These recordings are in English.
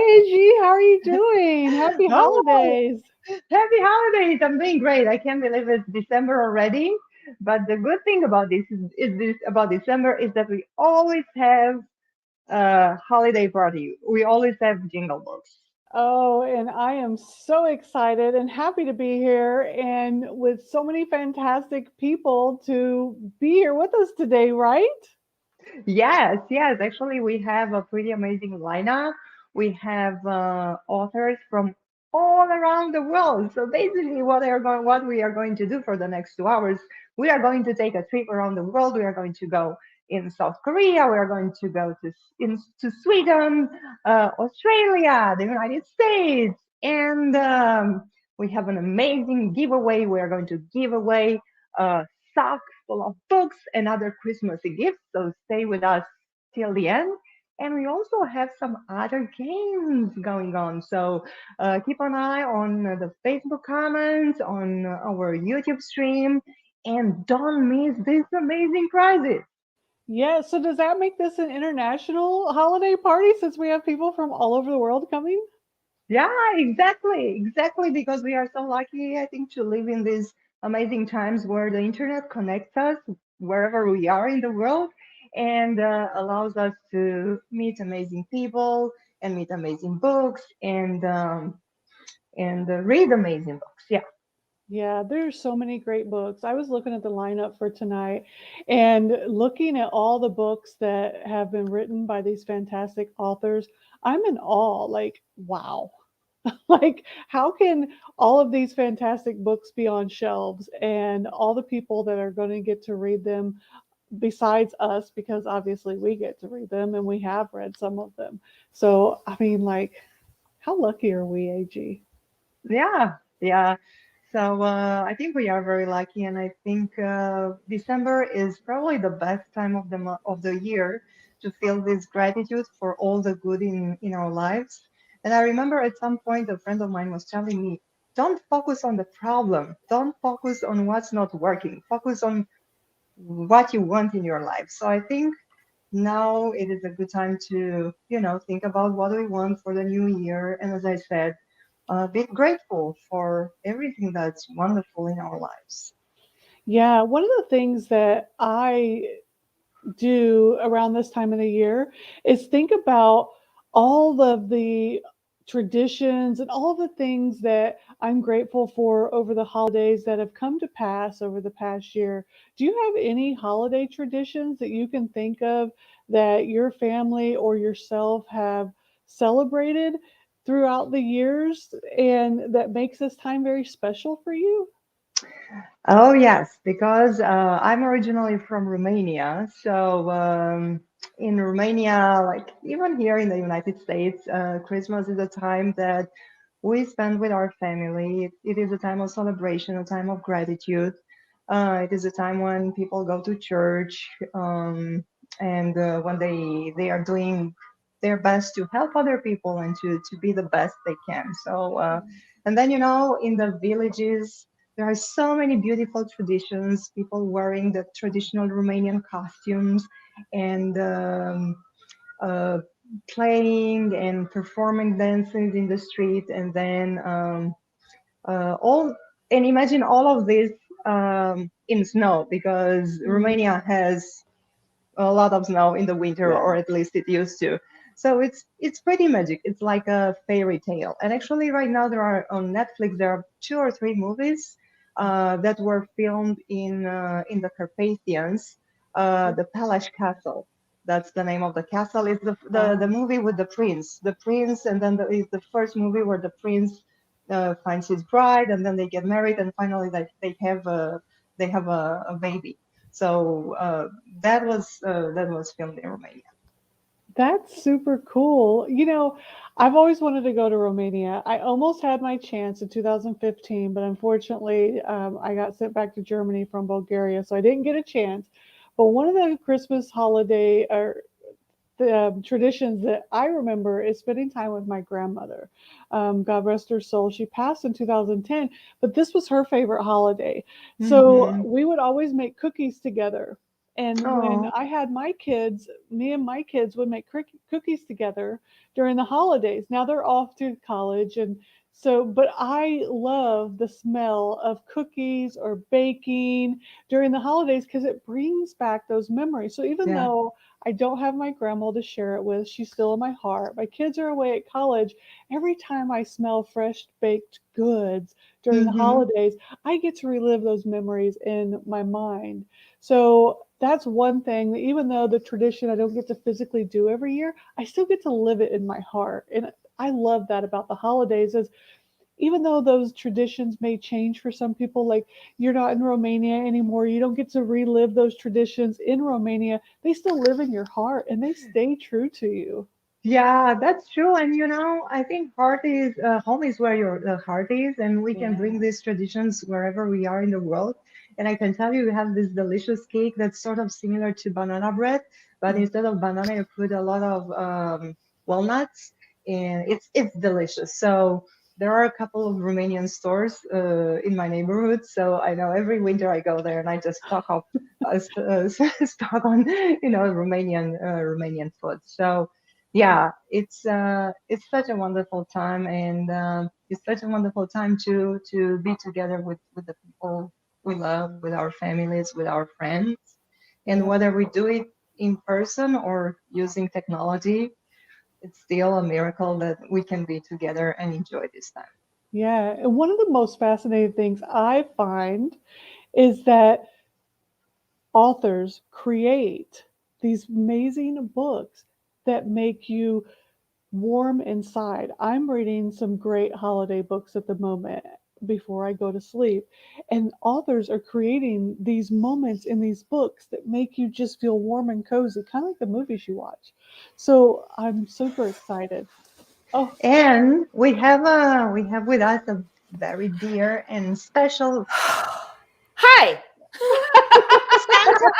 AG, how are you doing? Happy Oh, holidays. happy holidays. I'm doing great. I can't believe it's December already. But the good thing about this about December is that we always have a holiday party. We always have Jingle Books. Oh, and I am so excited and happy to be here and with so many fantastic people to be here with us today, right? Yes, yes. Actually, we have a pretty amazing lineup. We have authors from all around the world. So basically, what we are going to do for the next 2 hours, we are going to take a trip around the world. We are going to go in South Korea. We are going to go to Sweden, Australia, the United States, and we have an amazing giveaway. We are going to give away a sock full of books and other Christmassy gifts. So stay with us till the end. And we also have some other games going on. So keep an eye on the Facebook comments, on our YouTube stream, and don't miss these amazing prizes. Yeah, so does that make this an international holiday party since we have people from all over the world coming? Yeah, exactly. Exactly. Because we are so lucky, I think, to live in these amazing times where the internet connects us wherever we are in the world and allows us to meet amazing people and meet amazing books and read amazing books. Yeah. Yeah, there's so many great books. I was looking at the lineup for tonight and looking at all the books that have been written by these fantastic authors. I'm in awe. Like, wow. Like, how can all of these fantastic books be on shelves and all the people that are going to get to read them besides us, because obviously we get to read them and we have read some of them. So, I mean, like, how lucky are we, AG? Yeah. Yeah. So I think we are very lucky, and I think December is probably the best time of of the year to feel this gratitude for all the good in our lives. And I remember at some point a friend of mine was telling me, "Don't focus on the problem. Don't focus on what's not working. Focus on what you want in your life." So I think now it is a good time to, think about what we want for the new year. And as I said, be grateful for everything that's wonderful in our lives. Yeah, one of the things that I do around this time of the year is think about all of the traditions and all the things that I'm grateful for over the holidays that have come to pass over the past year. Do you have any holiday traditions that you can think of that your family or yourself have celebrated throughout the years and that makes this time very special for you? Oh, yes, because I'm originally from Romania. So in Romania, like even here in the United States, Christmas is a time that we spend with our family. It is a time of celebration, a time of gratitude. It is a time when people go to church, and when they are doing their best to help other people and to be the best they can. So, and then in the villages, there are so many beautiful traditions. People wearing the traditional Romanian costumes and uh, playing and performing dances in the street, and then all and imagine all of this in snow because Mhm. Romania has a lot of snow in the winter, Yeah. or at least it used to. So it's pretty magic. It's like a fairy tale. And actually, right now there are on Netflix there are 2 or 3 movies that were filmed in the Carpathians. The Palace Castle. That's the name of the castle. It's the Wow. movie with the prince, and then is the first movie where the prince finds his bride, and then they get married, and finally they have a baby. So that was filmed in Romania. That's super cool. I've always wanted to go to Romania. I almost had my chance in 2015, but unfortunately, I got sent back to Germany from Bulgaria, so I didn't get a chance. But one of the Christmas holiday or the traditions that I remember is spending time with my grandmother. God rest her soul. She passed in 2010, but this was her favorite holiday. So Hmm. we would always make cookies together. And when Oh, I had my kids, me and my kids would make cookies together during the holidays. Now they're off to college, and so, but I love the smell of cookies or baking during the holidays because it brings back those memories. So even yeah. though I don't have my grandma to share it with, she's still in my heart. My kids are away at college. Every time I smell fresh baked goods during the Mm-hmm. holidays, I get to relive those memories in my mind. So that's one thing that even though the tradition I don't get to physically do every year, I still get to live it in my heart. And I love that about the holidays is even though those traditions may change for some people, like you're not in Romania anymore, you don't get to relive those traditions in Romania, they still live in your heart and they stay true to you. Yeah, that's true. And I think heart is home is where your heart is, and we can bring Yeah. these traditions wherever we are in the world. And I can tell you, we have this delicious cake that's sort of similar to banana bread, but Mm. instead of banana, you put a lot of walnuts, and it's delicious. So there are a couple of Romanian stores in my neighborhood, so I know every winter I go there and I just stock on Romanian food. So yeah, it's such a wonderful time, and it's such a wonderful time to be together with the people we love, with our families, with our friends, and Yeah. whether we do it in person or using technology, it's still a miracle that we can be together and enjoy this time. Yeah. And one of the most fascinating things I find is that authors create these amazing books that make you warm inside. I'm reading some great holiday books at the moment before I go to sleep. And authors are creating these moments in these books that make you just feel warm and cozy, kind of like the movies you watch. So I'm super excited. Oh, And we have with us a very dear and special Hi. Santa.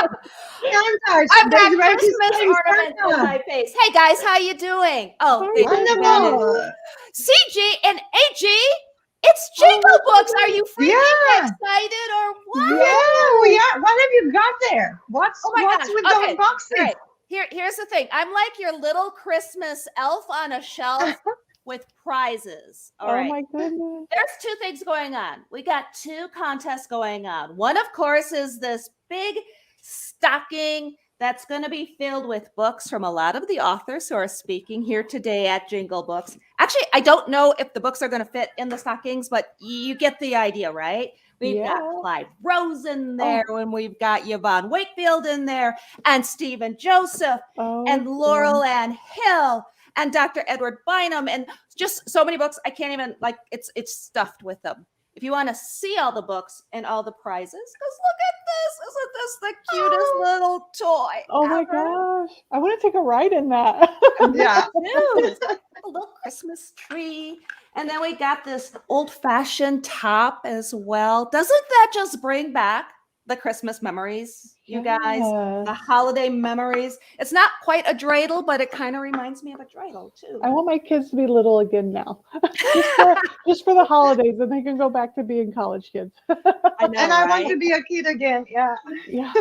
Santa, I've there's got ready to Christmas sing ornaments in Santa. my face. Hey guys, how you doing? Oh, hi, they got it. Wonderful. Santa. CG and AG, it's Oh my Jingle Books. Are goodness. you freaking Yeah, excited or what? yeah, we Yes. are. What have you got there? Oh What's my what's gosh. with those Okay. All boxes? right. Here's the thing. I'm like your little Christmas elf on a shelf with prizes. All Oh right. my goodness. There's two things going on. We got two contests going on. One, of course, is this big stocking that's going to be filled with books from a lot of the authors who are speaking here today at Jingle Books. Actually, I don't know if the books are going to fit in the stockings, but you get the idea, right? We've got Yeah. Clive Rose in there, Oh, and we've got Yvonne Wakefield in there, and Stephen Joseph, and oh, yeah. Laurel and Hill, and Dr. Edward Bynum, and just so many books. I can't even like it's stuffed with them. If you want to see all the books and all the prizes, because look at this. Isn't this the cutest Oh, little toy Oh my ever? gosh. I want to take a ride in that. yeah. Dude, a little Christmas tree. And then we got this old-fashioned top as well. Doesn't that just bring back the Christmas memories, you guys? The Yes. holiday memories. It's not quite a dreidel, but it kind of reminds me of a dreidel too. I want my kids to be little again now. Just for the holidays, and they can go back to being college kids. I And know, I want right? to be a kid again. Yeah. Yeah.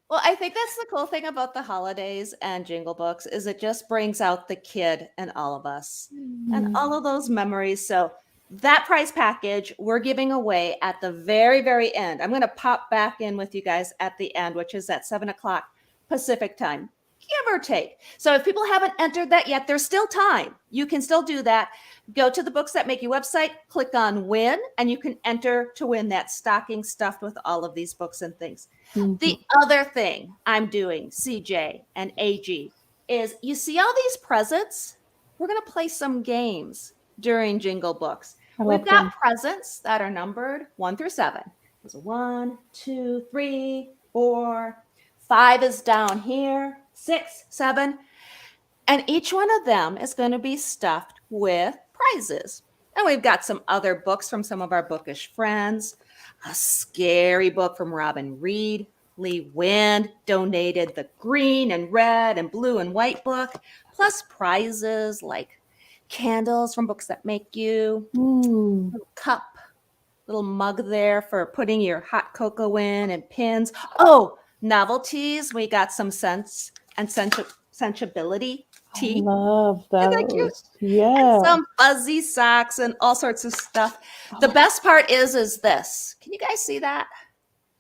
Well, I think that's the cool thing about the holidays and Jingle Books is it just brings out the kid in all of us and Mhm. all of those memories. So that prize package we're giving away at the very, very end. I'm going to pop back in with you guys at the end, which is at 7 o'clock Pacific time, give or take. So if people haven't entered that yet, there's still time. You can still do that. Go to the Books That Make You website, click on win, and you can enter to win that stocking stuffed with all of these books and things. The Mhm. other thing I'm doing, CJ and AG, is you see all these presents? We're going to play some games during Jingle Books. I We've love got games. presents that are numbered 1 through 7. There's a 1, 2, 3, 4, 5 is down here, 6, 7. And each one of them is going to be stuffed with prizes. And we've got some other books from some of our bookish friends. A scary book from Robin Reed. Lee Wind donated the green and red and blue and white book, plus prizes like candles from Books That Make You, Mm. little cup, little mug there for putting your hot cocoa in, and pins. Oh, Novelties, we got some sense and sensibility I tea. love Isn't that cute? those. And Yeah. some fuzzy socks and all sorts of stuff. The Oh, best part is this. Can you guys see that? oh,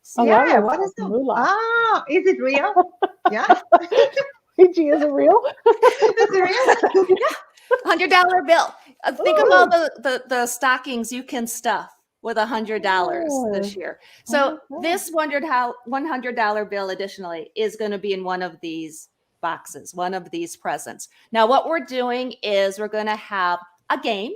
See that that? Yeah, looks what is like that? moolah. Ah, is it real? Yeah, PG, is it real? is it real? $100 bill. Think of all Ooh, the stockings you can stuff with $100 Yes. this year. Oh So my God. this $100 bill additionally is going to be in one of these boxes, one of these presents. Now, what we're doing is we're going to have a game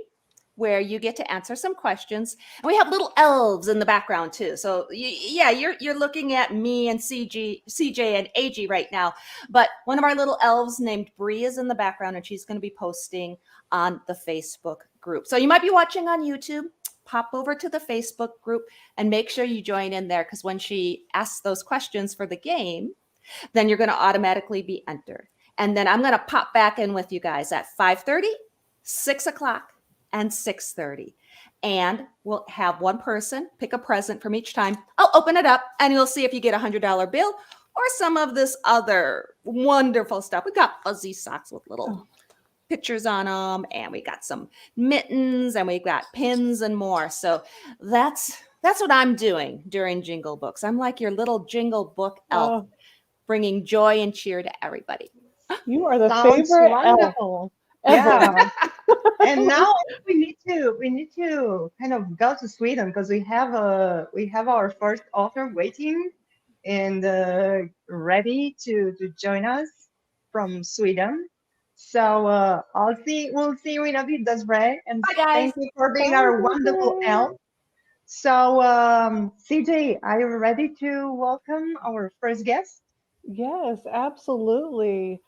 where you get to answer some questions. And we have little elves in the background too. So yeah, you're looking at me and CJ and AG right now. But one of our little elves named Bree is in the background, and she's going to be posting on the Facebook group. So you might be watching on YouTube. Pop over to the Facebook group and make sure you join in there, because when she asks those questions for the game, then you're going to automatically be entered. And then I'm going to pop back in with you guys at 5:30, 6 o'clock, and 6:30. And we'll have one person pick a present from each time. I'll open it up and you'll see if you get a $100 bill or some of this other wonderful stuff. We got fuzzy socks with little pictures on them, and we got some mittens, and we got pins and more. So that's what I'm doing during Jingle Books. I'm like your little Jingle Book elf, Oh, bringing joy and cheer to everybody. you are the sounds favorite elf wonderful. ever. Yeah. And now we need to kind of go to Sweden because we have our first author waiting and ready to join us from Sweden. So we'll see you in a bit, Desiree, and Bye, guys. thank you for being Bye, our wonderful elf. DJ. So CJ, are you ready to welcome our first guest? Yes, absolutely.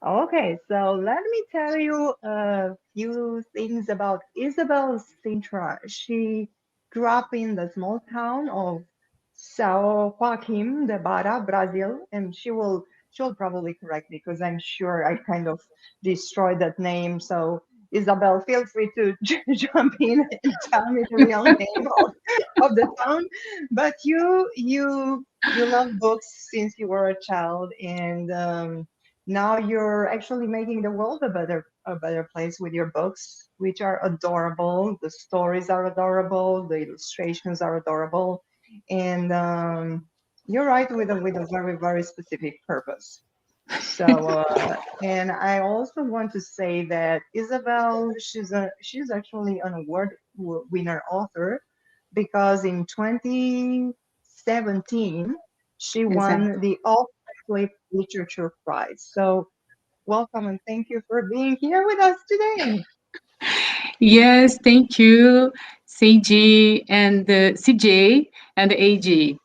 Okay, so let me tell you a few things about Isabelle Sintra. She grew up in the small town of São Joaquim de Barra, Brazil, and she'll probably correct me because I'm sure I kind of destroyed that name. So Isabel, feel free to jump in and tell me the real name of the town. But you love books since you were a child, and now you're actually making the world a better place with your books, which are adorable. The stories are adorable, the illustrations are adorable, and you're right with a very very specific purpose. So and I also want to say that Isabel, she's actually an award winner author, because in 2017 she Exactly. won the All Flip Literature Prize. So welcome and thank you for being here with us today. Yes, thank you, CG and CJ and AG.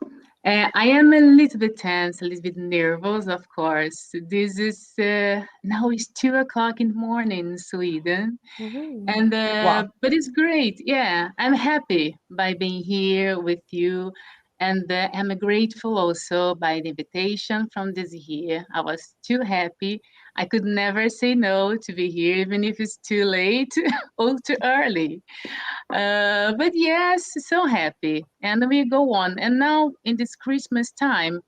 I am a little bit tense, a little bit nervous, of course. This is now it's 2 o'clock in the morning in Sweden, Ooh. and Wow. but it's great. Yeah, I'm happy by being here with you, and I'm grateful also by the invitation from this year. I was too happy. I could never say no to be here, even if it's too late or too early. But yes, so happy, and we go on. And now in this Christmas time,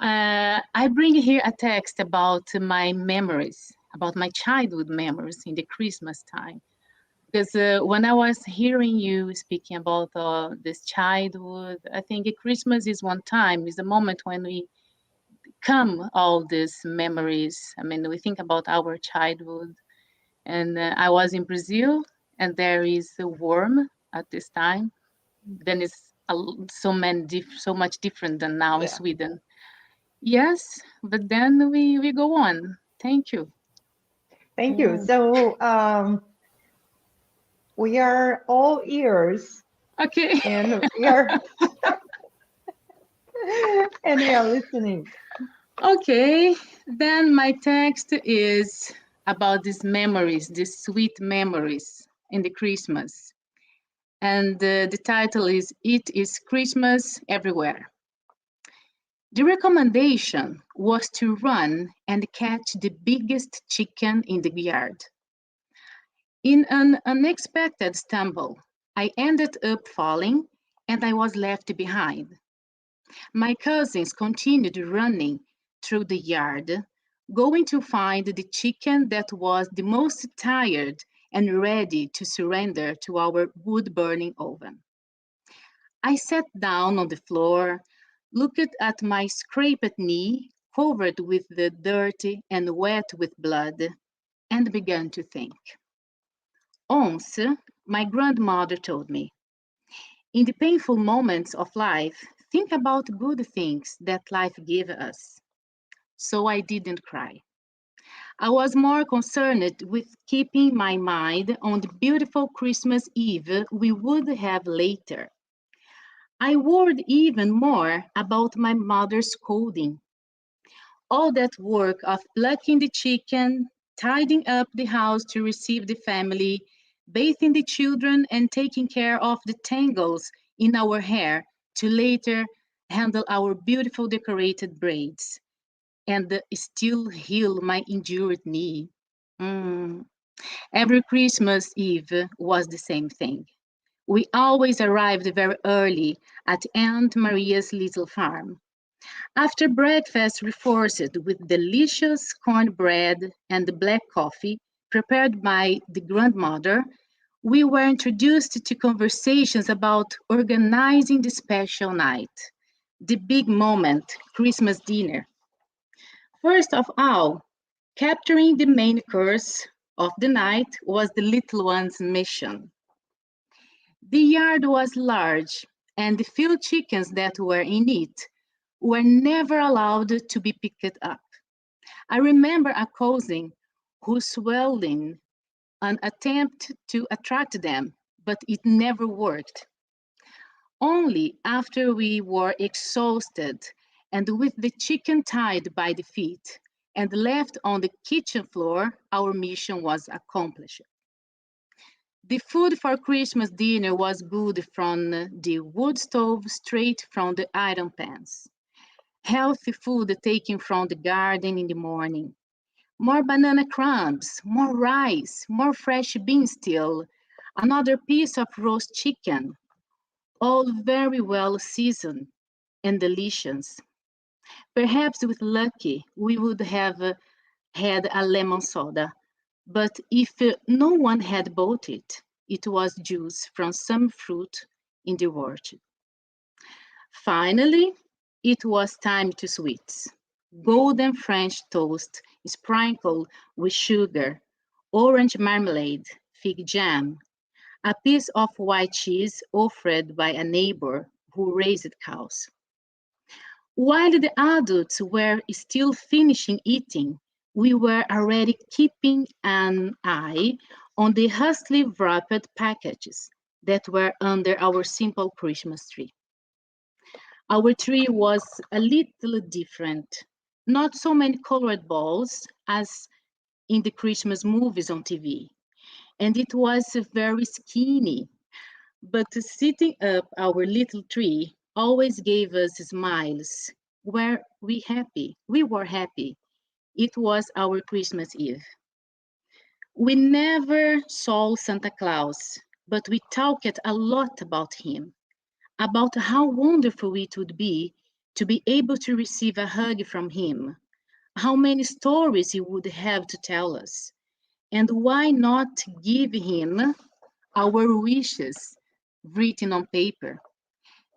I bring here a text about my memories, about my childhood memories in the Christmas time, because when I was hearing you speaking about this childhood, I think Christmas is one time, is a moment when we come all these memories. I mean, we think about our childhood. And I was in Brazil, and there is a warm at this time. Then it's so much different than now in Yeah. Sweden. Yes, but then we go on. Thank you. Thank you. Yes. So we are all ears, Okay. and we are and we are listening. Okay, then my text is about these memories, these sweet memories in the Christmas. And the title is It is Christmas Everywhere. The recommendation was to run and catch the biggest chicken in the yard. In an unexpected stumble, I ended up falling and I was left behind. My cousins continued running through the yard, going to find the chicken that was the most tired and ready to surrender to our wood burning oven. I sat down on the floor, looked at my scraped knee, covered with the dirt and wet with blood, and began to think. Once, my grandmother told me, in the painful moments of life, think about good things that life gave us. So I didn't cry. I was more concerned with keeping my mind on the beautiful Christmas Eve we would have later. I worried even more about my mother's scolding. All that work of plucking the chicken, tidying up the house to receive the family, bathing the children, and taking care of the tangles in our hair to later handle our beautiful decorated braids and still heal my injured knee. Mm. Every Christmas Eve was the same thing. We always arrived very early at Aunt Maria's little farm. After breakfast reinforced with delicious cornbread and black coffee prepared by the grandmother, we were introduced to conversations about organizing the special night, the big moment, Christmas dinner. First of all, capturing the main course of the night was the little one's mission. The yard was large, and the few chickens that were in it were never allowed to be picked up. I remember a cousin who swelled in an attempt to attract them, but it never worked. Only after we were exhausted and with the chicken tied by the feet and left on the kitchen floor, our mission was accomplished. The food for Christmas dinner was good from the wood stove straight from the iron pans. Healthy food taken from the garden in the morning. More banana crumbs, more rice, more fresh beans still, another piece of roast chicken, all very well seasoned and delicious. Perhaps with lucky, we would have had a lemon soda, but if no one had bought it, it was juice from some fruit in the orchard. Finally, it was time to sweets. Golden French toast sprinkled with sugar, orange marmalade, fig jam, a piece of white cheese offered by a neighbor who raised cows. While the adults were still finishing eating, we were already keeping an eye on the hastily wrapped packages that were under our simple Christmas tree. Our tree was a little different. Not so many colored balls as in the Christmas movies on TV. And it was very skinny. But sitting up our little tree always gave us smiles. Were we happy? We were happy. It was our Christmas Eve. We never saw Santa Claus, but we talked a lot about him, about how wonderful it would be to be able to receive a hug from him, how many stories he would have to tell us, and why not give him our wishes written on paper.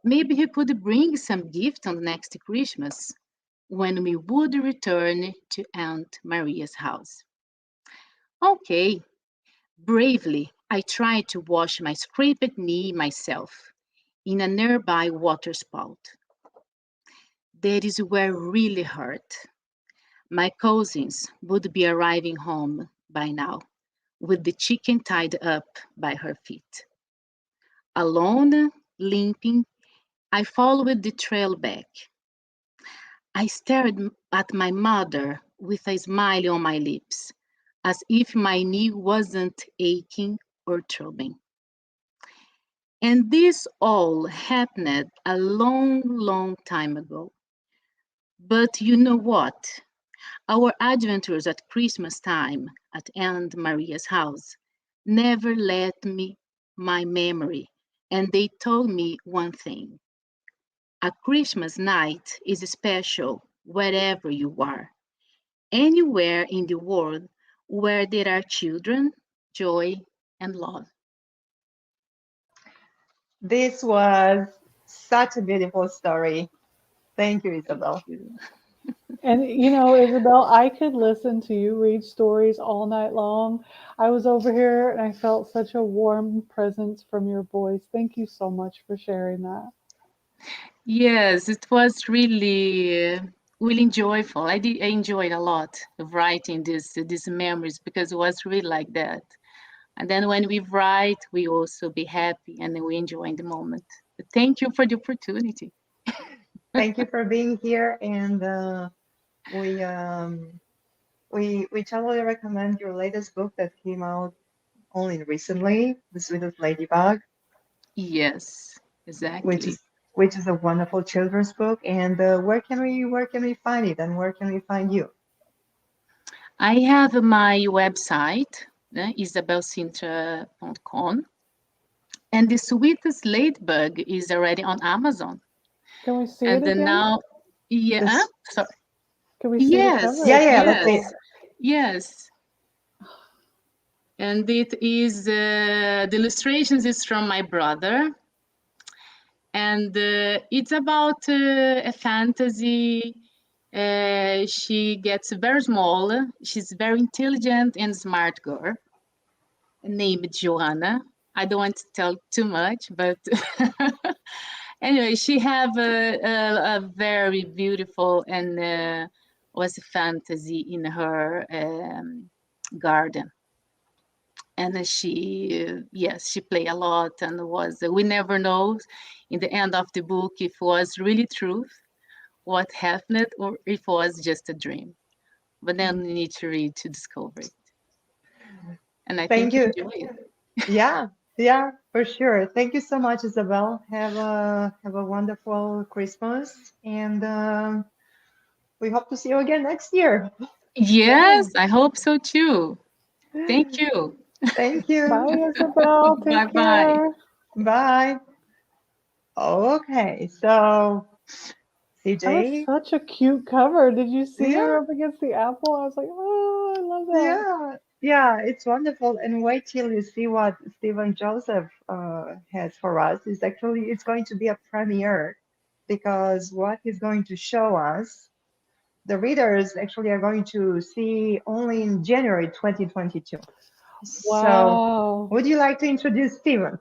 Maybe he could bring some gift on next Christmas when we would return to Aunt Maria's house. Okay, bravely, I tried to wash my scraped knee myself in a nearby water spout. That is where really hurt. My cousins would be arriving home by now with the chicken tied up by her feet. Alone, limping, I followed the trail back. I stared at my mother with a smile on my lips, as if my knee wasn't aching or throbbing. And this all happened a long, long time ago. But you know what? Our adventures at Christmas time at Aunt Maria's house never left me my memory, and they told me one thing. A Christmas night is special wherever you are, anywhere in the world where there are children, joy, and love. This was such a beautiful story. Thank you, Thank Isabel. you. And Isabel, I could listen to you read stories all night long. I was over here and I felt such a warm presence from your voice. Thank you so much for sharing that. Yes, it was really joyful. I enjoyed a lot of writing these memories because it was really like that. And then when we write, we also be happy and then we enjoy the moment. But thank you for the opportunity. Thank you for being here, and we we totally recommend your latest book that came out only recently, The Sweetest Ladybug, Yes, which exactly. is which is a wonderful children's book. And where can we find it, and where can we find you? I have my website, isabelsintra.com, and the sweetest ladybug is already on Amazon. Can we see it And then again? now, yeah, This, sorry. Can we see the Yes, cover? yeah, It's yeah, let's see. beautiful. yes. And it is the illustrations is from my brother, and it's about a fantasy. She gets very small. She's very intelligent and smart girl named Joanna. I don't want to tell too much, but anyway, she have a very beautiful and was a fantasy in her garden. And yes, she play a lot and was, we never know in the end of the book if it was really truth, what happened, or if it was just a dream. But then you need to read to discover it. And I Thank think you you. enjoy it. Yeah, yeah, for sure. Thank you so much, Isabel. Have a wonderful Christmas, and we hope to see you again next year. Yeah. Yes, I hope so too. Thank you. Thank you. Bye, Isabel. Bye Take bye. care. Bye. Okay, so That was CJ, such a cute cover. Did you see her yeah, up against the apple? I was like, oh, I love that. yeah, yeah, it's wonderful. And wait till you see what Stephen Joseph has for us. It's going to be a premiere, because what he's going to show us, the readers actually are going to see only in January 2022. So, Wow. would you like to introduce Stephen?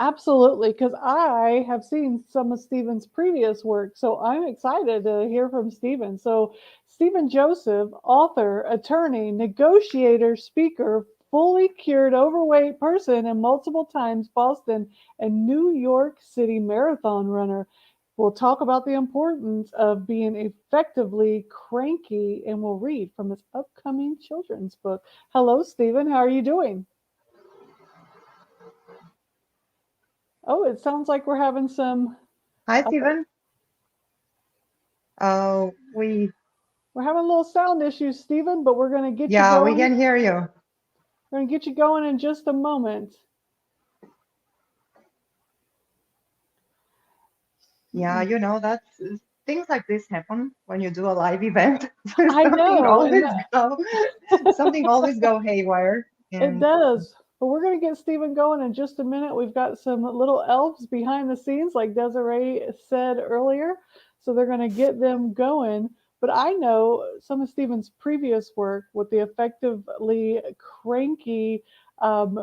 Absolutely, because I have seen some of Stephen's previous work, so I'm excited to hear from Stephen. So, Stephen Joseph, author, attorney, negotiator, speaker, fully cured overweight person, and multiple times Boston and New York City marathon runner. We'll talk about the importance of being effectively cranky, and we'll read from his upcoming children's book. Hello, Stephen. How are you doing? Oh, it sounds like we're having some. Hi, uh, Stephen. We We're having a little sound issues, Stephen, but we're going to get you Yeah, we going. can hear you. We're going to get you going in just a moment. Yeah, that's things like this happen when you do a live event. I Something know, and always go, something always go haywire. it And does. But we're going to get Stephen going in just a minute. We've got some little elves behind the scenes, like Desiree said earlier. So they're going to get them going. But I know some of Stephen's previous work with the effectively cranky um,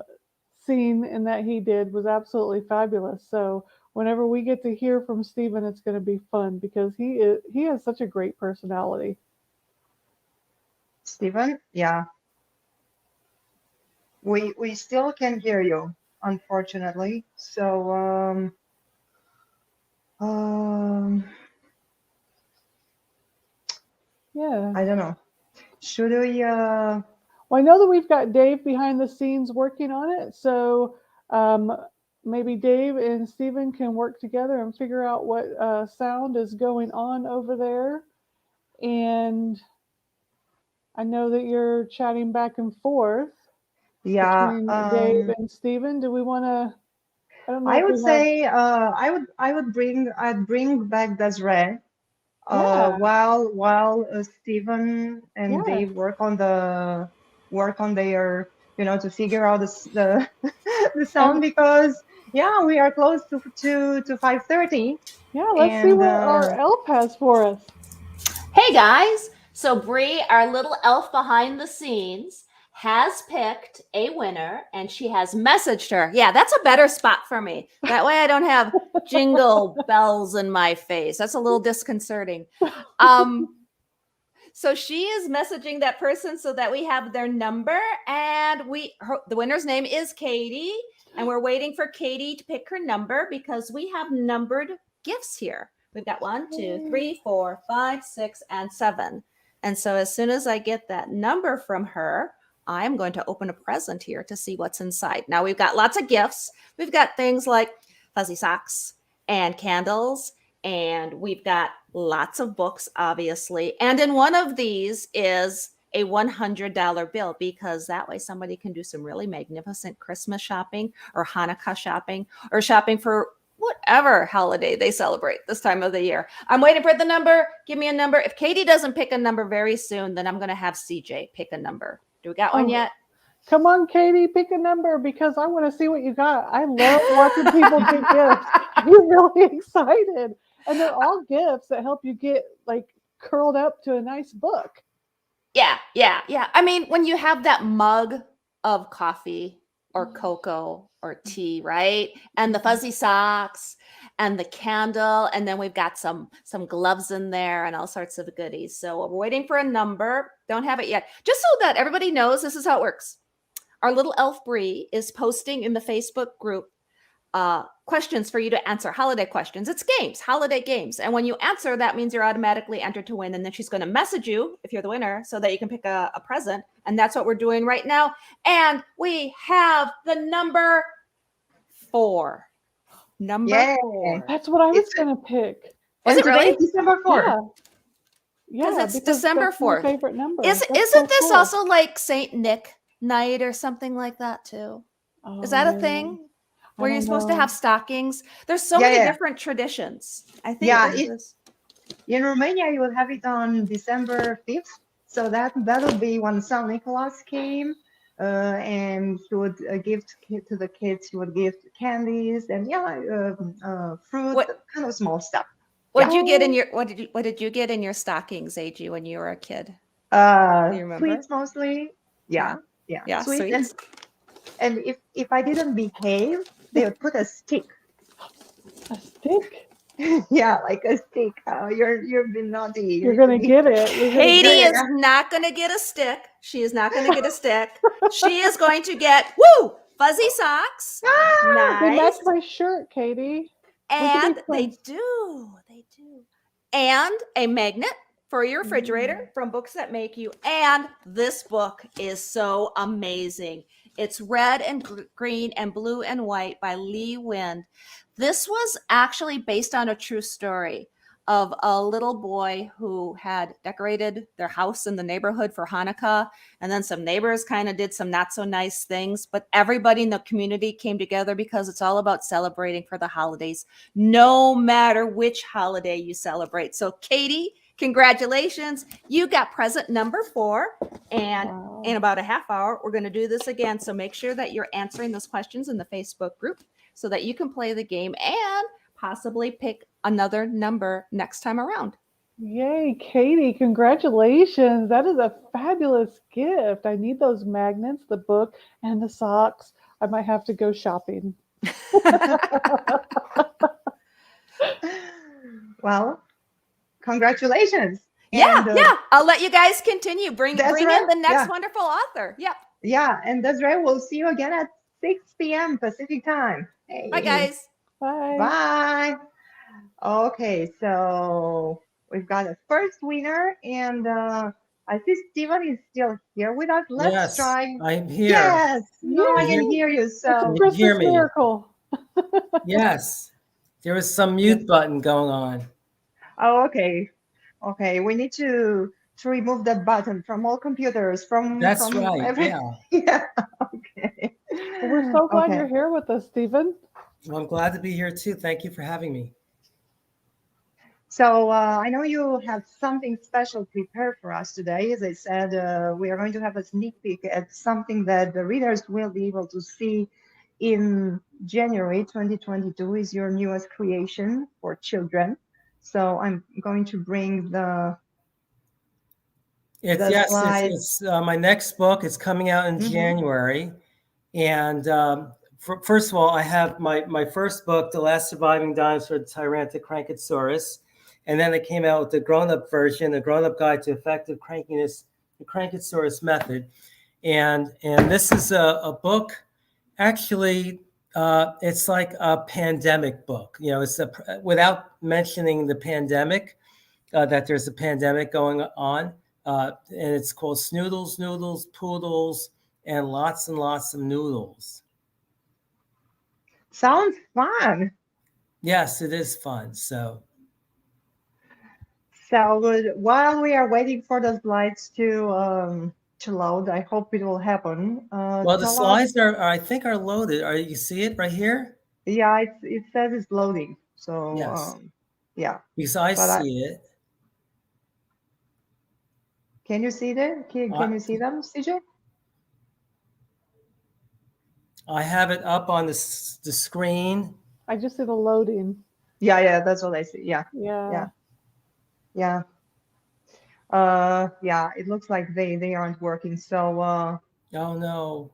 scene in that he did was absolutely fabulous. So whenever we get to hear from Stephen, it's going to be fun because he has such a great personality. Stephen, yeah, we still can hear you, unfortunately. So um, Yeah. I don't know. Should we? Well, I know that we've got Dave behind the scenes working on it. So um, maybe Dave and Stephen can work together and figure out what sound is going on over there. And I know that you're chatting back and forth Yeah. between Dave and Stephen. Do we want to I don't know I if would we have. say I'd bring back Desiree Yeah, while Stephen and yeah. Dave work on their, to figure out the the song, And because yeah, we are close to 5:30. yeah, let's see And what our elf has for us. Hey guys! So Bree, our little elf behind the scenes, has picked a winner and she has messaged her. Yeah, that's a better spot for me. That way I don't have jingle bells in my face. That's a little disconcerting. Um, so she is messaging that person so that we have their number, and the winner's name is Katie, and we're waiting for Katie to pick her number because we have numbered gifts here. We've got 1, 2, 3, 4, 5, 6, and 7. And so as soon as I get that number from her, I'm going to open a present here to see what's inside. Now we've got lots of gifts. We've got things like fuzzy socks and candles, and we've got lots of books, obviously. And in one of these is a $100 bill, because that way somebody can do some really magnificent Christmas shopping or Hanukkah shopping or shopping for whatever holiday they celebrate this time of the year. I'm waiting for the number. Give me a number. If Katie doesn't pick a number very soon, then I'm going to have CJ pick a number. Do we got one Oh, yet? come on, Katie, pick a number because I want to see what you got. I love watching people get gifts. I'm really excited. And they're all gifts that help you get like curled up to a nice book. Yeah. I mean, when you have that mug of coffee or cocoa or tea, right? And the fuzzy socks and the candle, and then we've got some gloves in there and all sorts of goodies. So we're waiting for a number. Don't have it yet. Just so that everybody knows, this is how it works. Our little elf Bree is posting in the Facebook group questions for you to answer, holiday questions. It's games, holiday games. And when you answer, that means you're automatically entered to win. And then she's going to message you if you're the winner so that you can pick a present. And that's what we're doing right now. And we have the number 4. Number yeah, 4. That's what I was It's- going to pick. Was and it today really? is December 4th. Yeah. Yeah, It's December that's my 4th. favorite number. Isn't That's so this cool. also like Saint Nick night or something like that too? Oh, Is that a man. thing? I Where you're don't supposed to know. have stockings? There's so Yeah, many yeah. different traditions. I think Yeah, there's this. In Romania, you will have it on December 5th. So that'll be when Saint Nicholas came, and he would give to the kids. He would give candies and fruit, What kind of small stuff. what did you get in your what did you get in your stockings, AG, when you were a kid? Do you remember? Sweets mostly. Yeah. Yeah, Sweets. sweets. And if I didn't behave, they would put a stick. A stick? Yeah, like a stick. You've been naughty. You're going to get it. You're gonna Katie get it. is not going to get a stick. She is not going to get a stick. She is going to get fuzzy socks. They match Nice. my shirt, Katie. And be they friends. do. And a magnet for your refrigerator from Books That Make You. And this book is so amazing. It's red and green and blue and white by Lee Wind. This was actually based on a true story of a little boy who had decorated their house in the neighborhood for Hanukkah. And then some neighbors kind of did some not so nice things, but everybody in the community came together because it's all about celebrating for the holidays, no matter which holiday you celebrate. So Katie, congratulations. You got present number 4. And Wow. in about a half hour, we're going to do this again. So make sure that you're answering those questions in the Facebook group so that you can play the game and possibly pick another number next time around. Yay, Katie, congratulations. That is a fabulous gift. I need those magnets, the book, and the socks. I might have to go shopping. Well, congratulations. Yeah, And, yeah. I'll let you guys continue. Bring That's in right. the next Yeah. wonderful author. Yep. Yeah, and Desiree, we'll see you again at 6 p.m. Pacific time. Hey. Bye, guys. Bye. Bye. Okay, so we've got a first winner, and I see Steven is still here with us. Let's Yes, try. I'm here. Yes, no, I Yay. can hear you. It's a So, Can you hear Christmas me? miracle. Yes, there was some mute button going on. oh, okay, we need to remove that button from all computers. That's from right. every. Yeah. Yeah. Okay. Well, we're so glad Okay. you're here with us, Stephen. Well, I'm glad to be here too. Thank you for having me. So I know you have something special prepared for us today. As I said, we are going to have a sneak peek at something that the readers will be able to see in January 2022 is your newest creation for children. So I'm going to bring the slide. It's my next book. It's coming out in January, and first of all, I have my first book, The Last Surviving Dinosaur, the Tyrannosaurus, and then it came out with the grown-up version, the grown-up guide to effective crankiness, the Crankosaurus method, and this is a book. Actually, it's like a pandemic book. You know, without mentioning the pandemic, that there's a pandemic going on. And it's called Snoodles, Noodles, Poodles, and lots of noodles. Sounds fun. Yes, it is fun. So while we are waiting for the slides to load, I hope it will happen. well, the slides I think are loaded. You see it right here? Yeah, it says it's loading. So yes, yeah. because I see it. Can you see them? Can you see them, CJ? I have it up on the screen. I just see the loading. Yeah, that's what I see. Yeah. Yeah, it looks like they aren't working. So oh no.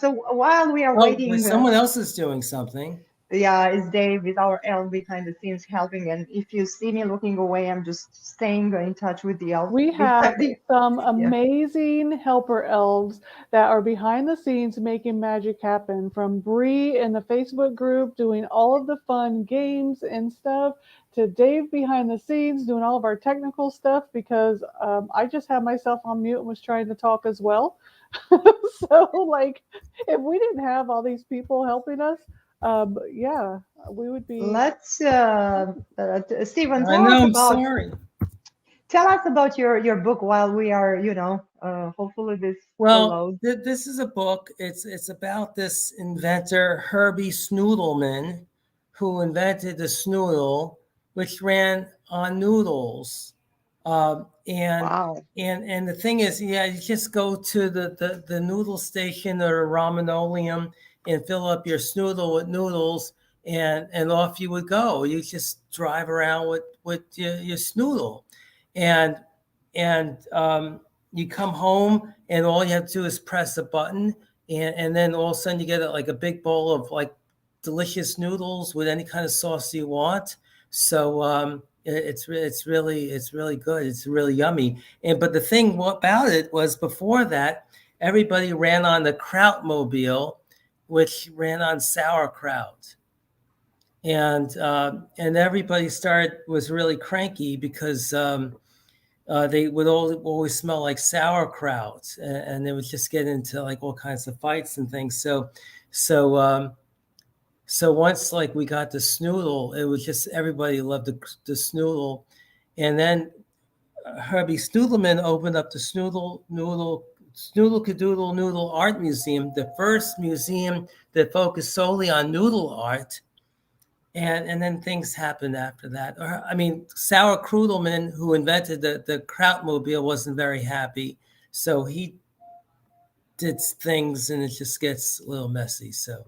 So while we are waiting, someone else is doing something. Yeah, it's Dave with our elf behind the scenes helping. And if you see me looking away, I'm just staying in touch with the elf. We have some amazing helper elves that are behind the scenes making magic happen, from Bree in the Facebook group doing all of the fun games and stuff, to Dave behind the scenes doing all of our technical stuff, because I just had myself on mute and was trying to talk as well. So like, if we didn't have all these people helping us, yeah, we would be. Let's Stephen, tell us about your book while we are, hopefully this will load. This is a book. It's about this inventor, Herbie Snoodleman, who invented the snoodle, which ran on noodles. And the thing is, you just go to the noodle station or a ramenolium and fill up your snoodle with noodles, and off you would go. You just drive around with your snoodle, and you come home, and all you have to do is press a button, and then all of a sudden you get like a big bowl of like delicious noodles with any kind of sauce you want. So it's really good. It's really yummy. But the thing about it was, before that, everybody ran on the Krautmobile, which ran on sauerkraut, and everybody was really cranky because they would always smell like sauerkraut, and they would just get into like all kinds of fights and things. So once like we got the snoodle, it was just everybody loved the snoodle, and then Herbie Snoodleman opened up the Snoodle Cadoodle Noodle Art Museum, the first museum that focused solely on noodle art. And then things happened after that. Sauer Krudelman, who invented the Krautmobile, wasn't very happy. So he did things, and it just gets a little messy. So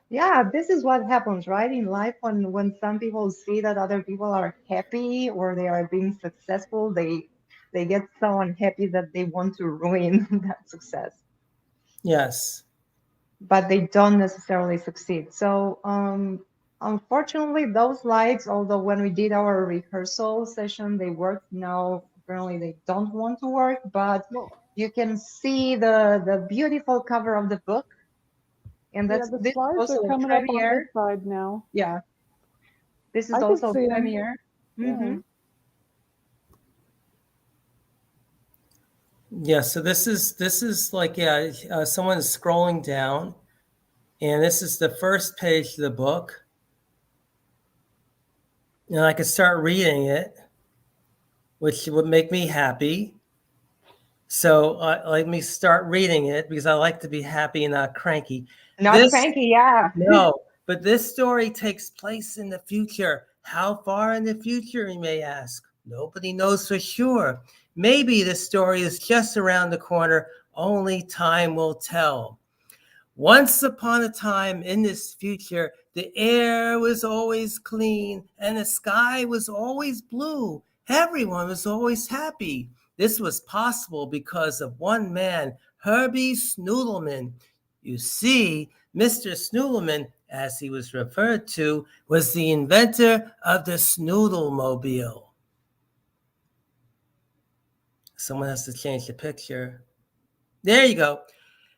yeah, this is what happens, right, in life, when some people see that other people are happy or they are being successful, they get so unhappy that they want to ruin that success. Yes. But they don't necessarily succeed. So unfortunately, those lights, although when we did our rehearsal session, they worked, now apparently they don't want to work, but you can see the beautiful cover of the book. And that's the slides are coming up on this side now. Yeah. This is also a premiere. Yeah, so this is like, someone is scrolling down, and this is the first page of the book. And I could start reading it, which would make me happy. So let me start reading it because I like to be happy and not cranky. Not This cranky, yeah. No, but this story takes place in the future. How far in the future, you may ask? Nobody knows for sure. Maybe the story is just around the corner. Only time will tell. Once upon a time in this future, the air was always clean and the sky was always blue. Everyone was always happy. This was possible because of one man, Herbie Snoodleman. You see, Mr. Snoodleman, as he was referred to, was the inventor of the Snoodlemobile. Someone has to change the picture. There you go.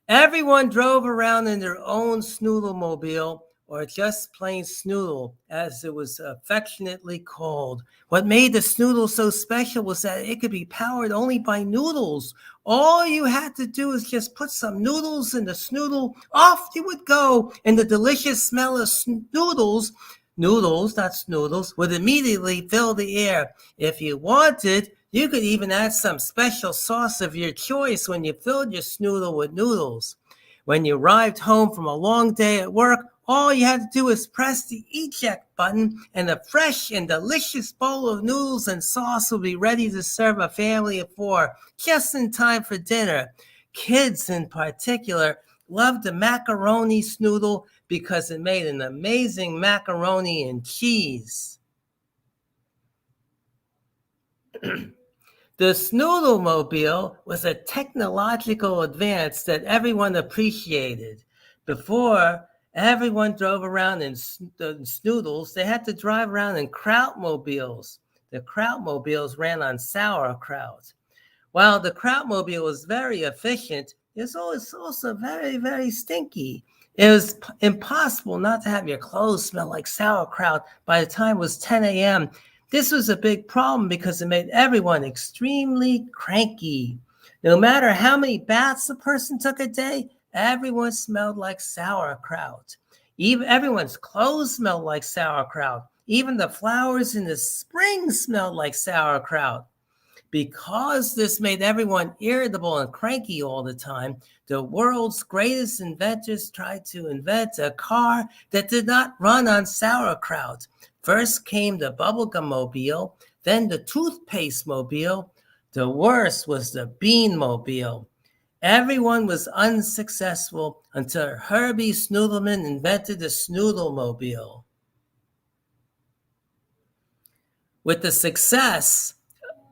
Everyone drove around in their own Snoodlemobile, or just plain Snoodle, as it was affectionately called. What made the Snoodle so special was that it could be powered only by noodles. All you had to do is just put some noodles in the Snoodle, off you would go, and the delicious smell of noodles, not snoodles, would immediately fill the air. If you wanted, you could even add some special sauce of your choice when you filled your Snoodle with noodles. When you arrived home from a long day at work, all you had to do was press the eject button and a fresh and delicious bowl of noodles and sauce will be ready to serve a family of 4, just in time for dinner. Kids in particular loved the macaroni Snoodle because it made an amazing macaroni and cheese. The Snoodlemobile was a technological advance that everyone appreciated. Before, everyone drove around in Snoodles. They had to drive around in Krautmobiles. The Krautmobiles ran on sauerkraut. While the Krautmobile was very efficient, it was also very, very stinky. It was impossible not to have your clothes smell like sauerkraut by the time it was 10 a.m. This was a big problem because it made everyone extremely cranky. No matter how many baths a person took a day, everyone smelled like sauerkraut. Even everyone's clothes smelled like sauerkraut. Even the flowers in the spring smelled like sauerkraut. Because this made everyone irritable and cranky all the time, the world's greatest inventors tried to invent a car that did not run on sauerkraut. First came the bubblegum mobile, then the toothpaste mobile. The worst was the bean mobile. Everyone was unsuccessful until Herbie Snoodleman invented the Snoodlemobile. With the success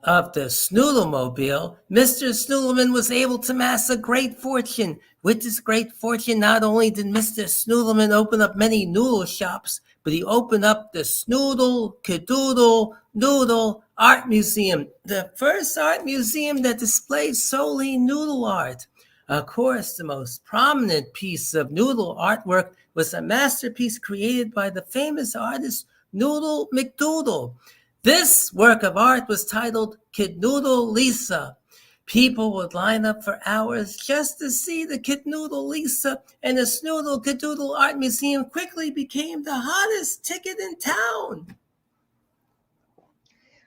of the Snoodlemobile, Mr. Snoodleman was able to amass a great fortune. With this great fortune, not only did Mr. Snoodleman open up many noodle shops, but he opened up the Snoodle Cadoodle Noodle Art Museum, the first art museum that displayed solely noodle art. Of course, the most prominent piece of noodle artwork was a masterpiece created by the famous artist Noodle McDoodle. This work of art was titled Kid Noodle Lisa. People would line up for hours just to see the Kid Noodle Lisa, and the Snoodle Cadoodle Art Museum quickly became the hottest ticket in town.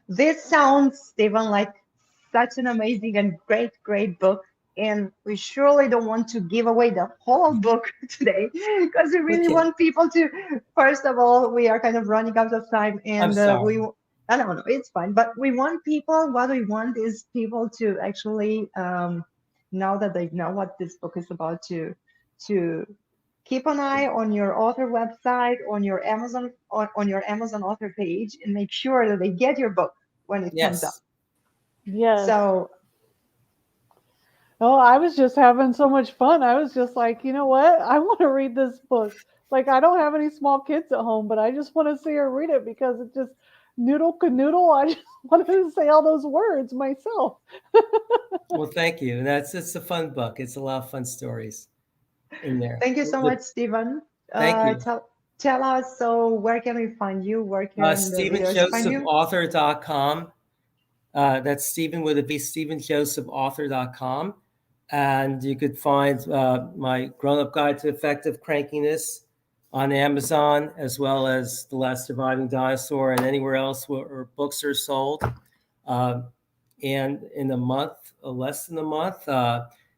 This sounds, Stephen, like such an amazing and great book. And we surely don't want to give away the whole book today because we really want people to, first of all, we are kind of running out of time and I don't know, it's fine. But we want people, what we want is people to actually, now that they know what this book is about, to keep an eye on your author website, on your Amazon author page, and make sure that they get your book when it comes up. Yes. So, oh, I was just having so much fun. I was just like, you know what? I want to read this book. Like, I don't have any small kids at home, but I just want to see her read it because it just noodle canoodle. I just wanted to say all those words myself. Well, thank you. It's a fun book. It's a lot of fun stories in there. Thank you so much, Stephen. Thank you. Tell us, so where can we find you? Where can the readers find you? StephenJosephAuthor.com. That's Stephen with a V, StephenJosephAuthor.com. And you could find my grown-up guide to effective crankiness on Amazon, as well as The Last Surviving Dinosaur and anywhere else where books are sold. And in a month or less than a month,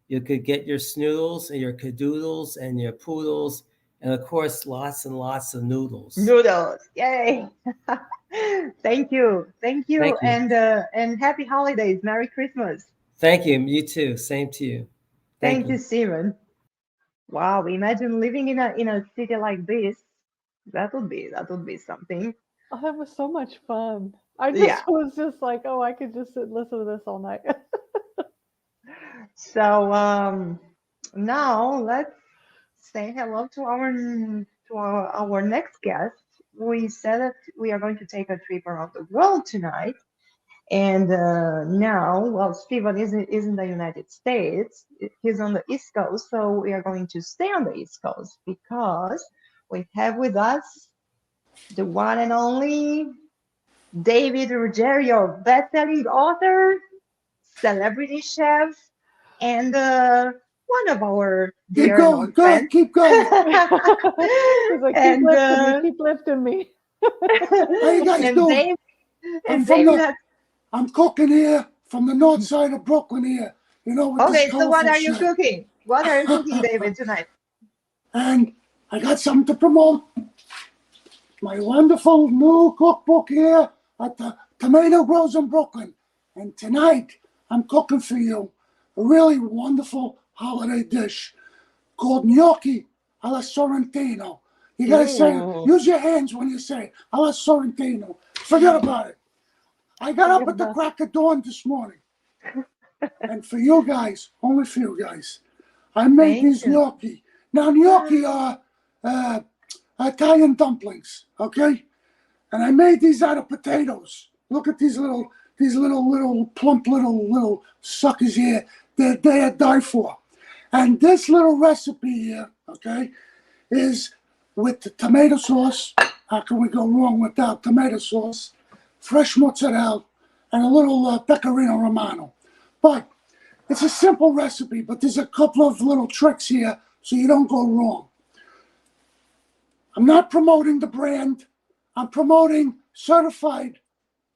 you could get your snoodles and your cadoodles and your poodles, and of course, lots and lots of noodles. Noodles. Yay. Thank you. Thank you. Thank you. And happy holidays. Merry Christmas. Thank you. You too. Same to you. Thank you, Simon. Wow, imagine living in a city like this. That would be something. Oh, that was so much fun. I just Yeah. was just like, oh, I could just sit and listen to this all night. So now let's say hello to our next guest. We said that we are going to take a trip around the world tonight. And now, well, Stephen is in the United States. He's on the East Coast, so we are going to stay on the East Coast because we have with us the one and only David Ruggiero, best-selling author, celebrity chef, and one of our dear known friends. Keep going. He's like, keep lifting me. How you guys and doing? I'm cooking here from the north side of Brooklyn here. You know, with okay, this so what colorful are you shirt. cooking? What are you cooking, David, tonight? And I got something to promote. My wonderful new cookbook here at the Tomato Grows in Brooklyn. And tonight, I'm cooking for you a really wonderful holiday dish called gnocchi alla Sorrentino. You gotta say, use your hands when you say it, alla Sorrentino. Forget about it. I got up at the crack of dawn this morning. And for you guys, only for you guys, I made these gnocchi. Now, gnocchi are Italian dumplings, okay? And I made these out of potatoes. Look at these little plump little suckers here. They are die for. And this little recipe here, okay, is with the tomato sauce. How can we go wrong without tomato sauce? Fresh mozzarella, and a little pecorino romano. But it's a simple recipe, but there's a couple of little tricks here so you don't go wrong. I'm not promoting the brand. I'm promoting certified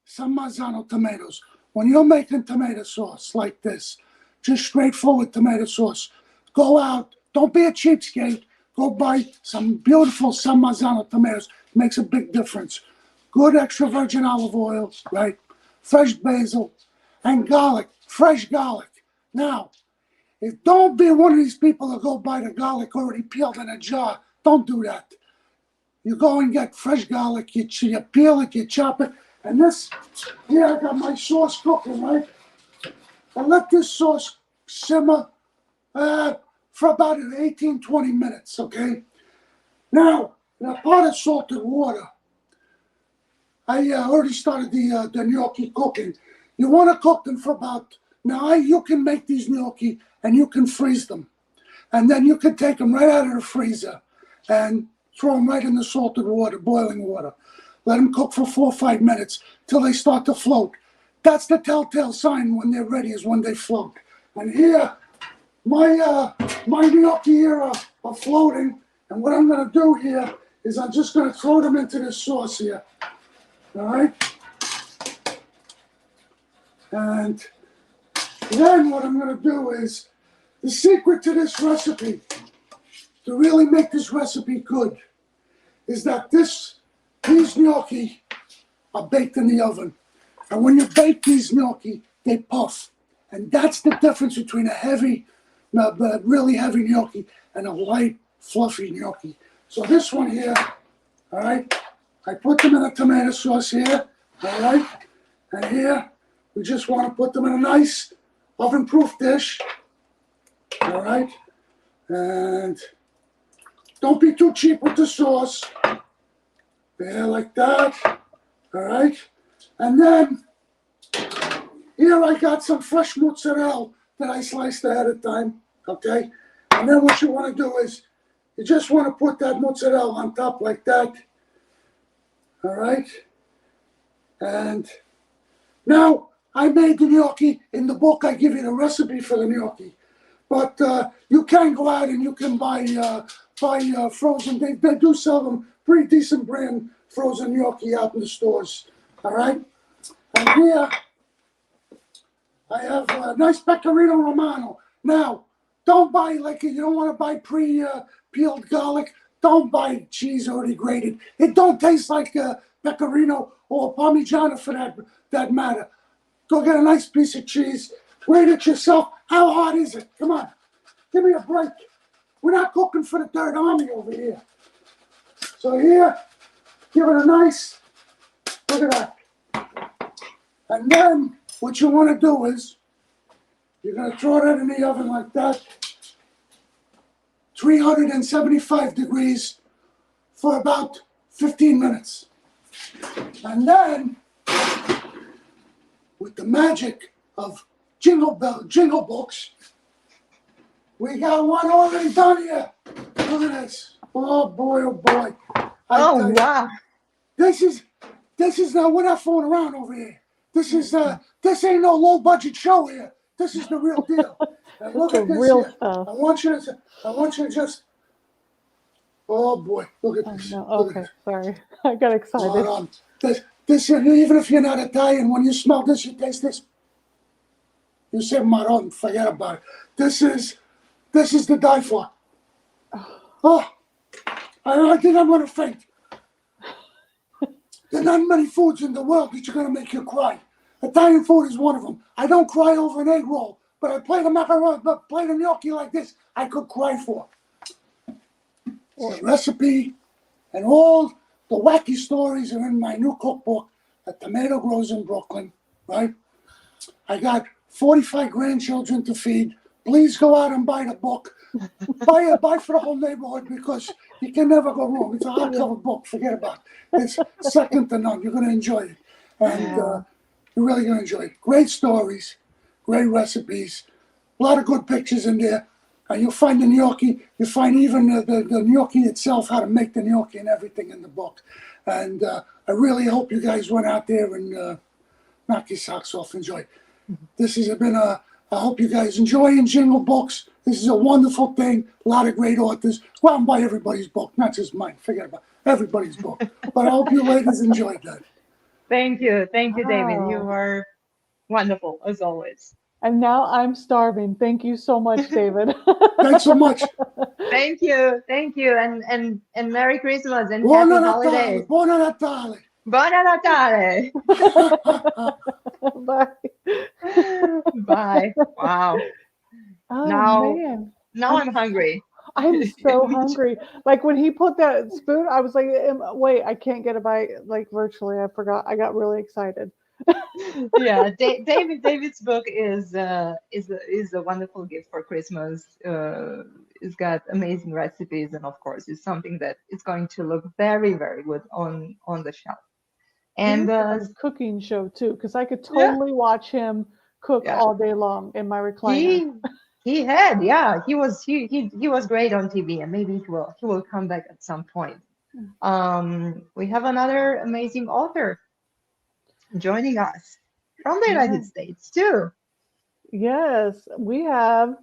San Marzano tomatoes. When you're making tomato sauce like this, just straightforward tomato sauce, go out, don't be a cheapskate, go buy some beautiful San Marzano tomatoes. It makes a big difference. Good extra virgin olive oil, right? Fresh basil and garlic, fresh garlic. Now, don't be one of these people that go buy the garlic already peeled in a jar. Don't do that. You go and get fresh garlic, you peel it, you chop it, and this, here I got my sauce cooking, right? I let this sauce simmer for about 18, 20 minutes, okay? Now, in a pot of salted water, I already started the gnocchi cooking. You want to cook them for about, you can make these gnocchi and you can freeze them. And then you can take them right out of the freezer and throw them right in the salted water, boiling water. Let them cook for 4 or 5 minutes till they start to float. That's the telltale sign when they're ready, is when they float. And here, my gnocchi here are floating. And what I'm going to do here is I'm just going to throw them into this sauce here. All right? And then what I'm going to do is, the secret to this recipe, to really make this recipe good, is that these gnocchi are baked in the oven. And when you bake these gnocchi, they puff. And that's the difference between a heavy, really heavy gnocchi and a light, fluffy gnocchi. So this one here, all right, I put them in a tomato sauce here, all right? And here, we just want to put them in a nice oven-proof dish, all right? And don't be too cheap with the sauce. There, like that, all right? And then, here I got some fresh mozzarella that I sliced ahead of time, okay? And then what you want to do is, you just want to put that mozzarella on top like that. All right. And now I made the gnocchi. In the book, I give you the recipe for the gnocchi. But you can go out and you can buy frozen. They do sell them pretty decent brand frozen gnocchi out in the stores. All right. And here I have a nice pecorino romano. Now, don't buy you don't want to buy peeled garlic. Don't buy cheese already grated. It don't taste like pecorino or Parmigiano for that matter. Go get a nice piece of cheese. Grate it yourself. How hard is it? Come on, give me a break. We're not cooking for the Third Army over here. So here, give it a nice. Look at that. And then what you want to do is you're going to throw that in the oven like that. 375 degrees for about 15 minutes. And then, with the magic of Jingle Books, we got one already done here. Look at this. Oh boy, oh boy. Oh, wow. This is now, we're not fooling around over here. This ain't no low budget show here. This is the real deal. And look It's at the this real here. stuff. I want you to just, oh boy, look at this. No, Look at okay, this. sorry. I got excited. Hold on. This, even if you're not Italian, when you smell this, you taste this. You say marron, forget about it. This is the die for. Oh, I think I'm gonna faint. There are not many foods in the world that are gonna make you cry. Italian food is one of them. I don't cry over an egg roll, but I play the macaroni, but play the gnocchi like this, I could cry for. The recipe and all the wacky stories are in my new cookbook, A Tomato Grows in Brooklyn, right? I got 45 grandchildren to feed. Please go out and buy the book. Buy for the whole neighborhood because you can never go wrong. It's a hardcover book. Forget about it. It's second to none. You're going to enjoy it. And you're really going to enjoy it. Great stories, great recipes, a lot of good pictures in there. And you'll find the gnocchi. You find even the gnocchi itself, how to make the gnocchi and everything in the book. And I really hope you guys went out there and knock your socks off. Enjoy it. This has been I hope you guys enjoy in Jingle Books. This is a wonderful thing. A lot of great authors. Go out and buy everybody's book, not just mine. Forget about everybody's book. But I hope you ladies enjoyed that. Thank you, David. You Wow. were wonderful as always. And now I'm starving. Thank you so much, David. Thanks so much. Thank you, and Merry Christmas and Buon Happy Natale. holidays. Buon Natale. Buon Natale. Bye. Bye. Wow. Oh, Now- man. Now I'm hungry. I'm so hungry. Like when he put that spoon, I was like, wait, I can't get a bite. Like virtually, I forgot. I got really excited. Yeah, David's book is a wonderful gift for Christmas. It's got amazing recipes, and of course, it's something that is going to look very, very good on the shelf. And His cooking show too, because I could Yeah. totally watch him cook Yeah. all day long in my recliner. he was great on TV, and maybe he will come back at some point. We have another amazing author joining us from the United States too. Yes, we have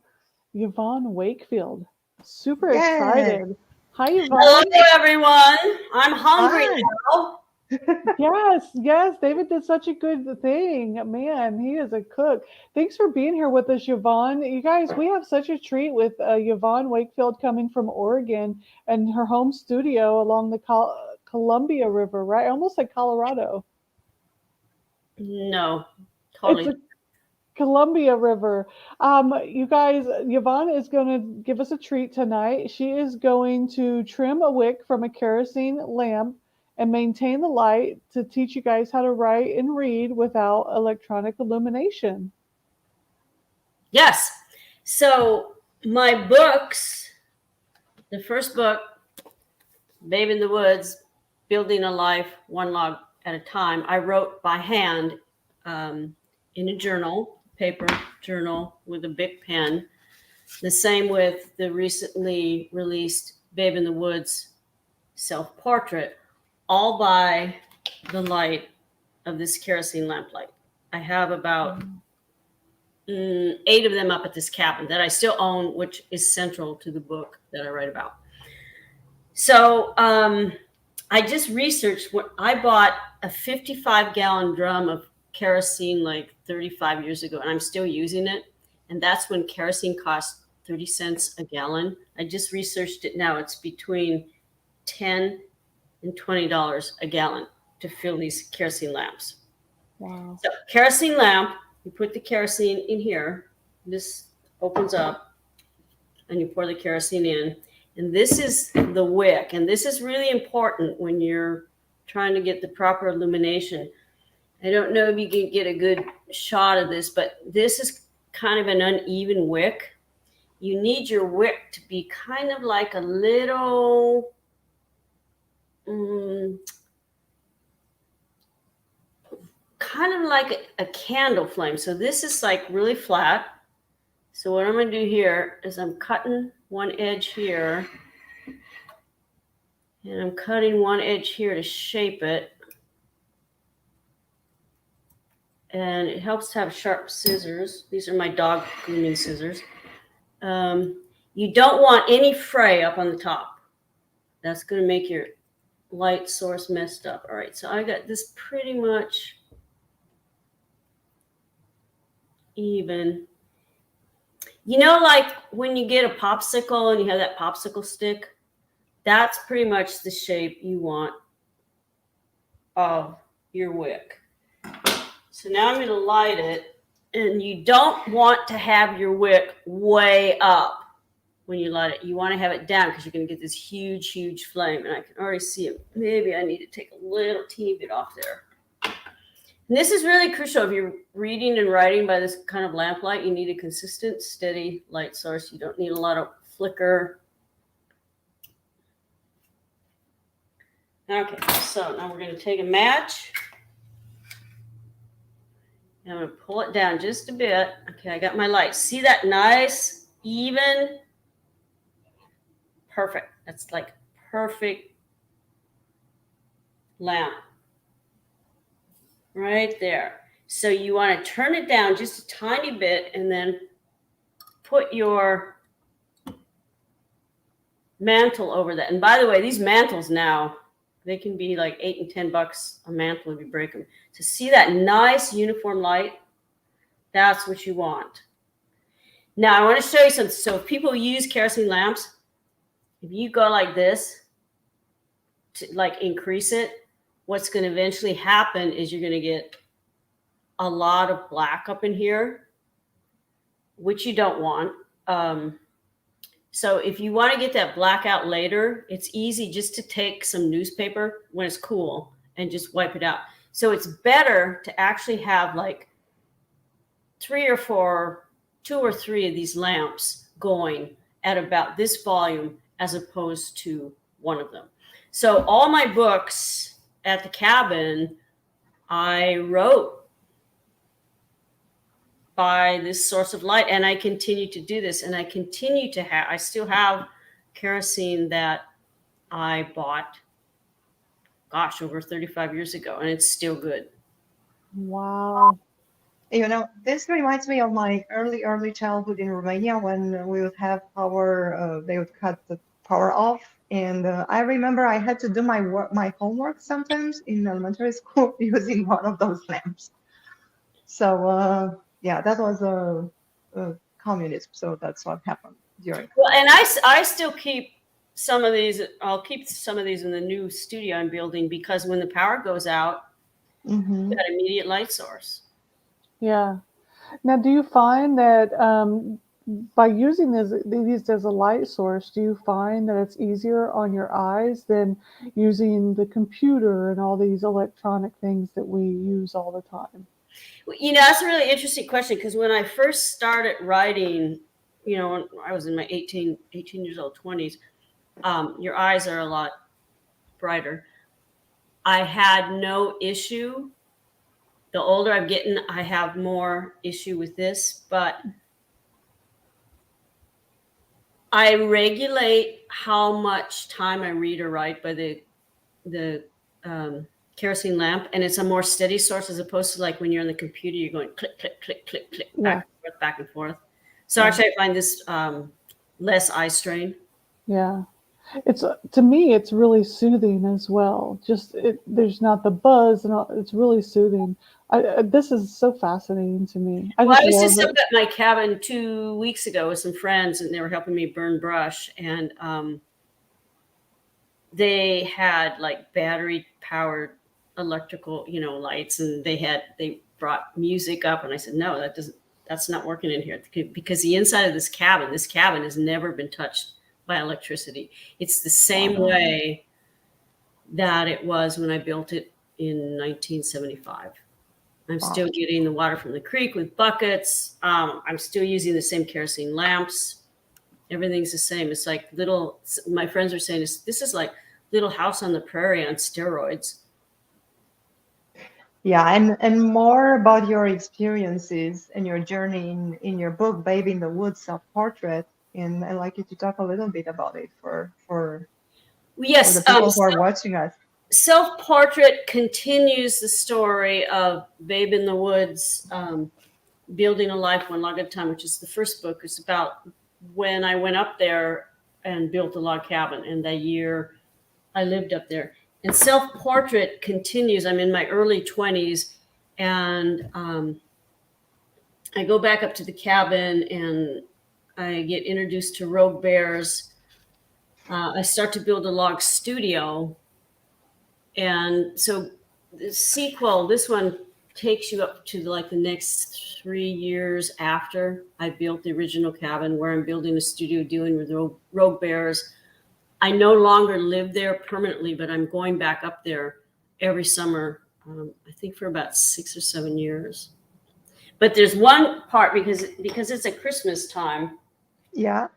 Yvonne Wakefield. Super Yay. excited. Hi, Yvonne. Hello, everyone. I'm hungry Hi. now. Yes, David did such a good thing. Man, he is a cook. Thanks for being here with us, Yvonne. You guys, we have such a treat with Yvonne Wakefield coming from Oregon and her home studio along the Columbia River, right? Almost like Colorado. No, totally. It's a Columbia River. You guys, Yvonne is going to give us a treat tonight. She is going to trim a wick from a kerosene lamp and maintain the light to teach you guys how to write and read without electronic illumination. Yes. So my books, the first book, Babe in the Woods, Building a Life One Log at a Time, I wrote by hand in a journal, paper journal with a big pen. The same with the recently released Babe in the Woods self-portrait, all by the light of this kerosene lamplight. I have about 8 of them up at this cabin that I still own, which is central to the book that I write about. So I just researched what I bought a 55-gallon drum of kerosene like 35 years ago, and I'm still using it. And that's when kerosene cost 30 cents a gallon. I just researched it now. It's between $10 and $20 a gallon to fill these kerosene lamps. Wow. So kerosene lamp, you put the kerosene in here. This opens up and you pour the kerosene in. And this is the wick. And this is really important when you're trying to get the proper illumination. I don't know if you can get a good shot of this, but this is kind of an uneven wick. You need your wick to be kind of like a little, kind of like a candle flame. So this is like really flat. So what I'm going to do here is I'm cutting one edge here, and I'm cutting one edge here to shape it. And it helps to have sharp scissors. These are my dog grooming scissors. You don't want any fray up on the top. That's going to make your light source messed up. All right, so I got this pretty much even. You know, like when you get a popsicle and you have that popsicle stick, that's pretty much the shape you want of your wick. So now I'm going to light it, and you don't want to have your wick way up when you light it. You want to have it down because you're going to get this huge, huge flame, and I can already see it. Maybe I need to take a little teeny bit off there. And this is really crucial. If you're reading and writing by this kind of lamplight, you need a consistent, steady light source. You don't need a lot of flicker. Okay, so now we're going to take a match. And I'm going to pull it down just a bit. Okay, I got my light. See that nice, even? Perfect. That's like perfect lamp. Right there. So you want to turn it down just a tiny bit and then put your mantle over that. And by the way, these mantles now, they can be like $8 and $10 a mantle if you break them. To see that nice uniform light, that's what you want. Now I want to show you something. So if people use kerosene lamps, if you go like this to like increase it, what's going to eventually happen is you're going to get a lot of black up in here, which you don't want. So if you want to get that black out later, it's easy just to take some newspaper when it's cool and just wipe it out. So it's better to actually have like 2 or 3 of these lamps going at about this volume as opposed to one of them. So all my books at the cabin, I wrote by this source of light, and I continue to do this, and I continue to have, I still have kerosene that I bought, gosh, over 35 years ago, and it's still good. Wow. You know, this reminds me of my early childhood in Romania when we would have power, they would cut the power off. And I remember I had to do my homework sometimes in elementary school using one of those lamps. So, yeah, that was communism. So that's what happened during. Well, and I still keep some of these. I'll keep some of these in the new studio I'm building because when the power goes out, you've got immediate light source. Yeah. Now, do you find that by using these as a light source, do you find that it's easier on your eyes than using the computer and all these electronic things that we use all the time? You know, that's a really interesting question because when I first started writing, you know, when I was in my 18 years old, 20s, your eyes are a lot brighter. I had no issue. The older I'm getting, I have more issue with this, but I regulate how much time I read or write by the kerosene lamp, and it's a more steady source as opposed to like when you're on the computer, you're going click, click, click, click, click, back and forth. So actually I find this less eye strain. Yeah. It's to me, it's really soothing as well. Just there's not the buzz, and it's really soothing. This is so fascinating to me. I Well, just I was love just up it. at my cabin 2 weeks ago with some friends, and they were helping me burn brush. And they had like battery powered electrical, lights, and they brought music up. And I said, no, that's not working in here, because the inside of this cabin has never been touched by electricity. It's the same Wow. way that it was when I built it in 1975. I'm Wow. still getting the water from the creek with buckets. I'm still using the same kerosene lamps. Everything's the same. It's like my friends are saying this is like Little House on the Prairie on steroids. Yeah, and more about your experiences and your journey in your book, Baby in the Woods, Self-Portrait. And I'd like you to talk a little bit about it for Yes, the people who are watching us. Self-Portrait continues the story of Babe in the Woods, building a life one log at a time, which is the first book. It's about when I went up there and built a log cabin, and the year I lived up there. And Self-Portrait continues. I'm in my early 20s, and I go back up to the cabin, and I get introduced to rogue bears. I start to build a log studio. And so the sequel, this one takes you up to like the next 3 years after I built the original cabin, where I'm building a studio dealing with rogue bears. I no longer live there permanently, but I'm going back up there every summer, I think for about 6 or 7 years. But there's one part, because it's at Christmas time. Yeah.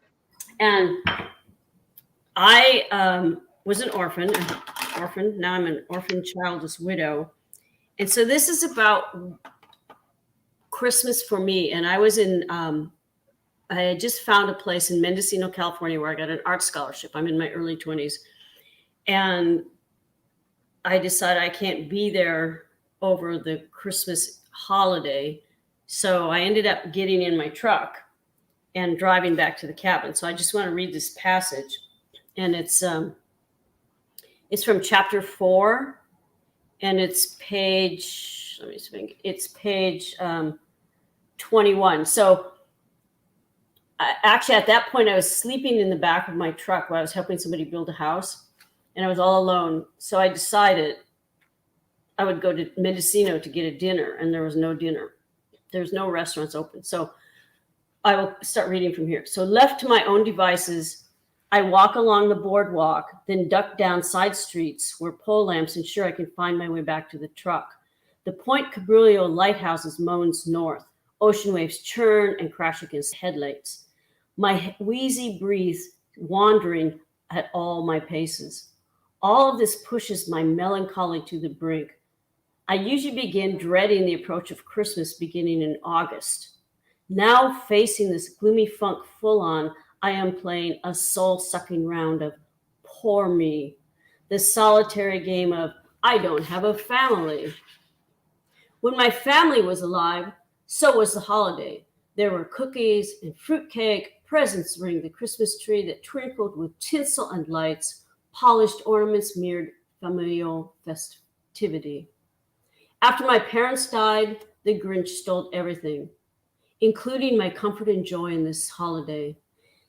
And I was an orphan. Now I'm an orphan childless widow. And so this is about Christmas for me. And I was I had just found a place in Mendocino, California, where I got an art scholarship. I'm in my early 20s. And I decided I can't be there over the Christmas holiday. So I ended up getting in my truck and driving back to the cabin. So I just want to read this passage. And it's from chapter 4, and it's page, let me think, it's page 21. So actually, at that point, I was sleeping in the back of my truck while I was helping somebody build a house, and I was all alone. So I decided I would go to Mendocino to get a dinner, and there was no dinner. There's no restaurants open. So I will start reading from here. So left to my own devices, I walk along the boardwalk, then duck down side streets where pole lamps ensure I can find my way back to the truck. The Point Cabrillo lighthouses moans north. Ocean waves churn and crash against headlights. My wheezy breath wandering at all my paces. All of this pushes my melancholy to the brink. I usually begin dreading the approach of Christmas beginning in August. Now facing this gloomy funk full on, I am playing a soul-sucking round of poor me, the solitary game of I don't have a family. When my family was alive, so was the holiday. There were cookies and fruitcake, presents ringed the Christmas tree that twinkled with tinsel and lights, polished ornaments mirrored familial festivity. After my parents died, the Grinch stole everything, including my comfort and joy in this holiday.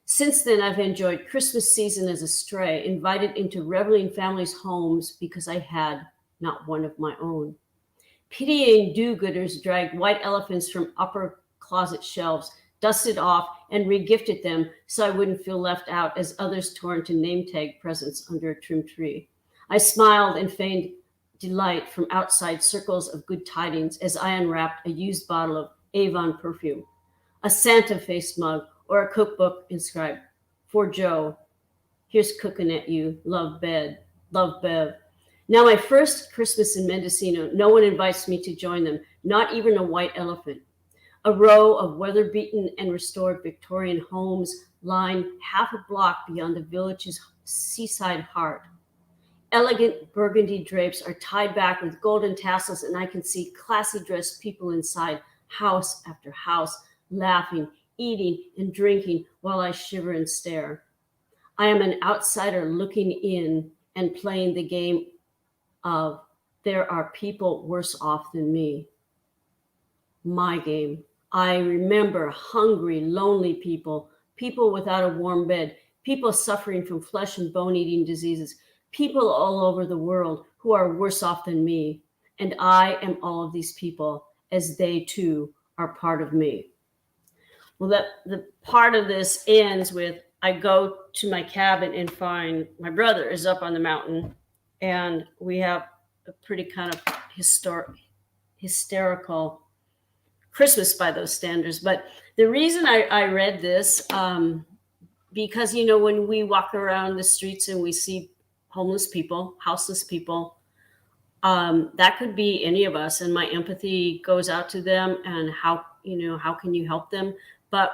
Since then, I've enjoyed Christmas season as a stray, invited into reveling families' homes because I had not one of my own. Pitying do-gooders dragged white elephants from upper closet shelves, dusted off, and regifted them so I wouldn't feel left out as others tore into name-tag presents under a trimmed tree. I smiled and feigned delight from outside circles of good tidings as I unwrapped a used bottle of Yvonne perfume, a Santa-faced mug, or a cookbook inscribed, "For Joe, here's cooking at you, love Bev." Now my first Christmas in Mendocino, no one invites me to join them, not even a white elephant. A row of weather-beaten and restored Victorian homes line half a block beyond the village's seaside heart. Elegant burgundy drapes are tied back with golden tassels, and I can see classy dressed people inside, house after house, laughing, eating, and drinking while I shiver and stare. I am an outsider looking in and playing the game of there are people worse off than me. My game. I remember hungry, lonely people, people without a warm bed, people suffering from flesh and bone eating diseases, people all over the world who are worse off than me. And I am all of these people, as they too are part of me. Well, the part of this ends with I go to my cabin and find my brother is up on the mountain, and we have a pretty kind of hysterical Christmas by those standards. But the reason I read this, because, you know, when we walk around the streets and we see homeless people, houseless people, that could be any of us. And my empathy goes out to them and how can you help them? But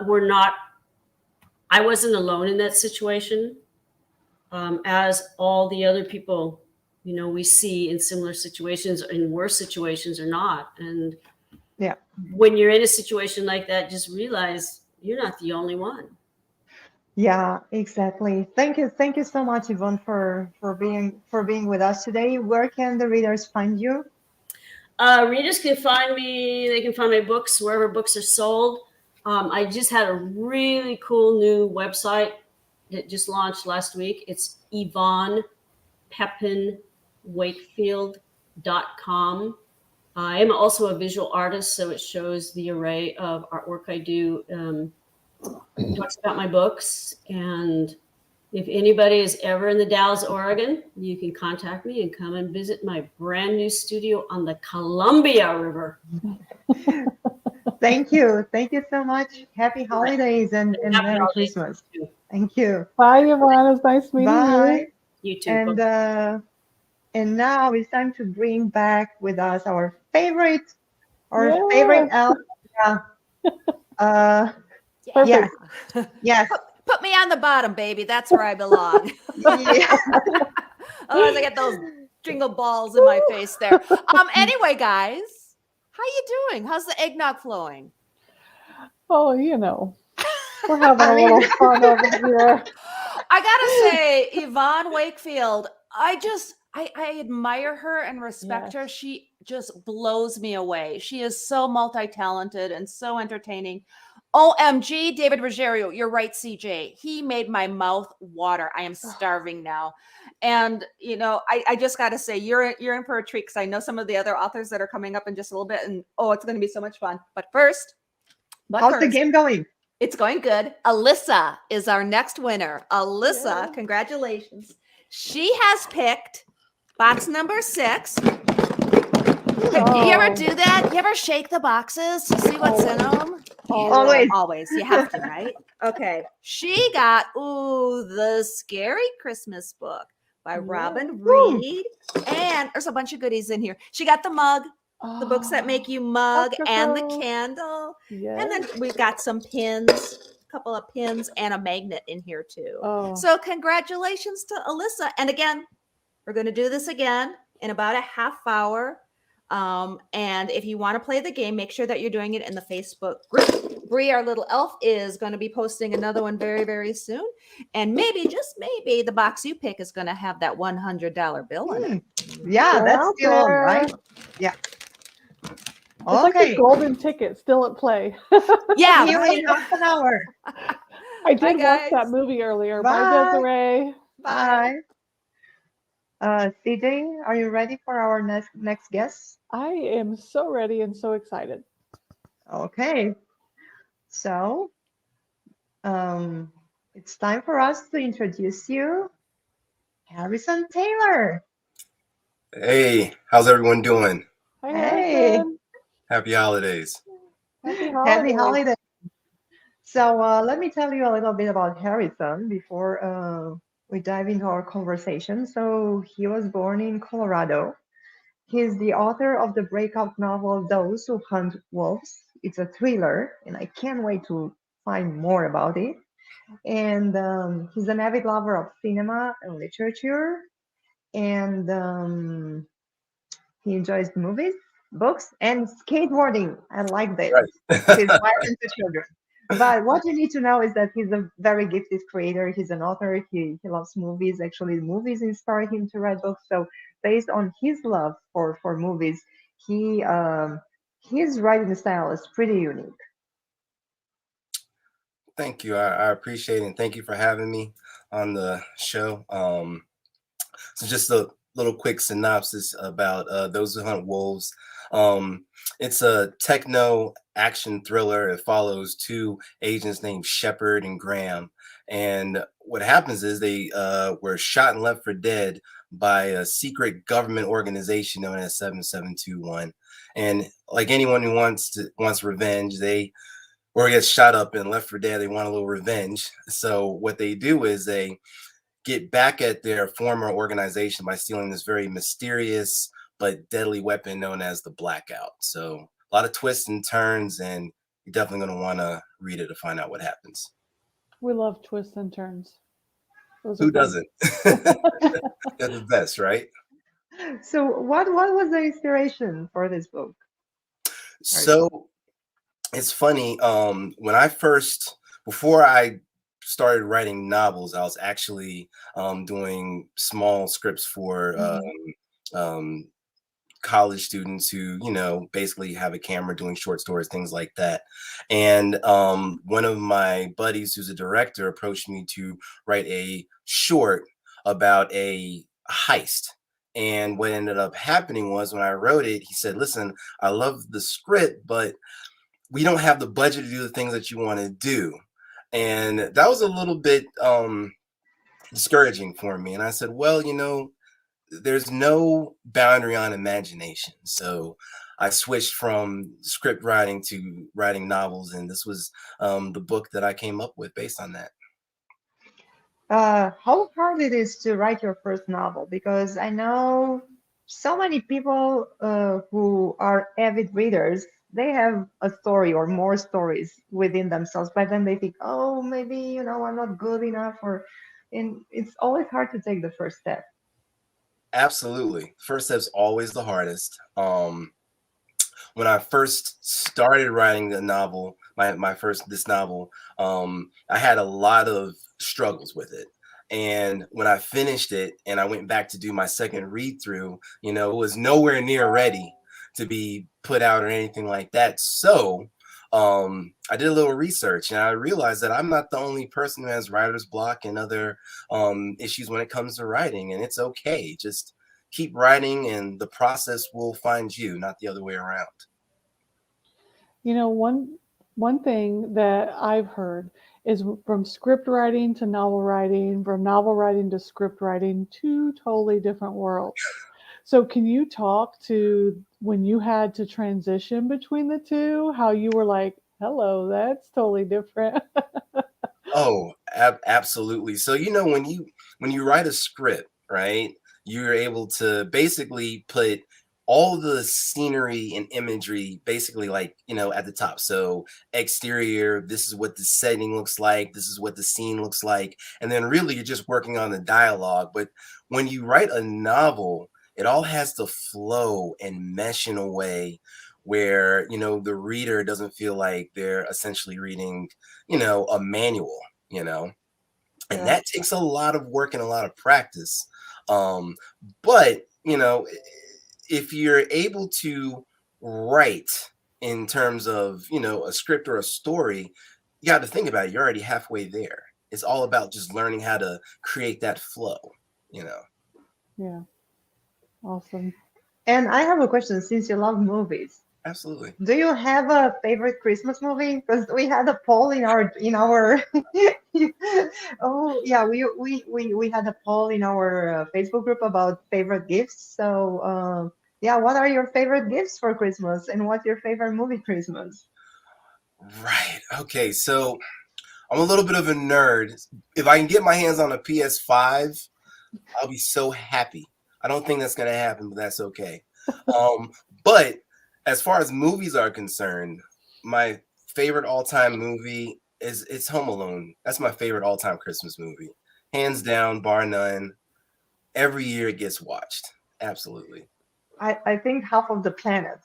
I wasn't alone in that situation, as all the other people, you know, we see in similar situations, in worse situations or not. And Yeah. when you're in a situation like that, just realize you're not the only one. Yeah, exactly. Thank you so much, Yvonne, for being with us today. Where can the readers find you? Readers can find me. They can find my books wherever books are sold. I just had a really cool new website that just launched last week. It's YvonnePepinWakefield.com. I am also a visual artist, so it shows the array of artwork I do. Talks about my books. And if anybody is ever in the Dalles, Oregon, you can contact me and come and visit my brand new studio on the Columbia River. Thank you so much. Happy holidays and Happy Merry holidays. Christmas. Thank you. Bye, Yvonne. It's nice meeting Bye. You too. And now it's time to bring back with us our favorite Yeah. elf. Yeah. Yeah. Yes. Put me on the bottom, baby. That's where I belong. Yeah. Otherwise, I get those jingle balls in my face there. Anyway, guys, how you doing? How's the eggnog flowing? Oh, you know, we're having a little fun over here. I gotta say, Yvonne Wakefield, I admire her and respect her. She just blows me away. She is so multi-talented and so entertaining. OMG, David Ruggiero, you're right, CJ. He made my mouth water. I am starving now. And, you know, I just got to say, you're in for a treat, because I know some of the other authors that are coming up in just a little bit. And, it's going to be so much fun. But first. How's the game going? It's going good. Alyssa is our next winner. Alyssa, congratulations. She has picked box number 6. You ever do that? You ever shake the boxes to see what's in them? Always. You have to, right? Okay. She got, the Scary Christmas book by Robin Reed. And there's a bunch of goodies in here. She got the mug, the books that make you mug, and the candle. And then we've got some pins, a couple of pins, and a magnet in here too. So congratulations to Alyssa. And again, we're going to do this again in about a half hour. And if you want to play the game, make sure that you're doing it in the Facebook group. Bree, our little elf, is going to be posting another one very, very soon. And maybe, just maybe, the box you pick is going to have that $100 bill in it. Yeah, that's still on, right? Yeah. It's like a golden ticket still at play. Yeah. See you in half an hour. I did watch that movie earlier. Bye, Desiree. Bye. CJ, are you ready for our next guest? I am so ready and so excited. Okay. So, it's time for us to introduce you, Harrison Taylor. Hey, how's everyone doing? Hi, Hey. Harrison. Happy holidays. Happy holidays. So, let me tell you a little bit about Harrison before we dive into our conversation. So, he was born in Colorado. He's the author of the breakout novel Those Who Hunt Wolves. It's a thriller, and I can't wait to find more about it. And he's an avid lover of cinema and literature, and he enjoys movies, books, and skateboarding. I like this. Right. He's wired into children. But what you need to know is that he's a very gifted creator. He's an author. He loves movies. Actually, movies inspire him to write books. So based on his love for movies, he his writing style is pretty unique. Thank you. I appreciate it. And thank you for having me on the show. So just a little quick synopsis about Those Who Hunt Wolves. It's a techno action thriller. It follows two agents named Shepard and Graham. And what happens is they were shot and left for dead by a secret government organization known as 7721. And like anyone who wants revenge, or gets shot up and left for dead, they want a little revenge. So what they do is they get back at their former organization by stealing this very mysterious but deadly weapon known as the Blackout. So a lot of twists and turns, and you're definitely going to want to read it to find out what happens. We love twists and turns. Those are Who fun. doesn't? They're the best, right? So what was the inspiration for this book? So it's funny. Before I started writing novels, I was actually doing small scripts for college students who, basically have a camera doing short stories, things like that. And one of my buddies who's a director approached me to write a short about a heist. And what ended up happening was when I wrote it, he said, listen, I love the script, but we don't have the budget to do the things that you want to do. And that was a little bit discouraging for me. And I said, well, there's no boundary on imagination. So I switched from script writing to writing novels. And this was the book that I came up with based on that. How hard it is to write your first novel? Because I know so many people who are avid readers, they have a story or more stories within themselves, but then they think, oh, maybe, I'm not good enough, and it's always hard to take the first step. Absolutely. First step's always the hardest. When I first started writing the novel, this novel, I had a lot of struggles with it. And when I finished it and I went back to do my second read through, it was nowhere near ready to be put out or anything like that. So I did a little research and I realized that I'm not the only person who has writer's block and other issues when it comes to writing. And it's okay. Just keep writing and the process will find you, not the other way around. One thing that I've heard is from script writing to novel writing, from novel writing to script writing, two totally different worlds. So can you talk to when you had to transition between the two, how you were like, hello, that's totally different? Oh, absolutely. So, when you write a script, right, you're able to basically put all the scenery and imagery basically at the top. So exterior, this is what the setting looks like. This is what the scene looks like. And then really you're just working on the dialogue. But when you write a novel, it all has to flow and mesh in a way where, the reader doesn't feel like they're essentially reading, a manual, and that takes a lot of work and a lot of practice. But, if you're able to write in terms of, a script or a story, you got to think about it. You're already halfway there. It's all about just learning how to create that flow, Yeah. Awesome. And I have a question, since you love movies. Absolutely. Do you have a favorite Christmas movie? Because we had a poll in our oh yeah, we had a poll in our Facebook group about favorite gifts. So yeah, what are your favorite gifts for Christmas, and what's your favorite movie Christmas? Right. Okay. So I'm a little bit of a nerd. If I can get my hands on a PS5, I'll be so happy. I don't think that's going to happen, but that's okay. But as far as movies are concerned, my favorite all-time movie it's Home Alone. That's my favorite all-time Christmas movie. Hands down, bar none. Every year it gets watched. Absolutely. I think half of the planet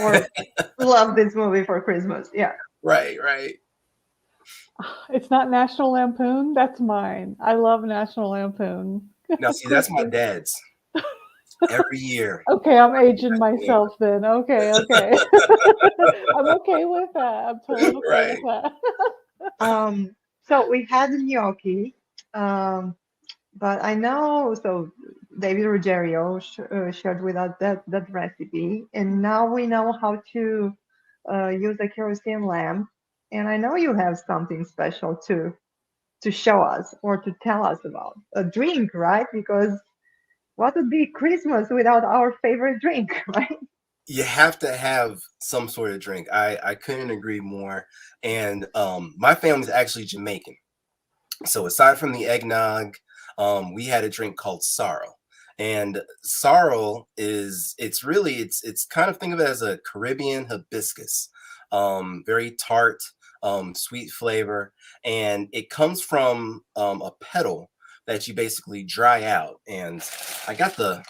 or love this movie for Christmas. Yeah. Right. It's not National Lampoon. That's mine. I love National Lampoon. Now, see, that's my dad's. Every year. Okay, I'm aging myself then. Okay, okay. I'm okay with that. I'm totally okay Right. with that. So we had gnocchi, but I know, so David Ruggiero shared with us that recipe, and now we know how to use a kerosene lamp. And I know you have something special to show us or to tell us about a drink, right? Because what would be Christmas without our favorite drink, right? You have to have some sort of drink. I couldn't agree more. And my family's actually Jamaican. So aside from the eggnog, we had a drink called sorrel. And sorrel it's kind of think of it as a Caribbean hibiscus. Very tart, sweet flavor. And it comes from a petal that you basically dry out. And I got the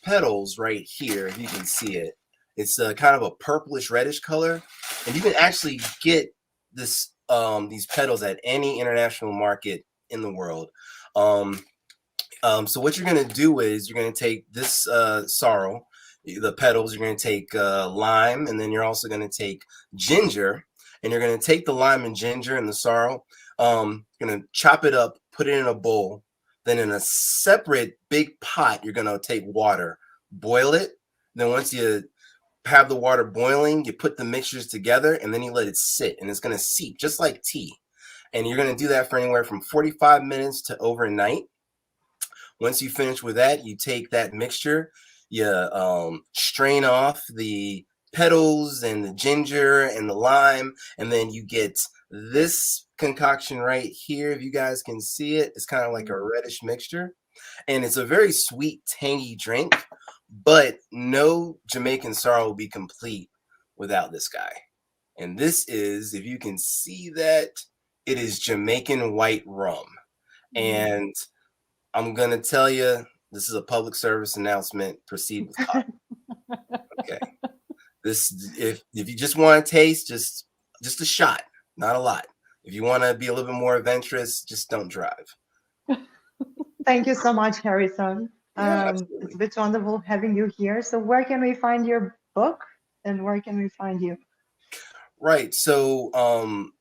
petals right here, if you can see it. It's kind of a purplish reddish color, and you can actually get these petals at any international market in the world. So what you're going to do is you're going to take this sorrel, the petals, you're going to take lime, and then you're also going to take ginger, and you're going to take the lime and ginger and the sorrel, you're going to chop it up, put it in a bowl. Then in a separate big pot, you're going to take water, boil it. Then once you have the water boiling, you put the mixtures together, and then you let it sit, and it's going to seep just like tea. And you're going to do that for anywhere from 45 minutes to overnight. Once you finish with that, you take that mixture, you strain off the petals and the ginger and the lime, and then you get this concoction right here. If you guys can see it, it's kind of like a reddish mixture, and it's a very sweet, tangy drink, but no Jamaican sorrel will be complete without this guy. And this is, if you can see that, it is Jamaican white rum. And I'm gonna tell you, this is a public service announcement. Proceed with caution. Okay. This, if you just want to taste, just a shot, not a lot. If you want to be a little bit more adventurous, just don't drive. Thank you so much, Harrison. Yeah, It's wonderful having you here. So where can we find your book, and where can we find you? right. So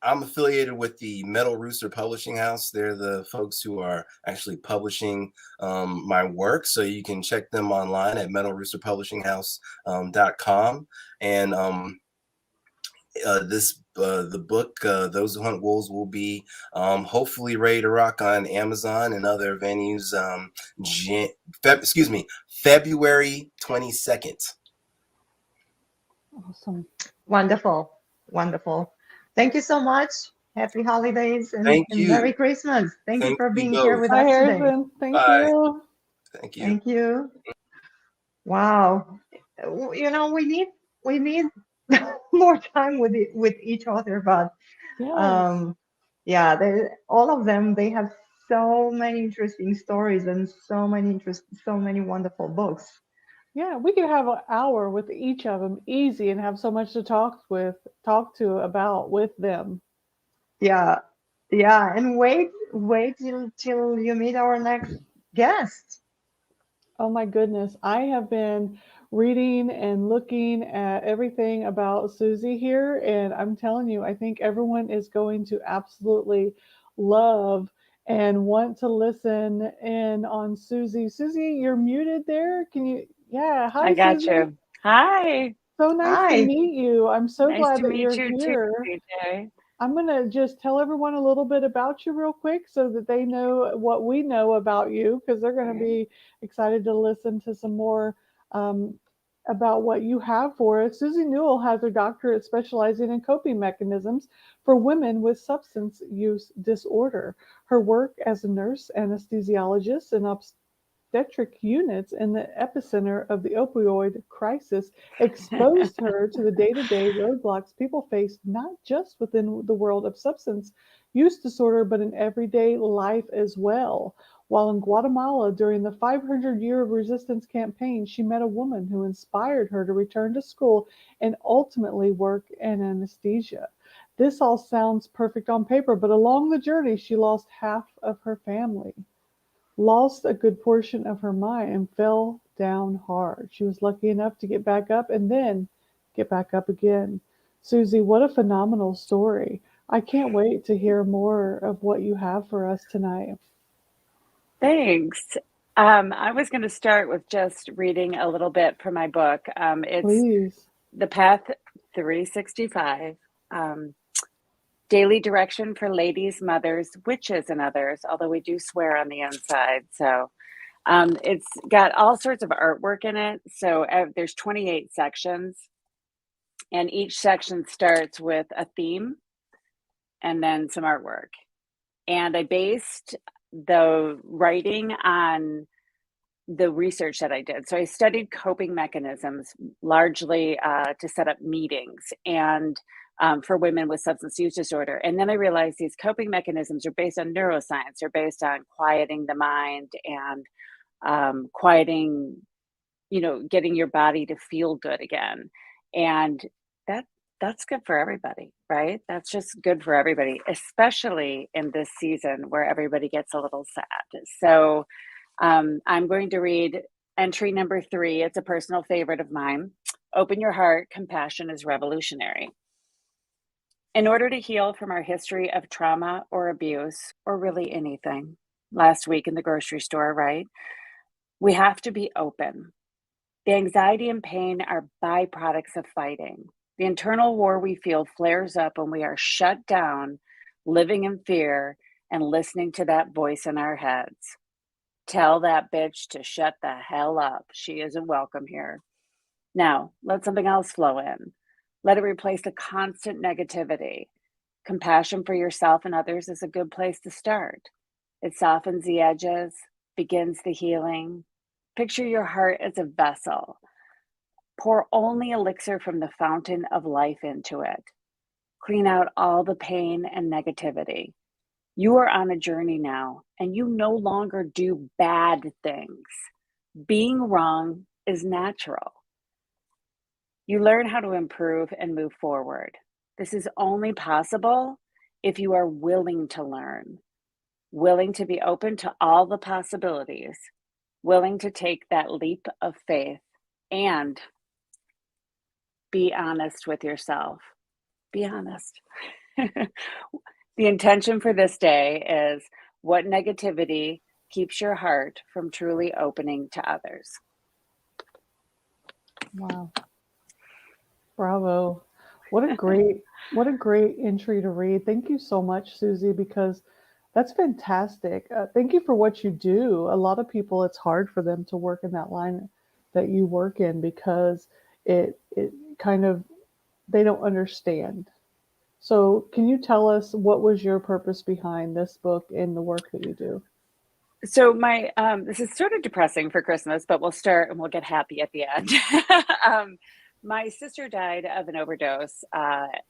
I'm affiliated with the Metal Rooster Publishing House. They're the folks who are actually publishing my work. So you can check them online at metalroosterpublishinghouse.com. And the book, Those Who Hunt Wolves, will be hopefully ready to rock on Amazon and other venues. February 22nd. Awesome. Wonderful, wonderful. Thank you so much. Happy holidays and, Thank and you. Merry Christmas. Thank you Thank for you being here both. with Bye, us today. Harrison. Thank Bye. you. Thank you. Thank you. Wow. You know, we need more time with each other, but Yes. yeah, all of them, they have so many interesting stories and so many wonderful books. Yeah, we could have an hour with each of them easy and have so much to talk to about with them. Yeah, yeah, and wait till you meet our next guest. Oh my goodness. I have been reading and looking at everything about Susie here, and I'm telling you, I think everyone is going to absolutely love and want to listen in on Susie. Susie, you're muted there. Can you? Yeah. I Hi, got Susie. you. Hi. So nice to Hi. meet you. I'm so Nice glad to that meet you're you too, here. PJ. I'm going to just tell everyone a little bit about you real quick so that they know what we know about you, because they're going to be excited to listen to some more um, about what you have for us. Susie Newell has her doctorate specializing in coping mechanisms for women with substance use disorder. Her work as a nurse, anesthesiologist, and obstetric units in the epicenter of the opioid crisis exposed her to the day-to-day roadblocks people face not just within the world of substance use disorder, but in everyday life as well. While in Guatemala during the 500-year of resistance campaign, she met a woman who inspired her to return to school and ultimately work in anesthesia. This all sounds perfect on paper, but along the journey, she lost half of her family, lost a good portion of her mind, and fell down hard. She was lucky enough to get back up and then get back up again. Susie, what a phenomenal story. I can't wait to hear more of what you have for us tonight. Thanks. I was going to start with just reading a little bit from my book. It's Please. The Path 365, Daily Direction for Ladies, Mothers, Witches, and Others, although we do swear on the inside. So it's got all sorts of artwork in it. So there's 28 sections, and each section starts with a theme and then some artwork. And I based the writing on the research that I did. So I studied coping mechanisms largely to set up meetings and for women with substance use disorder. And then I realized these coping mechanisms are based on neuroscience. They're based on quieting the mind and quieting, getting your body to feel good again. And that's good for everybody, right? That's just good for everybody, especially in this season where everybody gets a little sad. So I'm going to read entry number 3. It's a personal favorite of mine. Open your heart. Compassion is revolutionary. In order to heal from our history of trauma or abuse, or really anything, last week in the grocery store, right? We have to be open. The anxiety and pain are byproducts of fighting. The internal war we feel flares up when we are shut down, living in fear, and listening to that voice in our heads. Tell that bitch to shut the hell up. She isn't welcome here. Now, let something else flow in. Let it replace the constant negativity. Compassion for yourself and others is a good place to start. It softens the edges, begins the healing. Picture your heart as a vessel. Pour only elixir from the fountain of life into it. Clean out all the pain and negativity. You are on a journey now, and you no longer do bad things. Being wrong is natural. You learn how to improve and move forward. This is only possible if you are willing to learn, willing to be open to all the possibilities, willing to take that leap of faith, and be honest with yourself. Be honest. The intention for this day is what negativity keeps your heart from truly opening to others. Wow. Bravo. What a great entry to read. Thank you so much, Susie, because that's fantastic. Thank you for what you do. A lot of people, it's hard for them to work in that line that you work in because it kind of, they don't understand. So can you tell us what was your purpose behind this book and the work that you do? So my this is sort of depressing for Christmas, but we'll start and we'll get happy at the end. My sister died of an overdose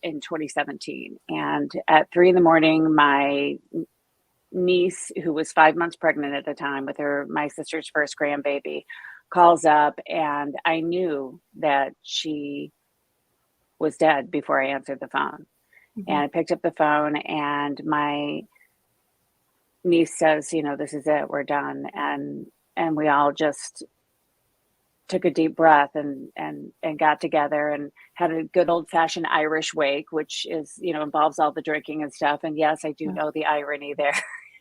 in 2017, and at 3 a.m, my niece, who was 5 months pregnant at the time with my sister's first grandbaby, calls up, and I knew that she was dead before I answered the phone. Mm-hmm. And I picked up the phone, and my niece says, this is it, we're done. And we all just took a deep breath and got together and had a good old fashioned Irish wake, which is, involves all the drinking and stuff. And yes, I do know the irony there.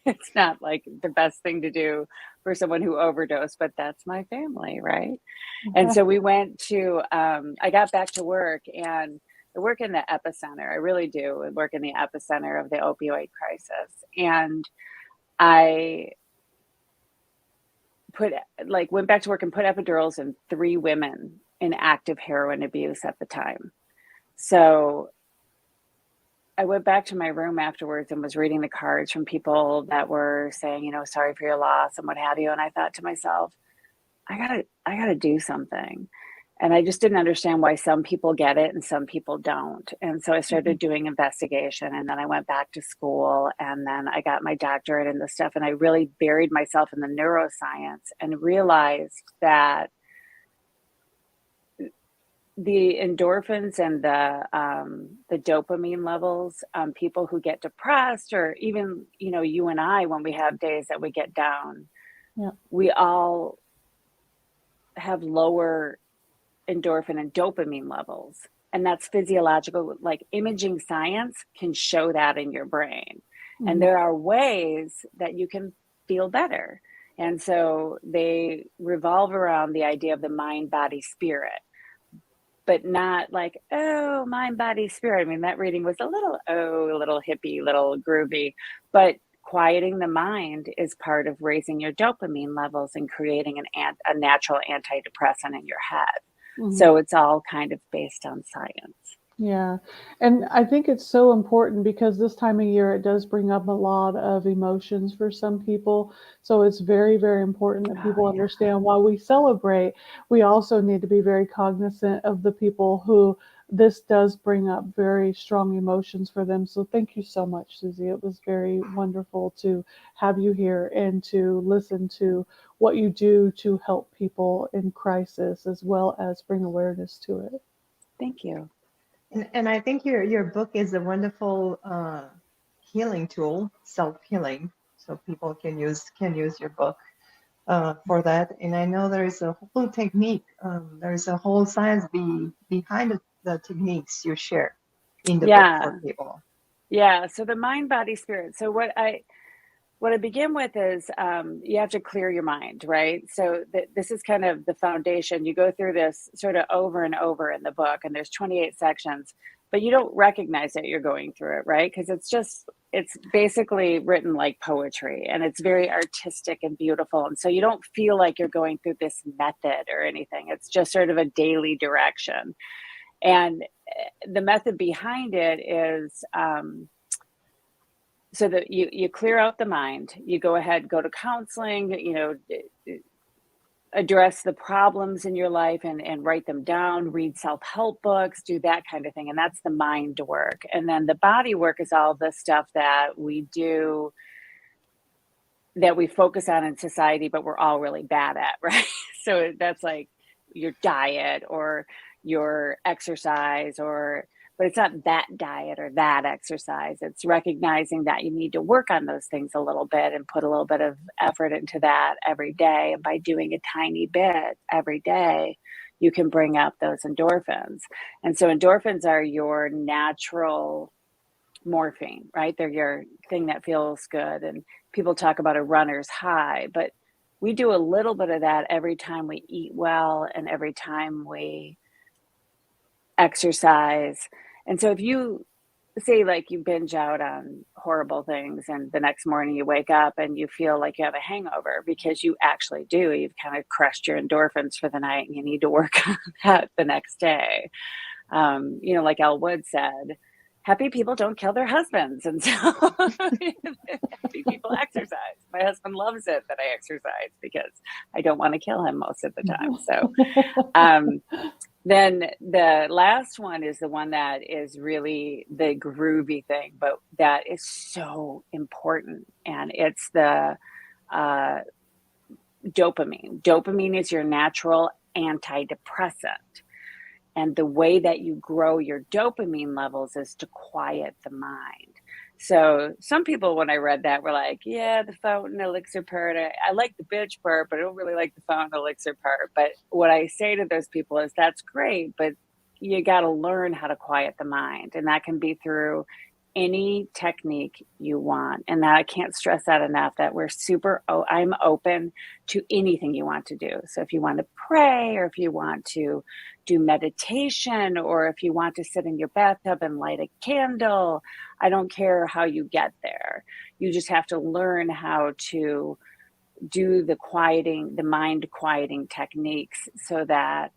It's not like the best thing to do for someone who overdosed, but that's my family, right? Mm-hmm. And so we went to, I got back to work, and I work in the epicenter. I really do work in the epicenter of the opioid crisis. And I went back to work and put epidurals in 3 women in active heroin abuse at the time. So I went back to my room afterwards and was reading the cards from people that were saying, sorry for your loss and what have you. And I thought to myself, I gotta do something. And I just didn't understand why some people get it and some people don't. And so I started doing investigation, and then I went back to school, and then I got my doctorate in this stuff. And I really buried myself in the neuroscience and realized that the endorphins and the the dopamine levels. People who get depressed, or even, you and I, when we have days that we get down, Yeah. we all have lower endorphin and dopamine levels. And that's physiological. Like, imaging science can show that in your brain. And there are ways that you can feel better. And so they revolve around the idea of the mind, body, spirit, but not like, oh, mind, body, spirit. I mean, that reading was a little hippie, little groovy, but quieting the mind is part of raising your dopamine levels and creating a natural antidepressant in your head. So it's all kind of based on science. Yeah. And I think it's so important because this time of year, it does bring up a lot of emotions for some people. So it's very, very important that people understand while we celebrate, we also need to be very cognizant of the people who this does bring up very strong emotions for them. So thank you so much, Susie. It was very wonderful to have you here and to listen to what you do to help people in crisis as well as bring awareness to it. Thank you. And I think your book is a wonderful healing tool, self-healing. So people can use your book for that. And I know there is a whole technique. There is a whole science behind the techniques you share in the book for people. Yeah. So the mind, body, spirit. So what I begin with is you have to clear your mind, right? So this is kind of the foundation. You go through this sort of over and over in the book, and there's 28 sections, but you don't recognize that you're going through it, right? Because it's basically written like poetry, and it's very artistic and beautiful. And so you don't feel like you're going through this method or anything. It's just sort of a daily direction. And the method behind it is so that you clear out the mind, you go ahead, go to counseling, address the problems in your life and write them down, read self-help books, do that kind of thing. And that's the mind work. And then the body work is all the stuff that we do, that we focus on in society, but we're all really bad at, right? So that's like your diet or your exercise, but it's not that diet or that exercise. It's recognizing that you need to work on those things a little bit and put a little bit of effort into that every day. And by doing a tiny bit every day, you can bring up those endorphins. And so endorphins are your natural morphine, right? They're your thing that feels good. And people talk about a runner's high, but we do a little bit of that every time we eat well and every time we exercise. And so if you say, like, you binge out on horrible things and the next morning you wake up and you feel like you have a hangover, because you actually do, you've kind of crushed your endorphins for the night and you need to work on that the next day. Like Elle Wood said, happy people don't kill their husbands. And so happy people exercise. My husband loves it that I exercise because I don't want to kill him most of the time. So then the last one is the one that is really the groovy thing, but that is so important. And it's the dopamine. Dopamine is your natural antidepressant. And the way that you grow your dopamine levels is to quiet the mind. So some people, when I read that, were like, yeah, the fountain elixir part, I like the bitch part, but I don't really like the fountain elixir part. But what I say to those people is, that's great, but you got to learn how to quiet the mind. And that can be through any technique you want. And that, I can't stress that enough, that I'm open to anything you want to do. So if you want to pray, or if you want to do meditation, or if you want to sit in your bathtub and light a candle, I don't care how you get there. You just have to learn how to do the mind quieting techniques so that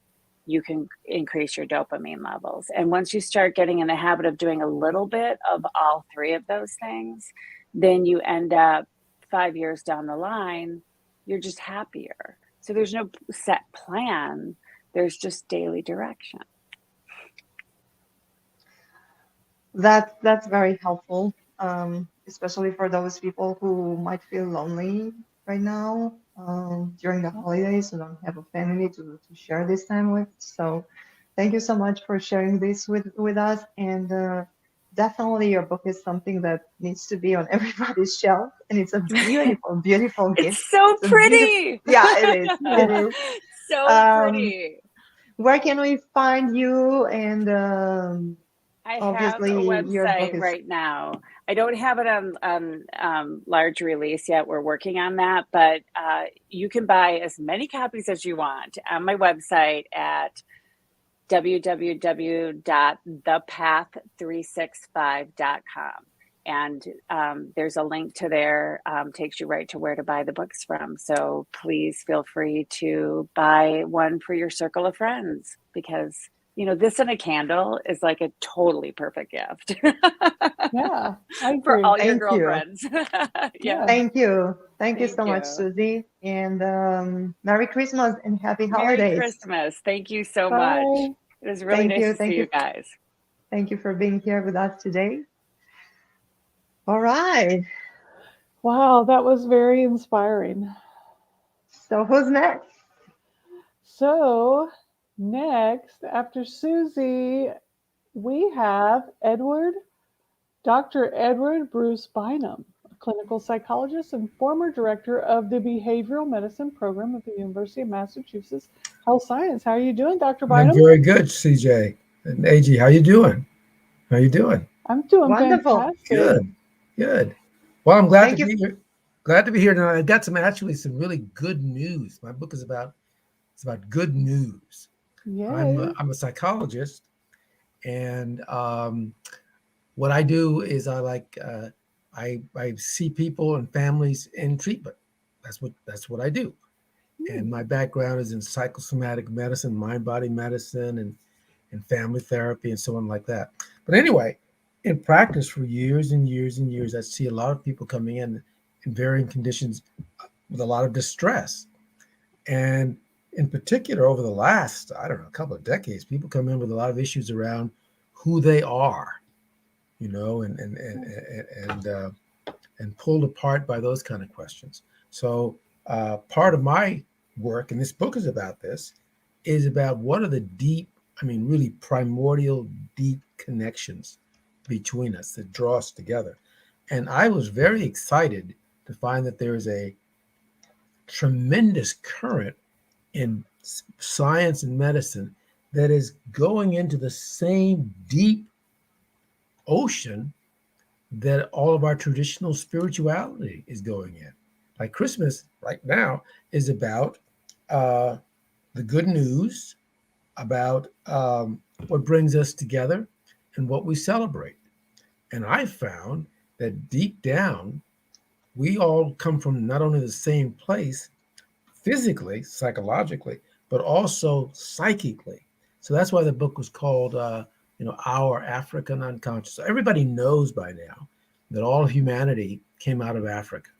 you can increase your dopamine levels. And once you start getting in the habit of doing a little bit of all three of those things, then you end up 5 years down the line, you're just happier. So there's no set plan. There's just daily direction. That's very helpful, especially for those people who might feel lonely right now during the holidays and don't have a family to share this time with. So Thank you so much for sharing this with us. And definitely your book is something that needs to be on everybody's shelf. And it's a beautiful, beautiful gift. It's so It's a beautiful, pretty. yeah, it is. Yeah. It is. So pretty. Where can we find you? And I have a obviously your book website is right now. I don't have it on large release yet. We're working on that, but you can buy as many copies as you want on my website at www.thepath365.com. And there's a link to there, takes you right to where to buy the books from. So please feel free to buy one for your circle of friends, because, you know, this and a candle is like a totally perfect gift Yeah, I for agree. all your Thank you. girlfriends. Yeah. Thank you. Thank you Thank so much, you. Susie. And Merry Christmas and Happy Merry Holidays. Christmas. Thank you so much. Bye. It was really Thank nice you. to Thank see you. you guys. Thank you for being here with us today. All right. Wow, that was very inspiring. So who's next? So, next, after Susie, we have Dr. Edward Bruce Bynum, a clinical psychologist and former director of the behavioral medicine program at the University of Massachusetts Health Science. How are you doing, Dr. I'm Bynum? very good, CJ. And AG, how you doing? How you doing? I'm doing Wonderful. fantastic. Good, good. Well, I'm glad Thank to you. be here. Glad to be here tonight. I got some really good news. My book is about good news. Yay. I'm a psychologist, and what I do is I see people and families in treatment. That's what I do. And my background is in psychosomatic medicine, mind-body medicine, and family therapy and so on like that. But anyway, in practice for years and years and years, I see a lot of people coming in varying conditions with a lot of distress. And in particular, over the last, I don't know, a couple of decades, people come in with a lot of issues around who they are, you know, and pulled apart by those kind of questions. So part of my work, and this book is about this, is about what are the deep, really primordial, deep connections between us that draw us together. And I was very excited to find that there is a tremendous current in science and medicine that is going into the same deep ocean that all of our traditional spirituality is going in. Like Christmas right now is about the good news, about what brings us together and what we celebrate. And I found that deep down, we all come from not only the same place physically, psychologically, but also psychically. So that's why the book was called, Our African Unconscious. So everybody knows by now that all of humanity came out of Africa.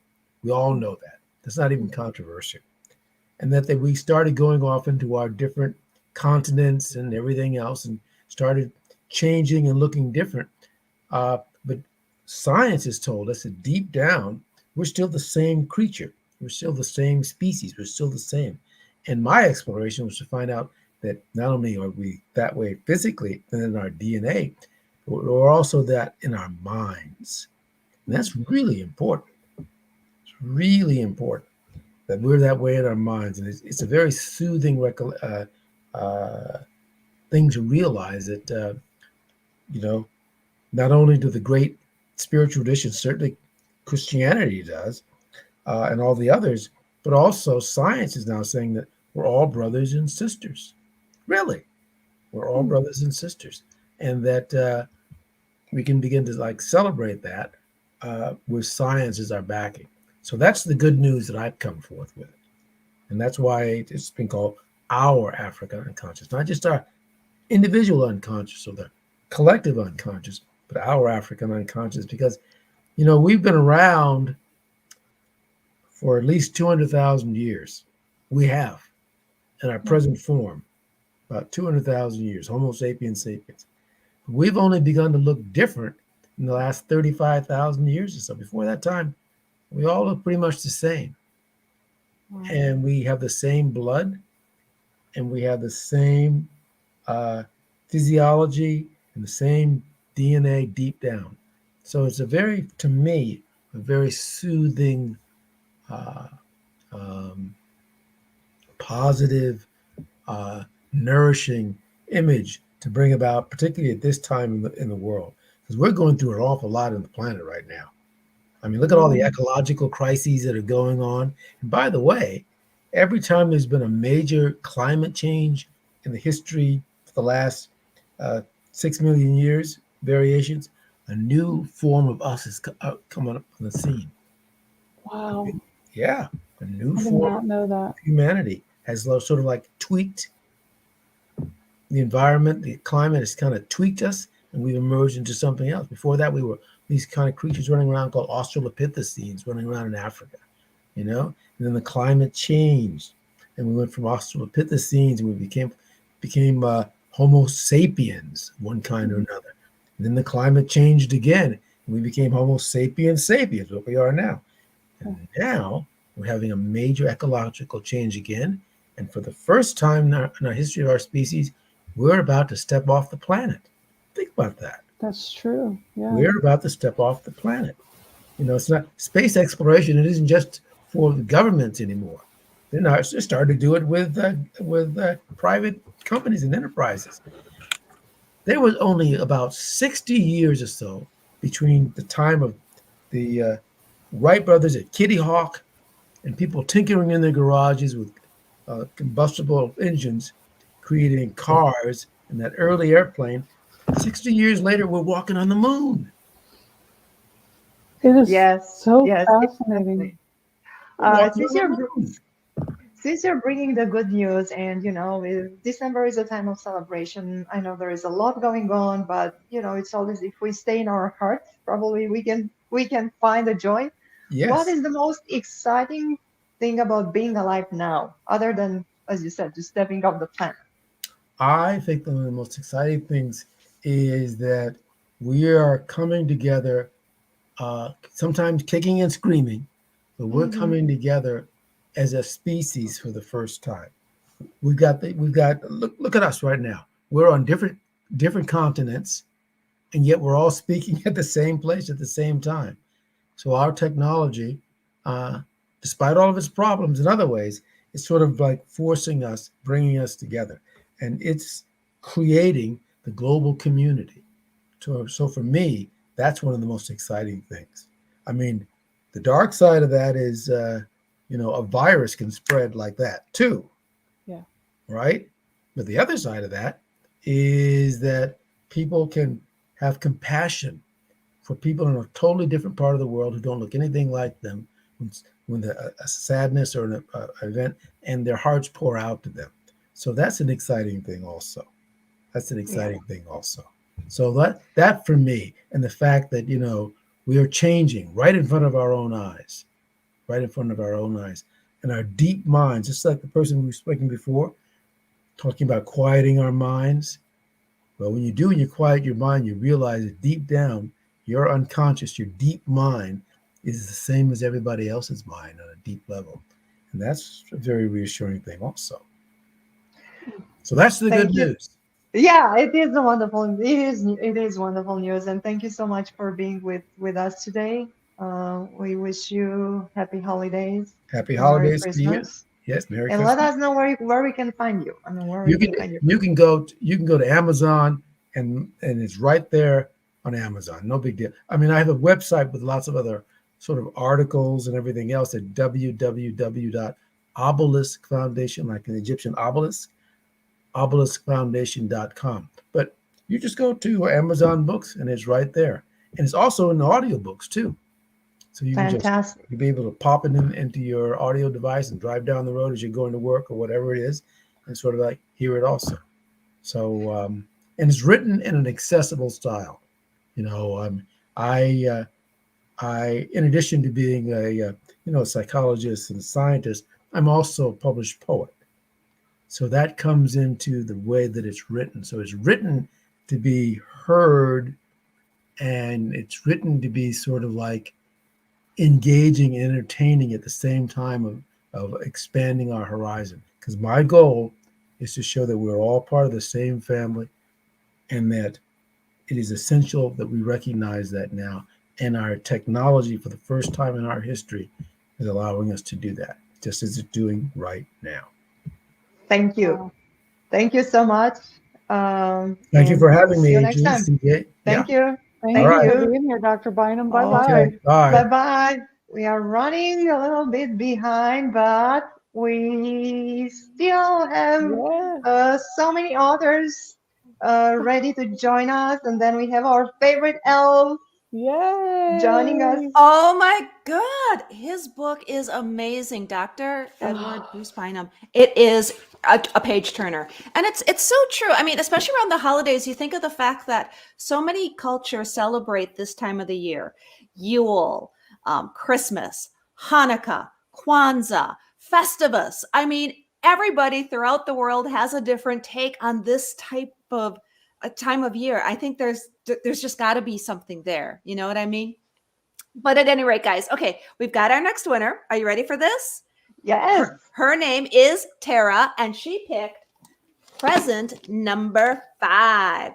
We all know that. That's not even controversial. And that we started going off into our different continents and everything else and started changing and looking different. But science has told us that deep down, we're still the same creature. We're still the same species. We're still the same. And my exploration was to find out that not only are we that way physically and in our DNA, but we're also that in our minds. And that's really important. It's really important that we're that way in our minds. And it's a very soothing thing to realize that, not only do the great spiritual traditions, certainly Christianity does, and all the others, but also science is now saying that we're all brothers and sisters. Really, we're all brothers and sisters, and that we can begin to celebrate that with science as our backing. So that's the good news that I've come forth with, and that's why it's been called our African unconscious, not just our individual unconscious or the collective unconscious, but our African unconscious, because we've been around for at least 200,000 years. We have, in our present form, about 200,000 years, Homo sapiens sapiens. We've only begun to look different in the last 35,000 years or so. Before that time, we all look pretty much the same. And we have the same blood, and we have the same physiology and the same DNA deep down. So it's to me, a very soothing, uh, um, positive, nourishing image to bring about, particularly at this time in the world, because we're going through an awful lot on the planet right now. I mean, look at all the ecological crises that are going on. And by the way, every time there's been a major climate change in the history for the last 6 million years, variations, a new form of us is coming up on the scene. Wow. Yeah, a new I did form not know that. of humanity has sort of like tweaked the environment, the climate has kind of tweaked us, and we've emerged into something else. Before that, we were these kind of creatures running around called Australopithecines, running around in Africa, you know. And then the climate changed, and we went from Australopithecines, and we became Homo sapiens, one kind or another. And then the climate changed again, and we became Homo sapiens sapiens, what we are now. And now we're having a major ecological change again. And for the first time in our history of our species, we're about to step off the planet. Think about that. That's true. Yeah. We're about to step off the planet. You know, it's not space exploration. It isn't just for the governments anymore. They're starting to do it with private companies and enterprises. There was only about 60 years or so between the time of the Wright brothers at Kitty Hawk and people tinkering in their garages with combustible engines, creating cars and that early airplane. 60 years later, we're walking on the moon. It is Yes, so yes, fascinating. exactly. Since you're bringing the good news, and December is a time of celebration. I know there is a lot going on, but it's always, if we stay in our hearts, probably we can find the joy. Yes. What is the most exciting thing about being alive now, other than, as you said, just stepping off the planet? I think one of the most exciting things is that we are coming together, sometimes kicking and screaming, but we're coming together as a species for the first time. We've got look at us right now. We're on different continents, and yet we're all speaking at the same place at the same time. So our technology, despite all of its problems in other ways, is sort of like forcing us, bringing us together, and it's creating the global community. So for me, that's one of the most exciting things. I mean, the dark side of that is, a virus can spread like that too. Yeah. Right. But the other side of that is that people can have compassion for people in a totally different part of the world who don't look anything like them when a sadness or an event, and their hearts pour out to them. So that's an exciting thing also. So that for me, and the fact that, we are changing right in front of our own eyes, and our deep minds, just like the person who was speaking before, talking about quieting our minds. Well, when you quiet your mind, you realize that deep down, your unconscious, your deep mind is the same as everybody else's mind on a deep level. And that's a very reassuring thing also. So that's the good news. Yeah, it is wonderful. It is wonderful news, and thank you so much for being with us today. We wish you happy holidays. Happy and Merry holidays to you. Christmas. Yes, Merry And Christmas. let us know where we can find you. I mean, where You we can find you. can go to Amazon, and it's right there on Amazon. No big deal. I mean, I have a website with lots of other sort of articles and everything else at www.obelisk Foundation, like an Egyptian obelisk, obeliskfoundation.com. But you just go to Amazon Books, and it's right there. And it's also in the audiobooks too. So you can you'll be able to pop it into your audio device and drive down the road as you're going to work or whatever it is, and sort of like hear it also. So and it's written in an accessible style. I in addition to being a psychologist and scientist, I'm also a published poet. So that comes into the way that it's written. So it's written to be heard, and it's written to be sort of like engaging and entertaining at the same time of expanding our horizon. Because my goal is to show that we're all part of the same family, and that it is essential that we recognize that now. And our technology, for the first time in our history, is allowing us to do that, just as it's doing right now. Thank you. Wow. Thank you so much. Thank you for having See me, you next AG. time. CJ. Thank you. Thank Thank you for you. being here, Dr. Bynum. Bye Okay. bye. Bye. Bye-bye. We are running a little bit behind, but we still have Yeah. so many authors ready to join us. And then we have our favorite elf joining us. Yay. Oh my God. His book is amazing, Dr. Edward Bruce Bynum. It is a page turner. And it's so true. I mean, especially around the holidays, you think of the fact that so many cultures celebrate this time of the year. Yule, Christmas, Hanukkah, Kwanzaa, Festivus. I mean, everybody throughout the world has a different take on this type of a time of year. I think there's just got to be something there. You know what I mean? But at any rate, guys, okay, we've got our next winner. Are you ready for this? Yes. Her name is Tara, and she picked present number 5.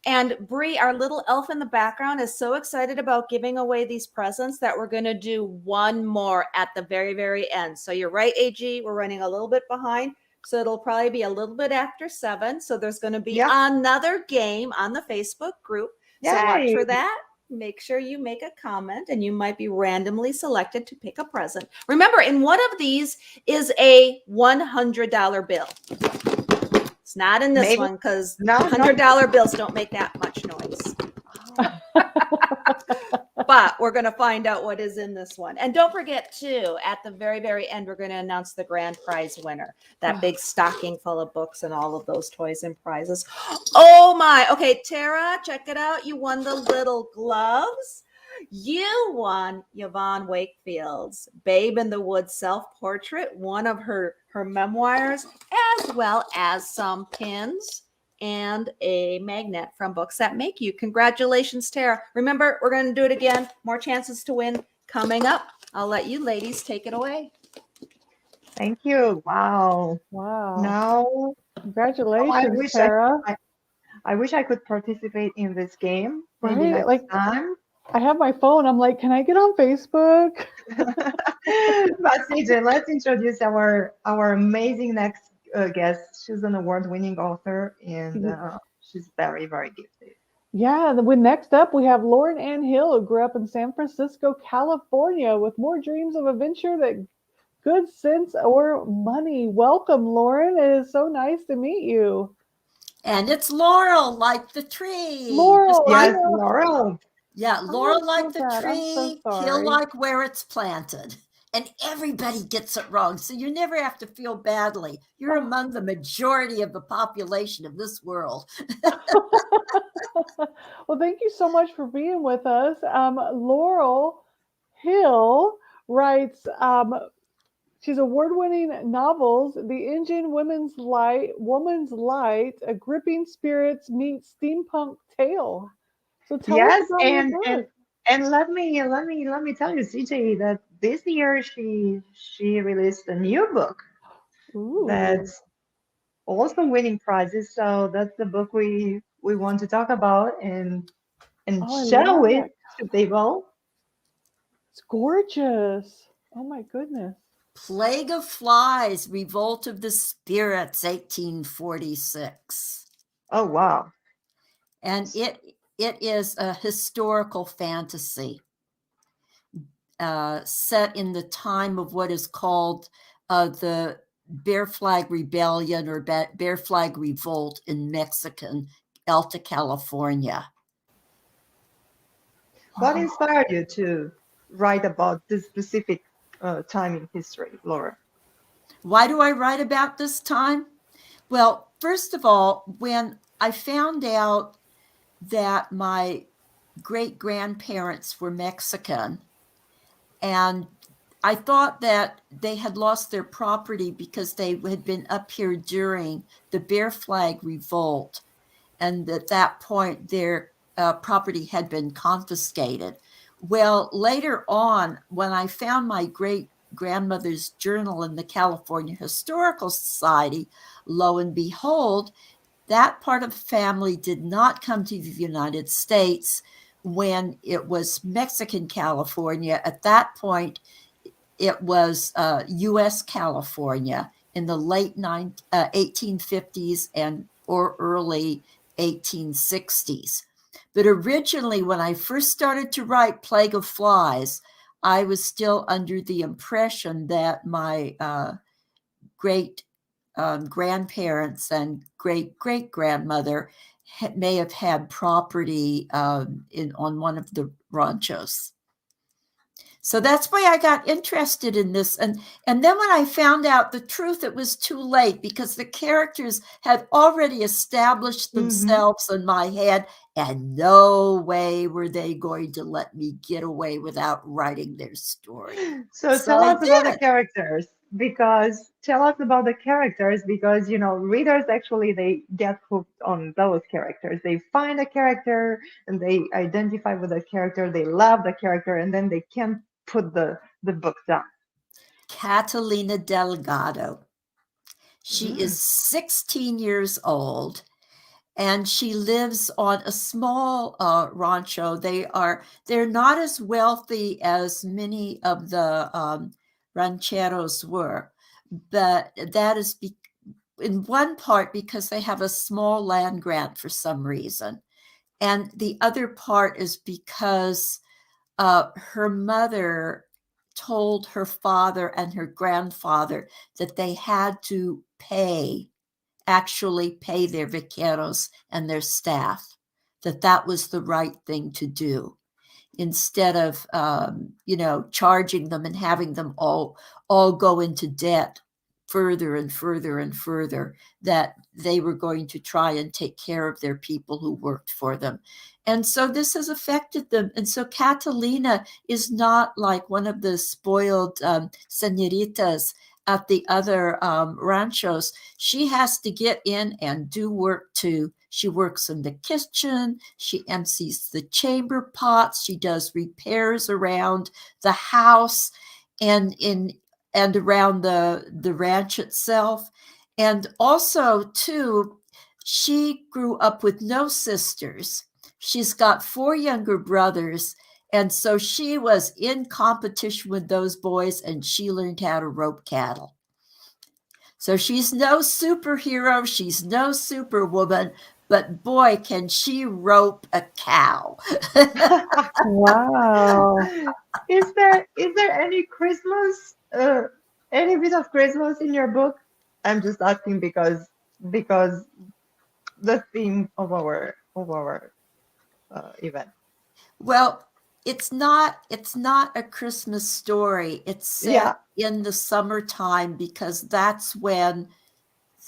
And Bree, our little elf in the background, is so excited about giving away these presents that we're going to do one more at the very, very end. So you're right, AG, we're running a little bit behind. So it'll probably be a little bit after 7. So there's going to be another game on the Facebook group. So watch for that. Make sure you make a comment, and you might be randomly selected to pick a present. Remember, in one of these is a $100 bill. It's not in this one because $100 bills don't make that much noise. But we're going to find out what is in this one. And don't forget, too, at the very, very end, we're going to announce the grand prize winner. That big stocking full of books and all of those toys and prizes. Oh, my. Okay, Tara, check it out. You won the little gloves. You won Yvonne Wakefield's Babe in the Woods self-portrait, one of her memoirs, as well as some pins and a magnet from Books That Make You. Congratulations, Tara. Remember, we're going to do it again. More chances to win coming up. I'll let you ladies take it away. Thank you. Wow. Now, Congratulations, Tara. I wish I could participate in this game. Right? Maybe next time. I have my phone. I'm like, can I get on Facebook? But CJ, let's introduce our amazing next guest. She's an award-winning author, and she's very, very gifted. Yeah, next up we have Lauren Ann Hill, who grew up in San Francisco, California, with more dreams of adventure than good sense or money. Welcome, Lauren. It is so nice to meet you. And it's Laurel, like the tree. Laurel, yes, Laurel. Yeah, Laurel like the tree, so Hill like where it's planted. And everybody gets it wrong. So you never have to feel badly. You're among the majority of the population of this world. Well, thank you so much for being with us. Laurel Hill writes, she's award-winning novels, The Engine, Woman's Light, A Gripping Spirits Meets Steampunk Tale. So tell us about your book. And let me tell you, CJ, that this year she released a new book that's also winning prizes. So that's the book we want to talk about and share with people. It's gorgeous. Oh my goodness. Plague of Flies, Revolt of the Spirits, 1846. Oh wow. And it is a historical fantasy set in the time of what is called the Bear Flag Rebellion or Bear Flag Revolt in Mexican Alta California. What inspired you to write about this specific time in history, Laura? Why do I write about this time? Well, first of all, when I found out that my great-grandparents were Mexican, and I thought that they had lost their property because they had been up here during the Bear Flag Revolt, and at that point their property had been confiscated. Well, later on, when I found my grandmother's journal in the California Historical Society, lo and behold, that part of the family did not come to the United States when it was Mexican California. At that point, it was U.S. California in the late 1850s and or early 1860s. But originally, when I first started to write Plague of Flies, I was still under the impression that my great grandparents and great-great-grandmother may have had property on one of the ranchos. So that's why I got interested in this. And then when I found out the truth, it was too late because the characters had already established themselves in my head, and no way were they going to let me get away without writing their story. So So tell I us about the did. characters, because you know, readers actually, they get hooked on those characters. They find a character and they identify with the character, they love the character, and then they can't put the book down. Catalina Delgado. She is 16 years old, and she lives on a small rancho. They're not as wealthy as many of the rancheros were, but that is in one part because they have a small land grant for some reason, and the other part is because her mother told her father and her grandfather that they had to actually pay their vaqueros and their staff, that was the right thing to do, instead of charging them and having them all go into debt further and further and further, that they were going to try and take care of their people who worked for them. And so this has affected them. And so Catalina is not like one of the spoiled senoritas at the other ranchos. She has to get in and do work too. She works in the kitchen. She empties the chamber pots. She does repairs around the house and around the ranch itself. And also, too, she grew up with no sisters. She's got 4 younger brothers. And so she was in competition with those boys, and she learned how to rope cattle. So she's no superhero. She's no superwoman. But boy, can she rope a cow. Wow. Is there any Christmas, any bit of Christmas in your book? I'm just asking because the theme of our event. Well, it's not a Christmas story. It's set in the summertime because that's when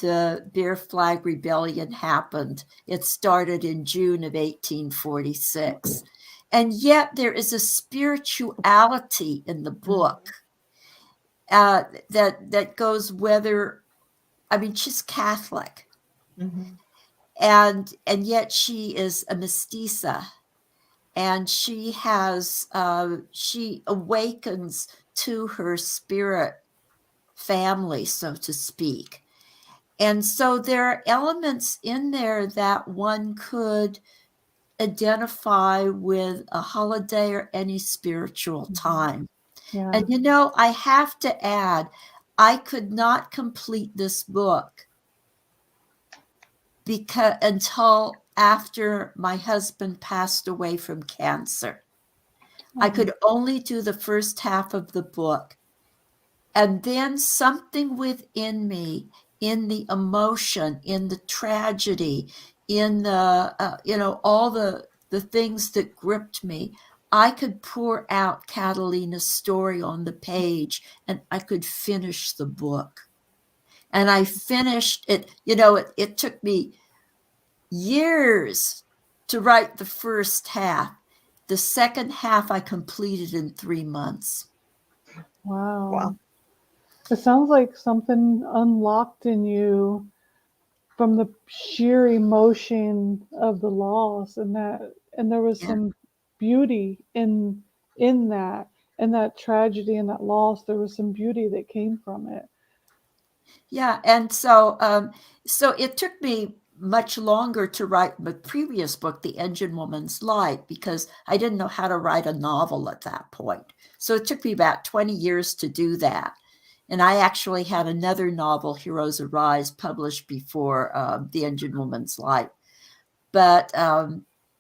the Bear Flag Rebellion happened. It started in June of 1846. And yet there is a spirituality in the book that goes she's Catholic. And yet she is a mestiza. And she has, she awakens to her spirit family, so to speak. And so there are elements in there that one could identify with a holiday or any spiritual time. Yeah. And, I have to add, I could not complete this book until after my husband passed away from cancer. I could only do the first half of the book. And then something within me, in the emotion, in the tragedy, in the, all the things that gripped me, I could pour out Catalina's story on the page and I could finish the book. And I finished it, it took me years to write the first half. The second half I completed in 3 months. Wow. It sounds like something unlocked in you from the sheer emotion of the loss, and there was some beauty in that. and that tragedy and that loss, there was some beauty that came from it. Yeah, and so it took me much longer to write my previous book, The Engine Woman's Light, because I didn't know how to write a novel at that point. So it took me about 20 years to do that. And I actually had another novel, Heroes Arise, published before The Engine Woman's Light. But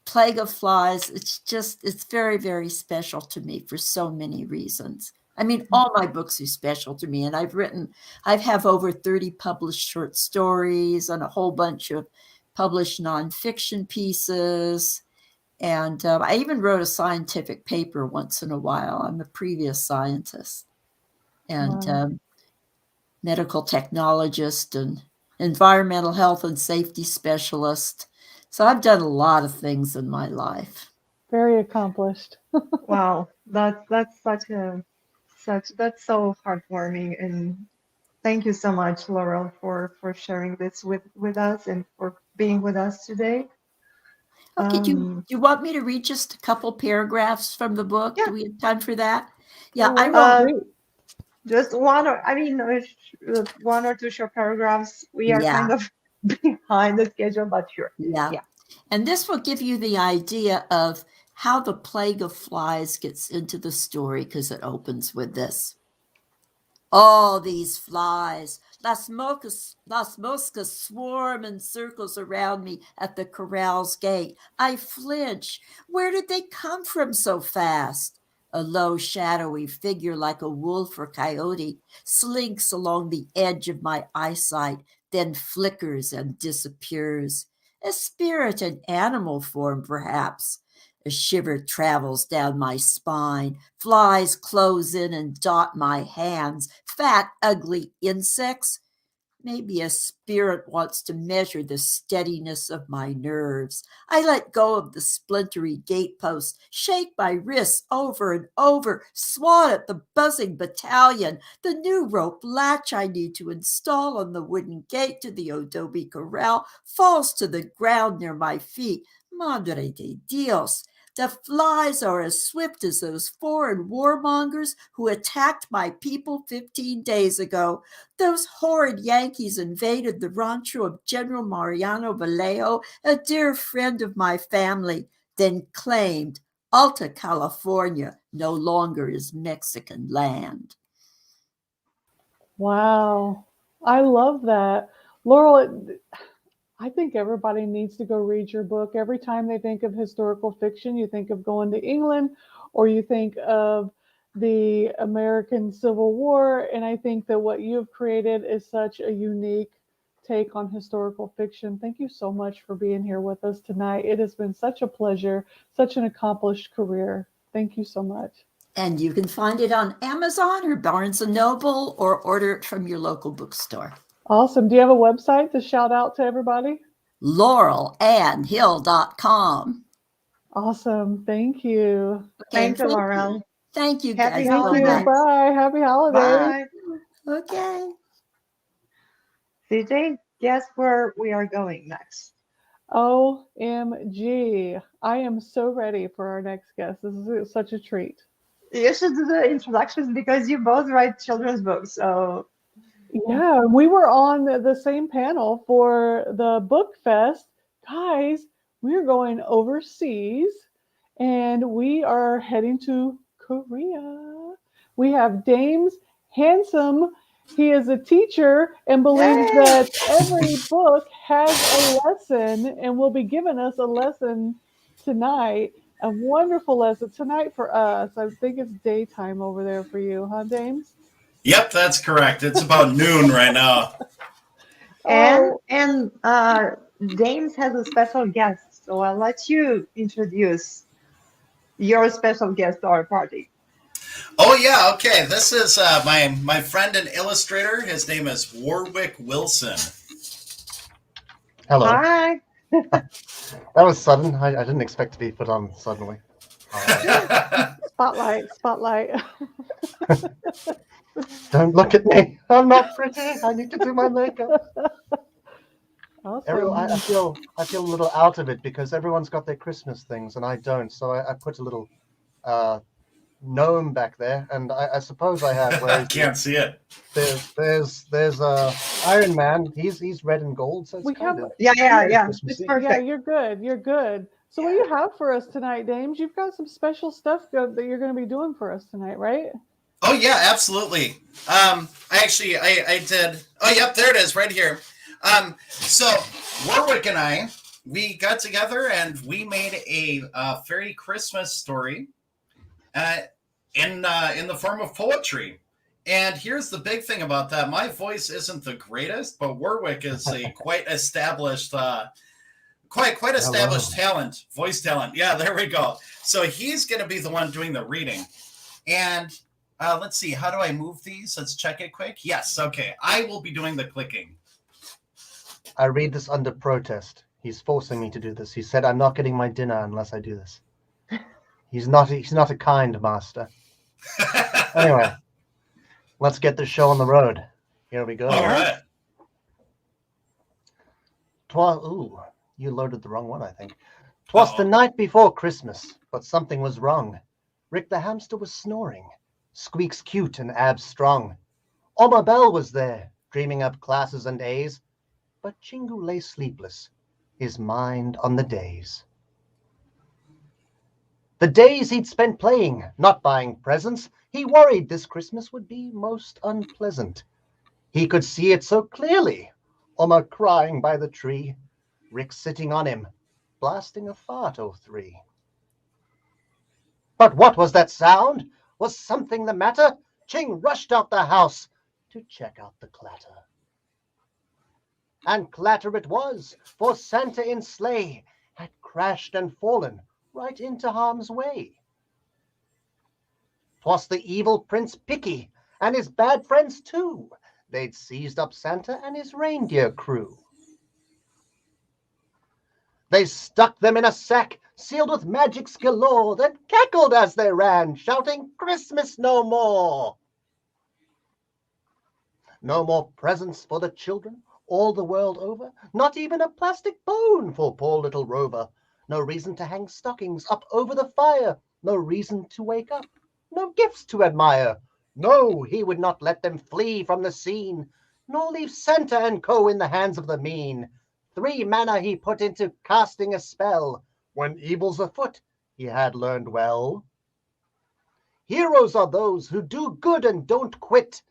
Plague of Flies, it's very, very special to me for so many reasons. I mean, all my books are special to me, and I have over 30 published short stories and a whole bunch of published nonfiction pieces. And I even wrote a scientific paper once in a while. I'm a previous scientist and Wow. medical technologist and environmental health and safety specialist. So I've done a lot of things in my life. Very accomplished. Wow, that's that's so heartwarming, and thank you so much, Laurel, for sharing this with us and for being with us today. Okay, do you want me to read just a couple paragraphs from the book? Yeah. Do we have time for that? Yeah, Oh, I wow, wrote. great. Just one or one or two short paragraphs. We are kind of behind the schedule, but sure. Yeah. Yeah. And this will give you the idea of how the plague of flies gets into the story, because it opens with this. All these flies, Las Moscas swarm in circles around me at the corral's gate. I flinch. Where did they come from so fast? A low, shadowy figure like a wolf or coyote slinks along the edge of my eyesight, then flickers and disappears. A spirit in animal form, perhaps. A shiver travels down my spine. Flies close in and dot my hands. Fat, ugly insects. Maybe a spirit wants to measure the steadiness of my nerves. I let go of the splintery gatepost, shake my wrists over and over, swat at the buzzing battalion, the new rope latch I need to install on the wooden gate to the adobe corral falls to the ground near my feet. Madre de Dios. The flies are as swift as those foreign warmongers who attacked my people 15 days ago. Those horrid Yankees invaded the rancho of General Mariano Vallejo, a dear friend of my family, then claimed Alta California no longer is Mexican land. Wow. I love that. Laurel, I think everybody needs to go read your book. Every time they think of historical fiction, you think of going to England or you think of the American Civil War. And I think that what you've created is such a unique take on historical fiction. Thank you so much for being here with us tonight. It has been such a pleasure, such an accomplished career. Thank you so much. And you can find it on Amazon or Barnes & Noble or order it from your local bookstore. Awesome. Do you have a website to shout out to everybody? LaurelAndHill.com. Awesome. Thank you. Okay, Thank you, Laurel. Thank you, Happy guys. Thank you. holidays. Bye. Happy holidays. Bye. Okay. CJ, guess where we are going next? OMG. I am so ready for our next guest. This is such a treat. You should do the introductions because you both write children's books. So Yeah, we were on the same panel for the book fest. Guys, we're going overseas and we are heading to Korea. We have Dames Handsome. He is a teacher and believes Yay! that every book has a lesson and will be giving us a lesson tonight. A wonderful lesson tonight for us. I think it's daytime over there for you, huh, Dames? Yep, that's correct. It's about noon right now. Oh, And James has a special guest, so I'll let you introduce your special guest to our party. Oh yeah, okay. This is my friend and illustrator. His name is Warwick Wilson. Hello. Hi. That was sudden. I didn't expect to be put on suddenly. spotlight, spotlight. Don't look at me. I'm not pretty. I need to do my makeup. Awesome. I feel a little out of it because everyone's got their Christmas things and I don't. So I put a little gnome back there, and I suppose I have. Where I can't see it. There's Iron Man. He's red and gold, so it's We kind have of Yeah, it's Christmassy. perfect. Yeah, you're good. You're good. So what do you have for us tonight, Dames? You've got some special stuff that you're going to be doing for us tonight, right? Oh yeah, absolutely. I did. Oh yep, there it is, right here. So Warwick and I, we got together and we made a fairy Christmas story, in the form of poetry. And here's the big thing about that: my voice isn't the greatest, but Warwick is a quite established talent, voice talent. Yeah, there we go. So he's going to be the one doing the reading. And let's see, how do I move these? Let's check it quick. Yes, okay. I will be doing the clicking. I read this under protest. He's forcing me to do this. He said I'm not getting my dinner unless I do this. He's not a kind master. Anyway, let's get the show on the road. Here we go. All right. Ooh, you loaded the wrong one, I think. 'Twas the night before Christmas, but something was wrong. Rick the hamster was snoring, Squeaks cute and Abs strong. Oma Bell was there, dreaming up classes and A's, but Chingu lay sleepless, his mind on the days. The days he'd spent playing, not buying presents, he worried this Christmas would be most unpleasant. He could see it so clearly, Oma crying by the tree, Rick sitting on him, blasting a fart or three. But what was that sound? Was something the matter? Ching rushed out the house to check out the clatter. And clatter it was, for Santa in sleigh had crashed and fallen right into harm's way. 'Twas the evil Prince Picky and his bad friends too. They'd seized up Santa and his reindeer crew. They stuck them in a sack, sealed with magics galore, then cackled as they ran, shouting, "Christmas no more!" No more presents for the children, all the world over, not even a plastic bone for poor little Rover. No reason to hang stockings up over the fire, no reason to wake up, no gifts to admire. No, he would not let them flee from the scene, nor leave Santa and co. in the hands of the mean. 3 mana he put into casting a spell. When evil's afoot, he had learned well. Heroes are those who do good and don't quit,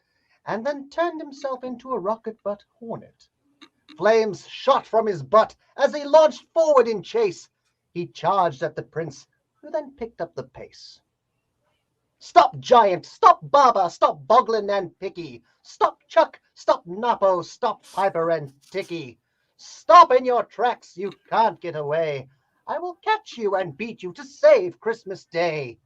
and then turned himself into a rocket butt hornet. Flames shot from his butt as he launched forward in chase. He charged at the prince, who then picked up the pace. Stop, Giant! Stop, Baba! Stop, Boglin and Picky! Stop, Chuck! Stop, Napo! Stop, Piper and Ticky! Stop in your tracks! You can't get away! I will catch you and beat you to save Christmas Day!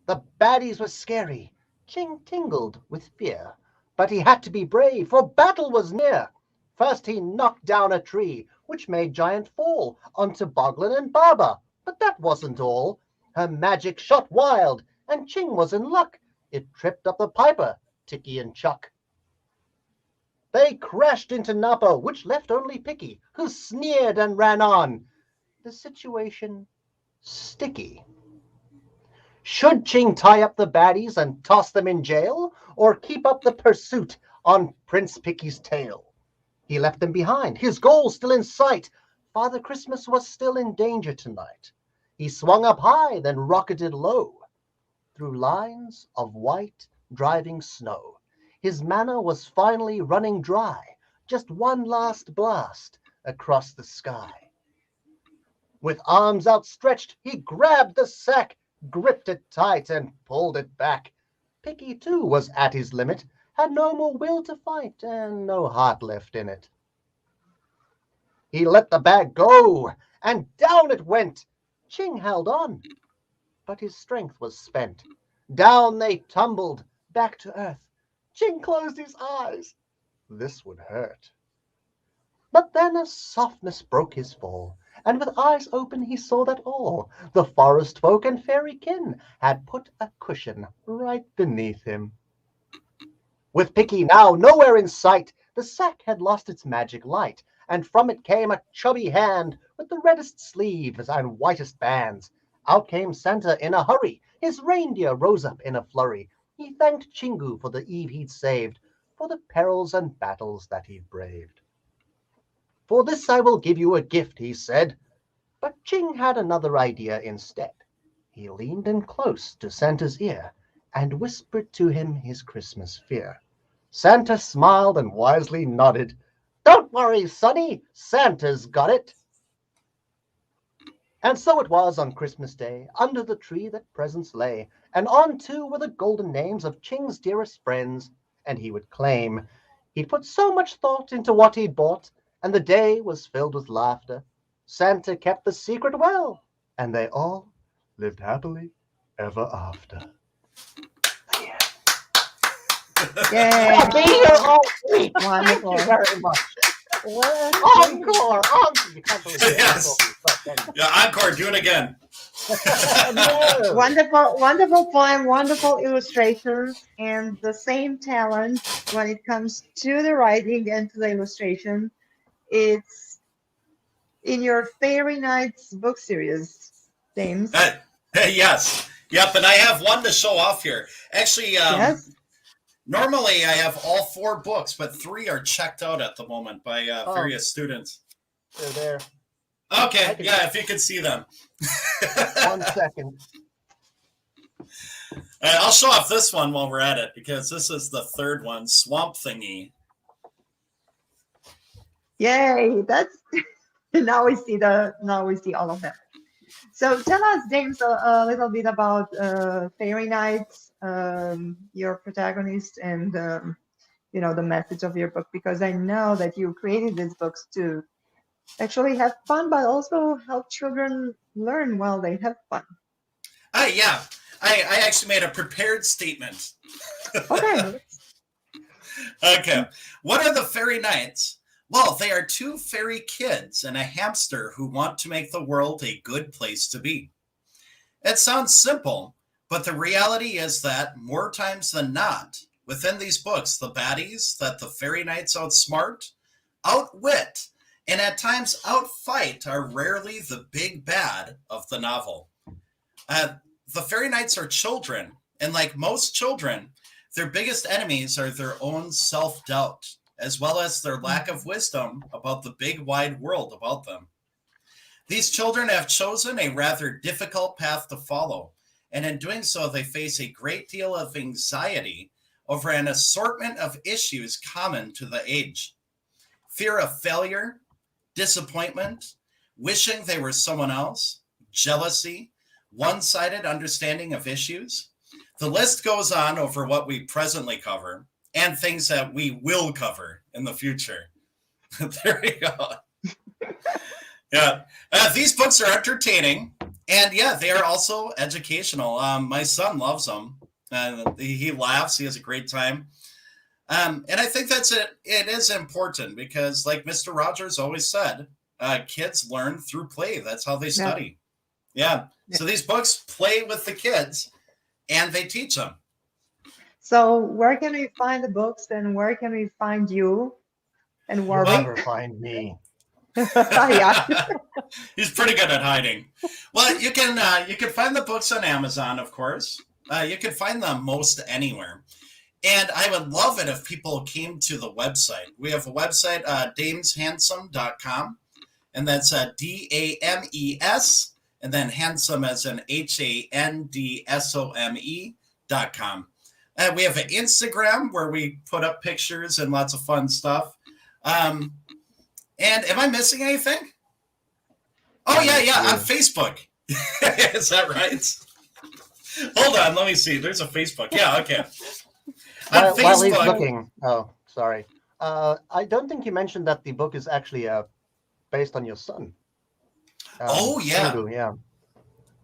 The baddies were scary. Ching tingled with fear. But he had to be brave, for battle was near. First he knocked down a tree, which made Giant fall onto Boglin and Baba. But that wasn't all. Her magic shot wild, and Ching was in luck. It tripped up the Piper, Ticky and Chuck. They crashed into Napo, which left only Picky, who sneered and ran on. The situation sticky. Should Ching tie up the baddies and toss them in jail, or keep up the pursuit on Prince Picky's tail? He left them behind, his goal still in sight. Father Christmas was still in danger tonight. He swung up high, then rocketed low, through lines of white, driving snow. His mana was finally running dry, just one last blast across the sky. With arms outstretched, he grabbed the sack, gripped it tight and pulled it back. Picky, too, was at his limit, had no more will to fight and no heart left in it. He let the bag go, and down it went. Ching held on, but his strength was spent. Down they tumbled, back to earth. Ching closed his eyes. This would hurt. But then a softness broke his fall, and with eyes open he saw that all the forest folk and fairy kin had put a cushion right beneath him. With Picky now nowhere in sight, the sack had lost its magic light, and from it came a chubby hand with the reddest sleeves and whitest bands. Out came Santa in a hurry. His reindeer rose up in a flurry. He thanked Chingu for the eve he'd saved, for the perils and battles that he'd braved. For this I will give you a gift, he said. But Ching had another idea instead. He leaned in close to Santa's ear and whispered to him his Christmas fear. Santa smiled and wisely nodded. Don't worry, Sonny, Santa's got it. And so it was on Christmas Day, under the tree that presents lay, and on too were the golden names of Ching's dearest friends, and he would claim he'd put so much thought into what he'd bought, and the day was filled with laughter. Santa kept the secret well, and they all lived happily ever after. Yay! I'll be here all week. Wonderful. Thank you very much. What? Encore! You can't believe it. Yes. Yeah, encore. Do it again. No. Wonderful poem, wonderful illustrations, and the same talent when it comes to the writing and to the illustration. It's in your Fairy Nights book series, James. Yes. Yep, and I have one to show off here. Actually, Yes. normally I have all 4 books, but 3 are checked out at the moment by various students. They're there. Okay, yeah, if you could see them. 1 second. I'll show off this one while we're at it, because this is the 3rd one, Swamp Thingy. Yay! That's now we see all of them. So tell us, James, a little bit about Fairy Nights, your protagonist, and the message of your book, because I know that you created these books to actually have fun, but also help children learn while they have fun. Yeah, I actually made a prepared statement. Okay. Okay. What are the Fairy Nights? Well, they are 2 fairy kids and a hamster who want to make the world a good place to be. It sounds simple, but the reality is that more times than not, within these books, the baddies that the Fairy Nights outsmart, outwit, and at times outfight are rarely the big bad of the novel. The Fairy Nights are children, and like most children, their biggest enemies are their own self-doubt, as well as their lack of wisdom about the big wide world about them. These children have chosen a rather difficult path to follow, and in doing so, they face a great deal of anxiety over an assortment of issues common to the age. Fear of failure, disappointment, wishing they were someone else, jealousy, one-sided understanding of issues. The list goes on over what we presently cover and things that we will cover in the future. There you go. Yeah, these books are entertaining, and yeah, they are also educational. My son loves them, and he laughs. He has a great time. And I think that's it. It is important because, like Mr. Rogers always said, kids learn through play. That's how they study. Yeah. So these books play with the kids, and they teach them. So where can we find the books, and where can we find you? And where You'll never find me. Yeah. He's pretty good at hiding. Well, you can find the books on Amazon, of course. You can find them most anywhere. And I would love it if people came to the website. We have a website, dameshandsome.com, and that's DAMES, and then handsome as in HANDSOME.com. We have an Instagram where we put up pictures and lots of fun stuff. And am I missing anything? Oh, yeah, on Facebook. Is that right? Hold on, let me see. There's a Facebook. Yeah, okay. While he's looking, oh, sorry. I don't think you mentioned that the book is actually based on your son. Oh, yeah. Chingu, yeah.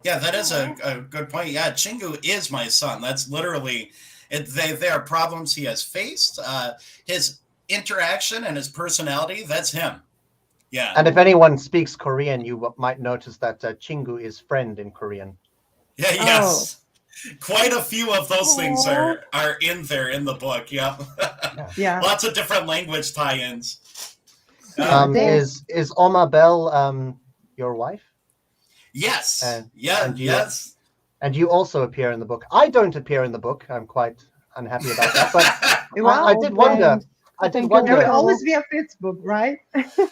Yeah, that is a good point. Yeah, Chingu is my son. That's literally, they are problems he has faced. His interaction and his personality, that's him. Yeah. And if anyone speaks Korean, you might notice that Chingu is friend in Korean. Yeah, yes. Quite a few of those things are in there in the book. Yeah. Yeah. Lots of different language tie-ins. Is Oma Bell your wife? Yes. And you, yes. And you also appear in the book. I don't appear in the book. I'm quite unhappy about that. But Well, I did wonder. thanks. I did Thank you. there will wonder. always be a fifth book, right?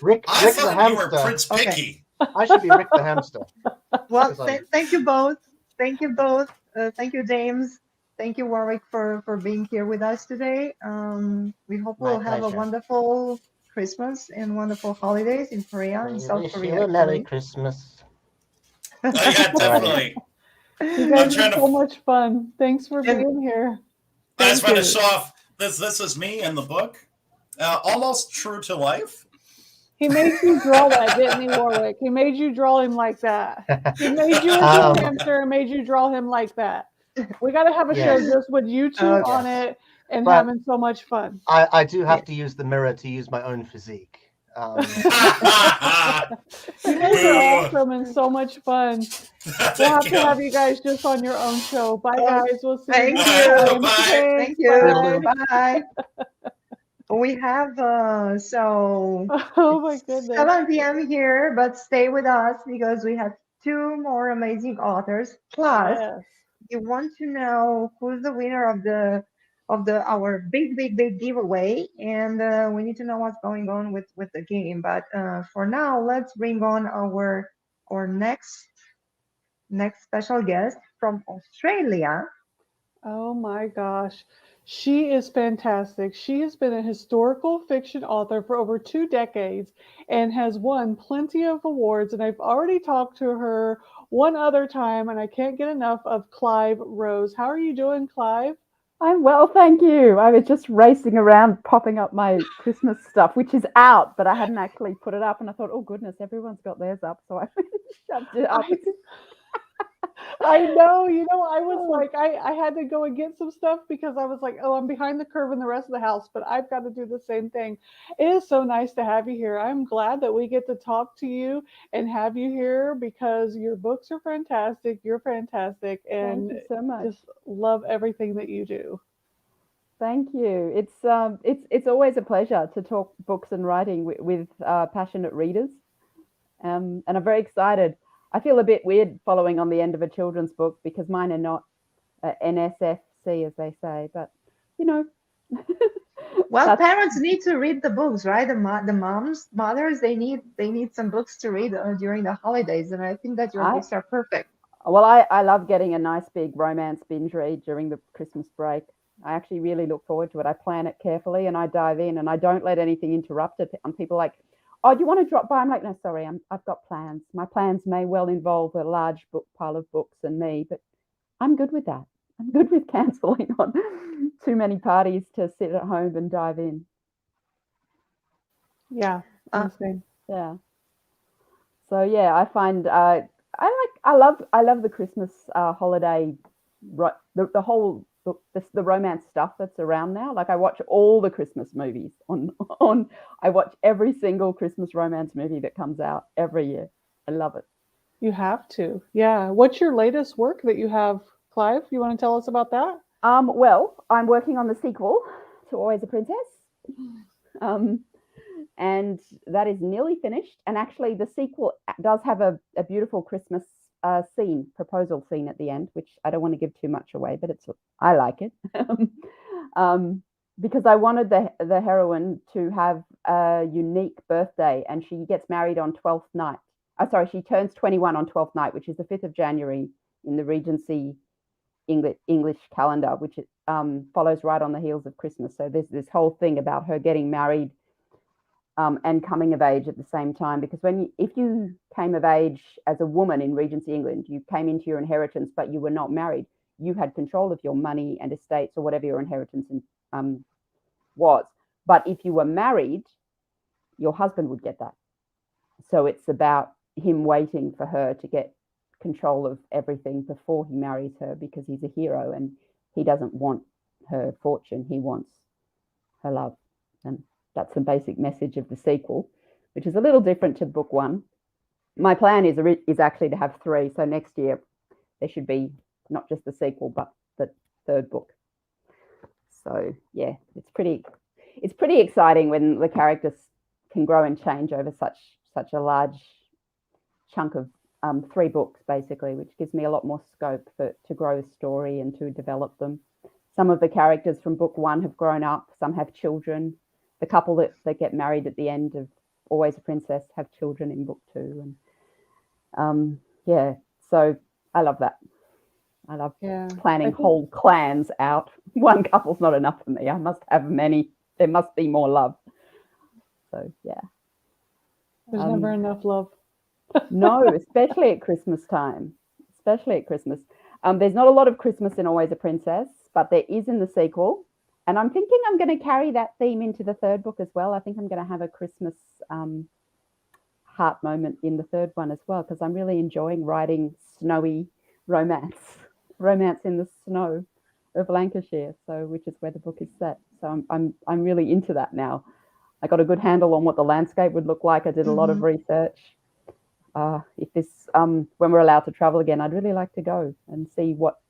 Rick I the thought you were hamster. Prince Okay. Picky. I should be Rick the hamster. Well, 'cause I'm- thank you both. Thank you both. Thank you, James. Thank you, Warwick, for being here with us today. We hope My we'll have a pleasure. wonderful Christmas and wonderful holidays in Korea and We South wish Korea. you a Merry Actually. Christmas. Oh, yeah, definitely. You I'm guys trying are to. so much fun. Thanks for And- being here. I just Thank want to you. show off. This is me in the book. Almost true to life. He made you draw that, didn't he, Warwick? He made you draw him like that. He made you into a hamster and made you draw him like that. We got to have a show Yes. just with you two on Yes. it and But- having so much fun. I do have to use the mirror to use my own physique. You guys are awesome and so much fun. We'll have to have you guys just on your own show. Bye, guys. We'll see Thank you you. next time. Bye. Thanks. Thank you. Bye. Bye. We have so Oh my it's goodness. 7 p.m. here, but stay with us because we have 2 more amazing authors. Plus, Yes. you want to know who's the winner of our big giveaway, and we need to know what's going on with the game. But for now, let's bring on our next special guest from Australia. Oh my gosh. She is fantastic. She has been a historical fiction author for over 2 decades and has won plenty of awards. And I've already talked to her one other time, and I can't get enough of Clive Rose. How are you doing, Clive? I'm well, thank you. I was just racing around popping up my Christmas stuff, which is out, but I hadn't actually put it up. And I thought, oh goodness, everyone's got theirs up. So I shoved it up. I know, I was like, I had to go and get some stuff because I was like, oh, I'm behind the curve in the rest of the house, but I've got to do the same thing. It is so nice to have you here. I'm glad that we get to talk to you and have you here because your books are fantastic. You're fantastic. And Thank you so much. just love everything that you do. Thank you. It's always a pleasure to talk books and writing with passionate readers, and I'm very excited. I feel a bit weird following on the end of a children's book because mine are not NSFC, as they say, but Well, parents need to read the books, right? The mothers, they need some books to read during the holidays, and I think that your books are perfect. Well, I love getting a nice big romance binge read during the Christmas break. I actually really look forward to it. I plan it carefully and I dive in and I don't let anything interrupt it. And people are like, oh, do you want to drop by? I'm like, no, sorry, I've got plans. My plans may well involve a large pile of books and me, but I'm good with that. I'm good with cancelling on too many parties to sit at home and dive in. Yeah, insane. Yeah. So yeah, I find I love the Christmas holiday, the whole the romance stuff that's around now. Like I watch all the Christmas movies on I watch every single Christmas romance movie that comes out every year. I love it. You have to. Yeah. What's your latest work that you have, Clive? You want to tell us about that? Well, I'm working on the sequel to Always a Princess. And that is nearly finished. And actually the sequel does have a beautiful Christmas proposal scene at the end, which I don't want to give too much away, but I like it. Because I wanted the heroine to have a unique birthday, and she gets married on 12th night. She turns 21 on 12th night, which is the 5th of January in the Regency English calendar, which follows right on the heels of Christmas. So there's this whole thing about her getting married and coming of age at the same time, because if you came of age as a woman in Regency England, you came into your inheritance, but you were not married, you had control of your money and estates or whatever your inheritance was. But if you were married, your husband would get that. So it's about him waiting for her to get control of everything before he marries her, because he's a hero and he doesn't want her fortune, he wants her love. And that's the basic message of the sequel, which is a little different to book one. My plan is actually to have 3. So next year there should be not just the sequel, but the 3rd book. So yeah, it's pretty exciting when the characters can grow and change over such a large chunk of 3 books basically, which gives me a lot more scope to grow a story and to develop them. Some of the characters from book 1 have grown up, some have children. The couple that get married at the end of Always a Princess have children in book 2. And yeah, so I love that. I love planning whole clans out. One couple's not enough for me. I must have many. There must be more love. So yeah. There's never enough love. No, especially at Christmas time. Especially at Christmas. There's not a lot of Christmas in Always a Princess, but there is in the sequel. And I'm thinking I'm going to carry that theme into the 3rd book as well. I think I'm going to have a Christmas heart moment in the 3rd one as well, because I'm really enjoying writing snowy romance in the snow of Lancashire, so which is where the book is set. So I'm really into that now. I got a good handle on what the landscape would look like. I did a lot of research. If this when we're allowed to travel again, I'd really like to go and see what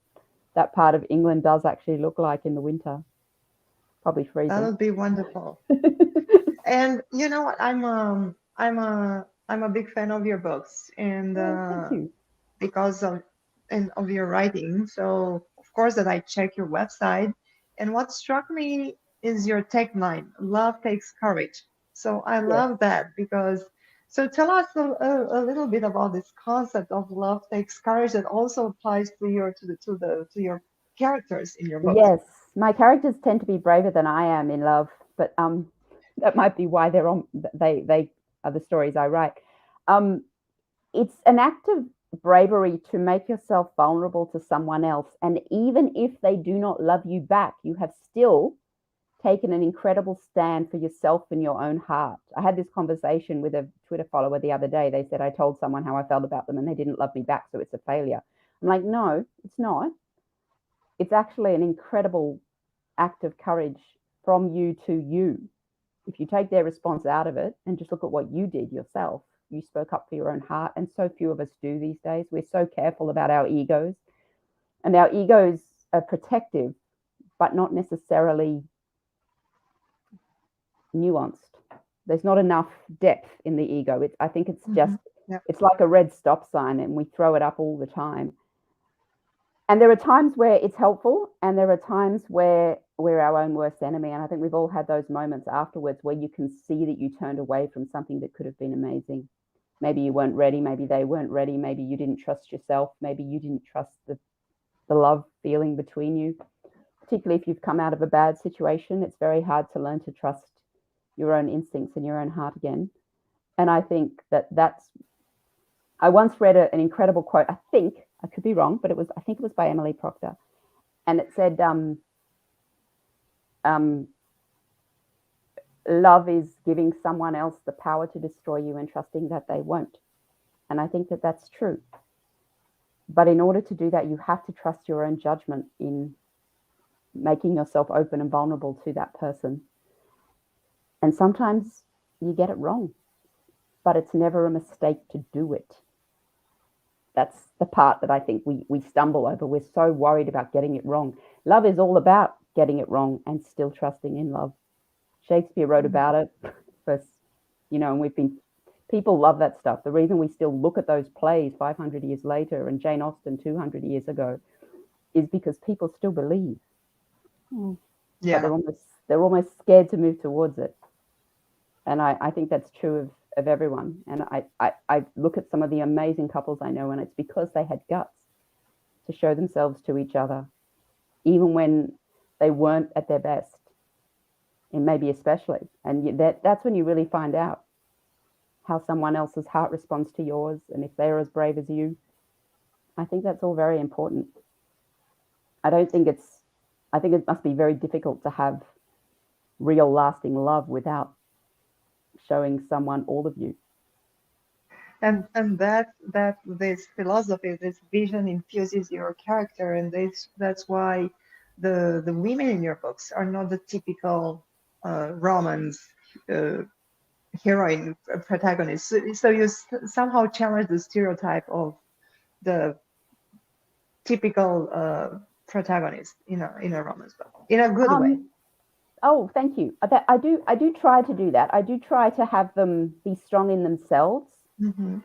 that part of England does actually look like in the winter. Probably freezing. That would be wonderful. And you know what? I'm a big fan of your books, and thank you. because of your writing. So of course that I check your website, and what struck me is your tagline: "Love takes courage." So I love that because. So tell us a little bit about this concept of love takes courage that also applies to your characters in your books. Yes, my characters tend to be braver than I am in love, but that might be why they are the stories I write. It's an act of bravery to make yourself vulnerable to someone else, and even if they do not love you back, you have still taken an incredible stand for yourself and your own heart. I had this conversation with a Twitter follower the other day. They said I told someone how I felt about them and they didn't love me back, so it's a failure. I'm like, no, it's not. It's actually an incredible act of courage from you to you. If you take their response out of it and just look at what you did yourself, you spoke up for your own heart, and so few of us do these days. We're so careful about our egos, and our egos are protective, but not necessarily nuanced. There's not enough depth in the ego. I think it's just, it's like a red stop sign, and we throw it up all the time. And there are times where it's helpful, and there are times where we're our own worst enemy. And I think we've all had those moments afterwards where you can see that you turned away from something that could have been amazing. Maybe you weren't ready. Maybe they weren't ready. Maybe you didn't trust yourself. Maybe you didn't trust the love feeling between you. Particularly if you've come out of a bad situation, it's very hard to learn to trust your own instincts and your own heart again. And I think I once read an incredible quote. I could be wrong, but I think it was by Emily Proctor. And it said, love is giving someone else the power to destroy you and trusting that they won't. And I think that that's true. But in order to do that, you have to trust your own judgment in making yourself open and vulnerable to that person. And sometimes you get it wrong, but it's never a mistake to do it. That's the part that I think we stumble over. We're so worried about getting it wrong. Love is all about getting it wrong and still trusting in love. Shakespeare wrote about it first, and people love that stuff. The reason we still look at those plays 500 years later and Jane Austen 200 years ago is because people still believe. Yeah. But they're almost scared to move towards it. And I think that's true of everyone. And I look at some of the amazing couples I know, and it's because they had guts to show themselves to each other, even when they weren't at their best, and maybe especially. And that's when you really find out how someone else's heart responds to yours, and if they're as brave as you. I think that's all very important. I think it must be very difficult to have real lasting love without showing someone all of you. And that this philosophy, this vision infuses your character, and that's why the women in your books are not the typical romance heroine protagonist. So you somehow challenge the stereotype of the typical protagonist in a romance book in a good way. Oh, thank you. I do try to do that. I do try to have them be strong in themselves. Mm-hmm.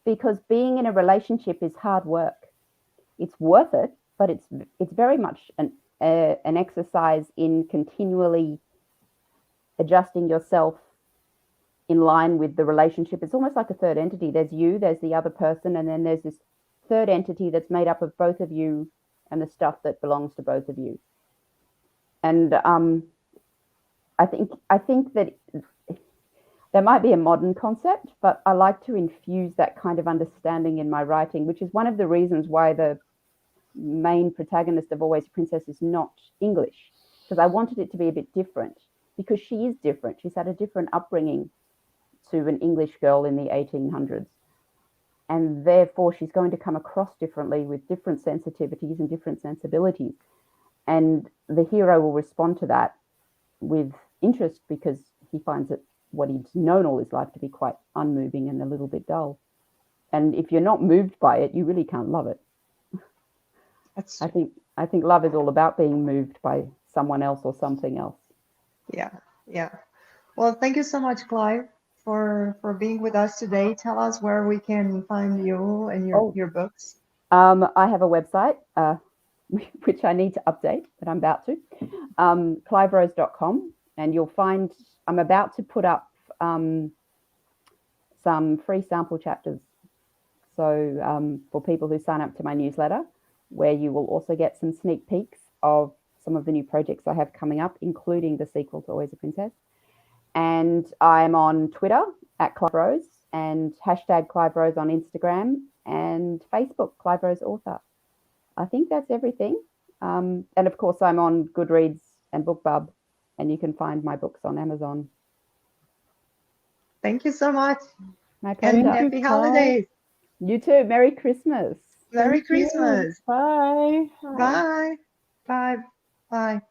because being in a relationship is hard work. It's worth it, but it's very much an exercise in continually adjusting yourself in line with the relationship. It's almost like a third entity. There's you, there's the other person, and then there's this third entity that's made up of both of you and the stuff that belongs to both of you. And I think that that might be a modern concept, but I like to infuse that kind of understanding in my writing, which is one of the reasons why the main protagonist of Always a Princess is not English, because I wanted it to be a bit different, because she is different. She's had a different upbringing to an English girl in the 1800s. And therefore, she's going to come across differently with different sensitivities and different sensibilities. And the hero will respond to that with interest because he finds it, what he's known all his life, to be quite unmoving and a little bit dull. And if you're not moved by it, you really can't love it. I think love is all about being moved by someone else or something else. Yeah. Well, thank you so much, Clive, for being with us today. Tell us where we can find you and your books. I have a website, which I need to update, but I'm about to. cliverose.com, and you'll find I'm about to put up some free sample chapters. So for people who sign up to my newsletter, where you will also get some sneak peeks of some of the new projects I have coming up, including the sequel to Always a Princess. And I'm on Twitter at Clive Rose and hashtag Clive Rose on Instagram and Facebook, Clive Rose Author. I think that's everything. And of course, I'm on Goodreads and BookBub, and you can find my books on Amazon. Thank you so much. My pleasure. And happy holidays. You too. Merry Christmas. Merry Christmas. Bye. Bye. Bye. Bye.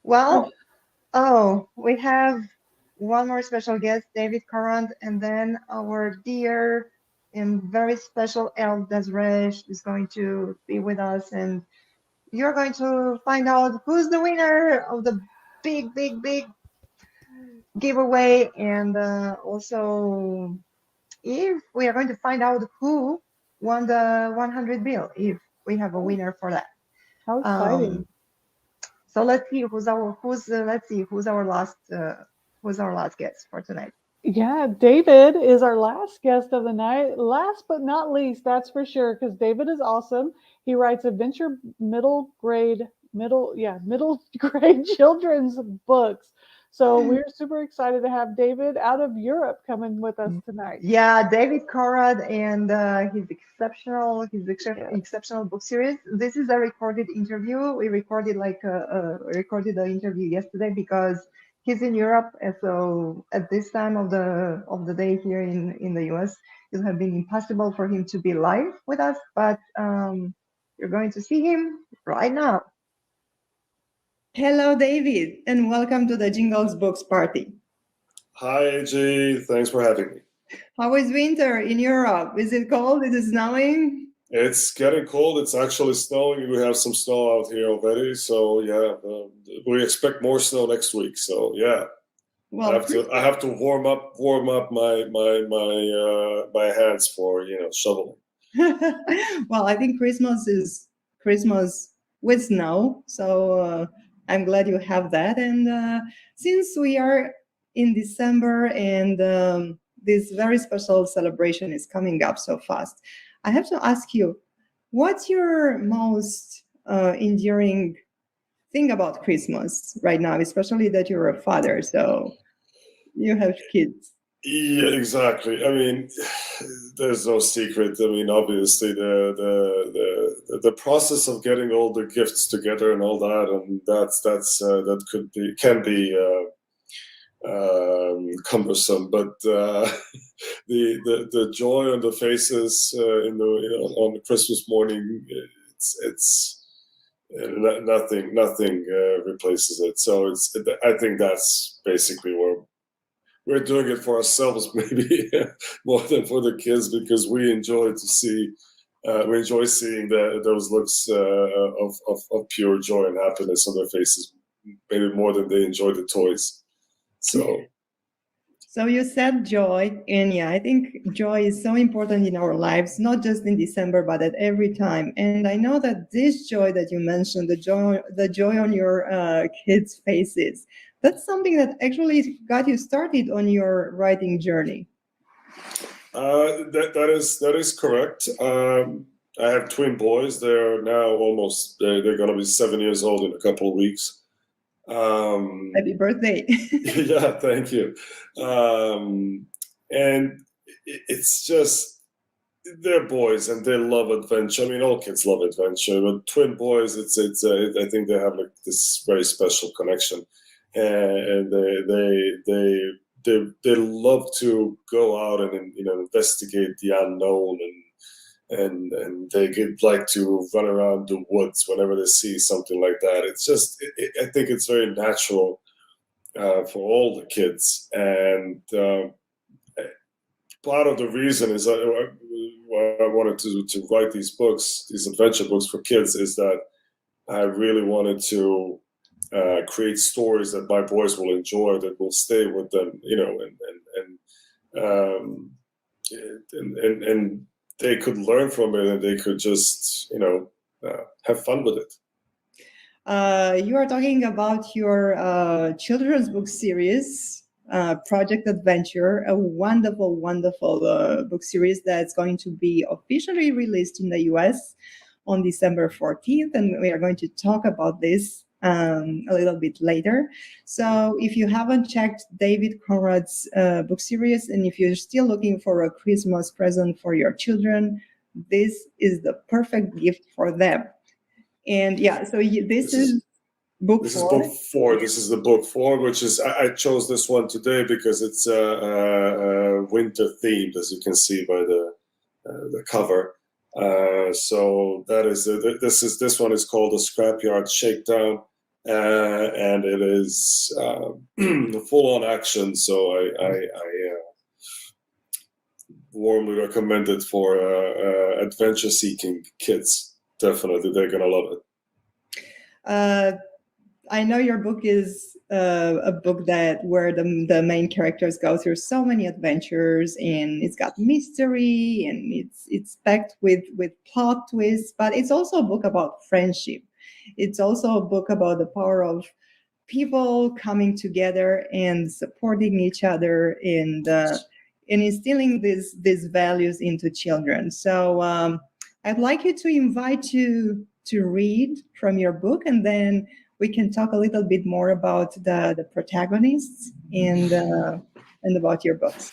Well, we have one more special guest, David Conrad, and then our dear and very special Elle Desiree is going to be with us, and you're going to find out who's the winner of the big giveaway, and also if we are going to find out who won the 100 bill, if we have a winner for that. How exciting! So let's see who's our last guest for tonight. Yeah, David is our last guest of the night. Last but not least, that's for sure, because David is awesome. He writes adventure middle grade children's books. So we're super excited to have David out of Europe coming with us tonight. Yeah, David Conrad and his exceptional book series. This is a recorded interview. We recorded the interview yesterday because he's in Europe, and so at this time of the day here in the US, it would have been impossible for him to be live with us. But you're going to see him right now. Hello, David, and welcome to the Jingle Books party. Hi, AJ. Thanks for having me. How is winter in Europe? Is it cold? Is it snowing? It's getting cold. It's actually snowing. We have some snow out here already. So yeah, we expect more snow next week. So yeah, well, I have to warm up my hands for shoveling. Well, I think Christmas is Christmas with snow. So I'm glad you have that. And since we are in December and this very special celebration is coming up so fast, I have to ask you, what's your most enduring thing about Christmas right now, especially that you're a father, so you have kids? Yeah, exactly. I mean, there's no secret. I mean, obviously, the process of getting all the gifts together and all that, and that can be cumbersome. But the joy on the faces on the Christmas morning, it's nothing replaces it. So I think that's basically where. We're doing it for ourselves, maybe more than for the kids, because we enjoy seeing those looks of pure joy and happiness on their faces, maybe more than they enjoy the toys. So So you said joy, and yeah, I think joy is so important in our lives, not just in December, but at every time. And I know that this joy that you mentioned, the joy on your kids' faces, that's something that actually got you started on your writing journey. That is correct. I have twin boys. They're now almost they're going to be 7 years old in a couple of weeks. Happy birthday! Yeah, thank you. And it's just they're boys and they love adventure. I mean, all kids love adventure, but twin boys, it's I think they have like this very special connection, and they love to go out and investigate the unknown, and they like to run around the woods whenever they see something like that. It's just I think it's very natural for all the kids, and part of the reason is why I wanted to write these books, these adventure books for kids, is that I really wanted to create stories that my boys will enjoy, that will stay with them, and they could learn from it, and they could just have fun with it. You are talking about your children's book series, Project Adventure, a wonderful, wonderful book series that's going to be officially released in the US on December 14th, and we are going to talk about this a little bit later. So if you haven't checked David Conrad's book series, and if you're still looking for a Christmas present for your children, this is the perfect gift for them. And yeah, so this is book This four. is book 4. This is the book 4, which is I chose this one today because it's winter themed, as you can see by the cover. So that is this one is called the Scrapyard Shakedown, and it is full on action. So I warmly recommend it for adventure seeking kids. Definitely, they're gonna love it. I know your book is a book where the main characters go through so many adventures, and it's got mystery, and it's packed with plot twists, but it's also a book about friendship. It's also a book about the power of people coming together and supporting each other, and instilling these values into children. So I'd like you to invite you to read from your book, and then we can talk a little bit more about the protagonists and about your books.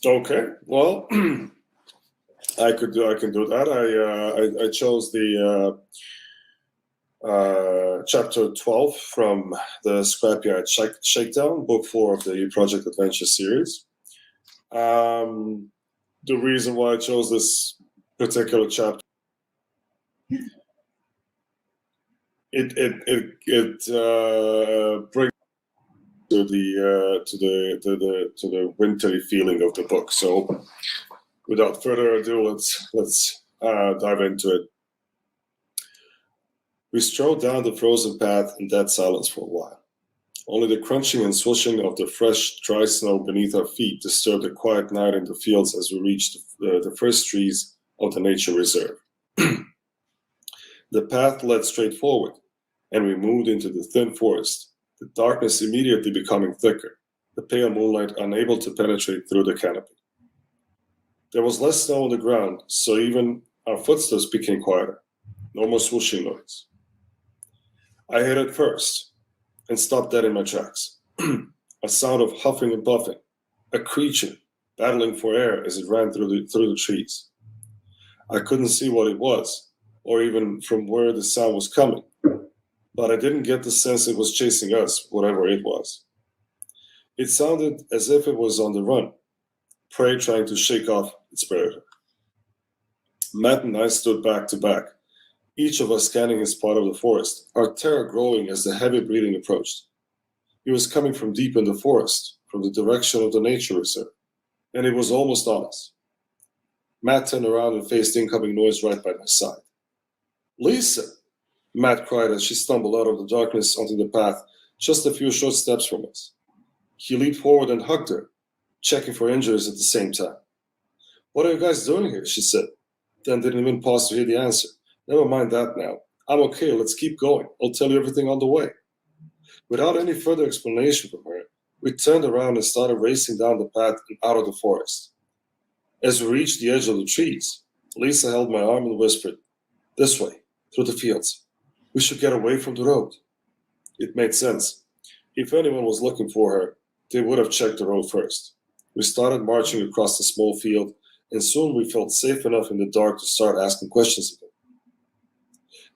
Okay, well, I can do that. I chose the chapter 12 from the Scrapyard Shakedown, book 4 of the Project Adventure series. The reason why I chose this particular chapter, it brings to the wintry feeling of the book. So, without further ado, let's dive into it. We strode down the frozen path in dead silence for a while. Only the crunching and swishing of the fresh, dry snow beneath our feet disturbed the quiet night in the fields as we reached the first trees of the nature reserve. The path led straight forward, and we moved into the thin forest, the darkness immediately becoming thicker, the pale moonlight unable to penetrate through the canopy. There was less snow on the ground, so even our footsteps became quieter. No more swooshing noise. I headed first and stopped dead in my tracks. A sound of huffing and puffing, a creature battling for air as it ran through the trees. I couldn't see what it was, or even from where the sound was coming, but I didn't get the sense it was chasing us, whatever it was. It sounded as if it was on the run, prey trying to shake off its predator. Matt and I stood back to back, each of us scanning his part of the forest, our terror growing as the heavy breathing approached. He was coming from deep in the forest, from the direction of the nature reserve, and it was almost on us. Matt turned around and faced incoming noise right by my side. "Lisa!" Matt cried as she stumbled out of the darkness onto the path, just a few short steps from us. He leaped forward and hugged her, checking for injuries at the same time. "What are you guys doing here?" she said, then didn't even pause to hear the answer. "Never mind that now. I'm okay, let's keep going. I'll tell you everything on the way." Without any further explanation from her, we turned around and started racing down the path and out of the forest. As we reached the edge of the trees, Lisa held my arm and whispered, "This way, through the fields. We should get away from the road." It made sense. If anyone was looking for her, they would have checked the road first. We started marching across the small field, and soon we felt safe enough in the dark to start asking questions again.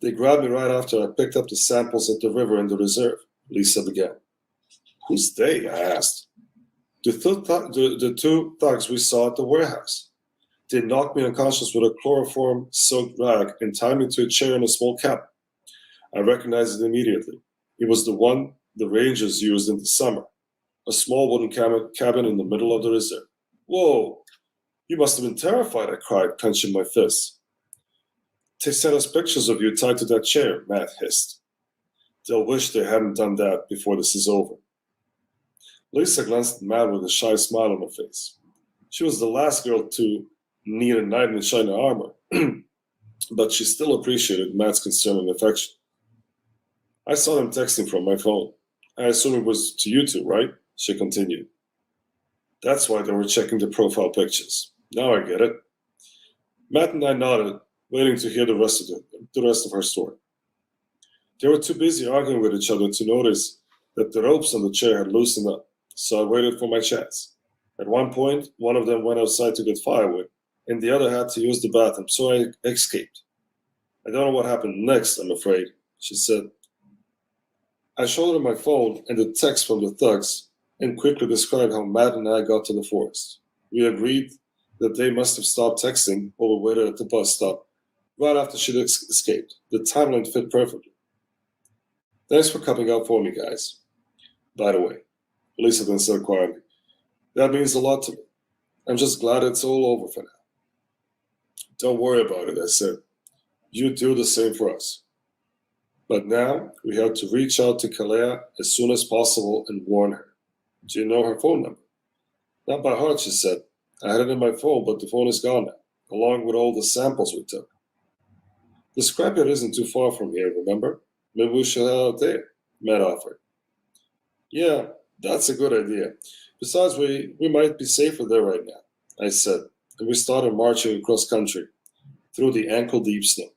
"They grabbed me right after I picked up the samples at the river in the reserve," Lisa began. "Who's they?" I asked. The two thugs we saw at the warehouse. They knocked me unconscious with a chloroform-soaked rag and tied me to a chair in a small cabin. I recognized it immediately. It was the one the Rangers used in the summer, a small wooden cabin in the middle of the reserve. "Whoa, you must have been terrified," I cried, clenching my fists. "They sent us pictures of you tied to that chair," Matt hissed. "They'll wish they hadn't done that before this is over." Lisa glanced at Matt with a shy smile on her face. She was the last girl to need a knight in shiny armor, but she still appreciated Matt's concern and affection. "I saw them texting from my phone. I assume it was to you two, right?" she continued. "That's why they were checking the profile pictures. Now I get it." Matt and I nodded, waiting to hear the rest of her story. They were too busy arguing with each other to notice that the ropes on the chair had loosened up, so I waited for my chance. At one point, one of them went outside to get firewood, and the other had to use the bathroom, so I escaped. "I don't know what happened next, I'm afraid," she said. I showed her my phone and the text from the thugs, and quickly described how Matt and I got to the forest. We agreed that they must have stopped texting while we waited at the bus stop, right after she'd escaped. The timeline fit perfectly. "Thanks for coming out for me, guys. By the way," Lisa then said quietly, "that means a lot to me. I'm just glad it's all over for now." "Don't worry about it," I said. "You do the same for us." But now we have to reach out to Kalea as soon as possible and warn her. "Do you know her phone number?" "Not by heart," she said. "I had it in my phone, but the phone is gone now, along with all the samples we took." "The scrapyard isn't too far from here, remember? Maybe we should head out there," Matt offered. "Yeah, that's a good idea. Besides, we might be safer there right now," I said, and we started marching across country, through the ankle-deep snow.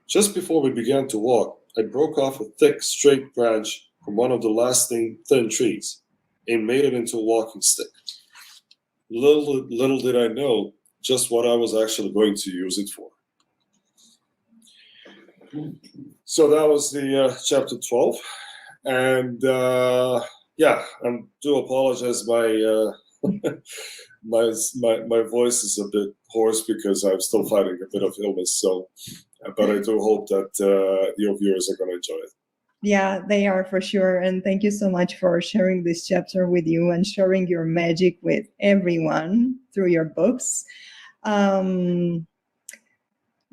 Just before we began to walk, I broke off a thick, straight branch from one of the last thin trees and made it into a walking stick. Little did I know just what I was actually going to use it for. So that was the chapter 12, and yeah, I do apologize. My voice is a bit hoarse because I'm still fighting a bit of illness. So, but I do hope that your viewers are going to enjoy it. Yeah, they are for sure. And thank you so much for sharing this chapter with you and sharing your magic with everyone through your books.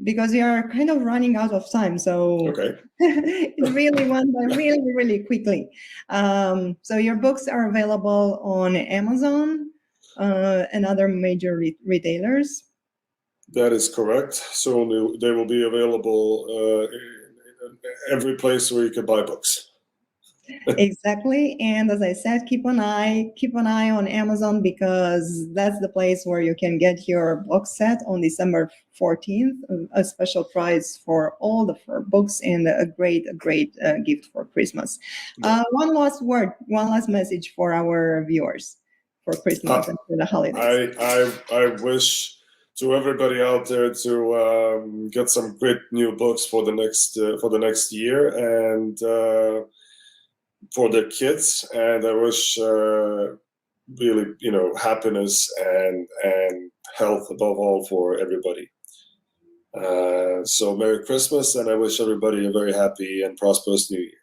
Because we are kind of running out of time. So okay. It really went by really, really quickly. So your books are available on Amazon and other major retailers. That is correct. So they will be available every place where you can buy books. Exactly. And as I said, keep an eye on Amazon, because that's the place where you can get your box set on December 14th, a special prize for all the 4 books and a great gift for Christmas. One last message for our viewers for Christmas and for the holidays. I wish to everybody out there to get some great new books for the next year, and for their kids, and I wish really, happiness and health above all for everybody. So Merry Christmas, and I wish everybody a very happy and prosperous New Year.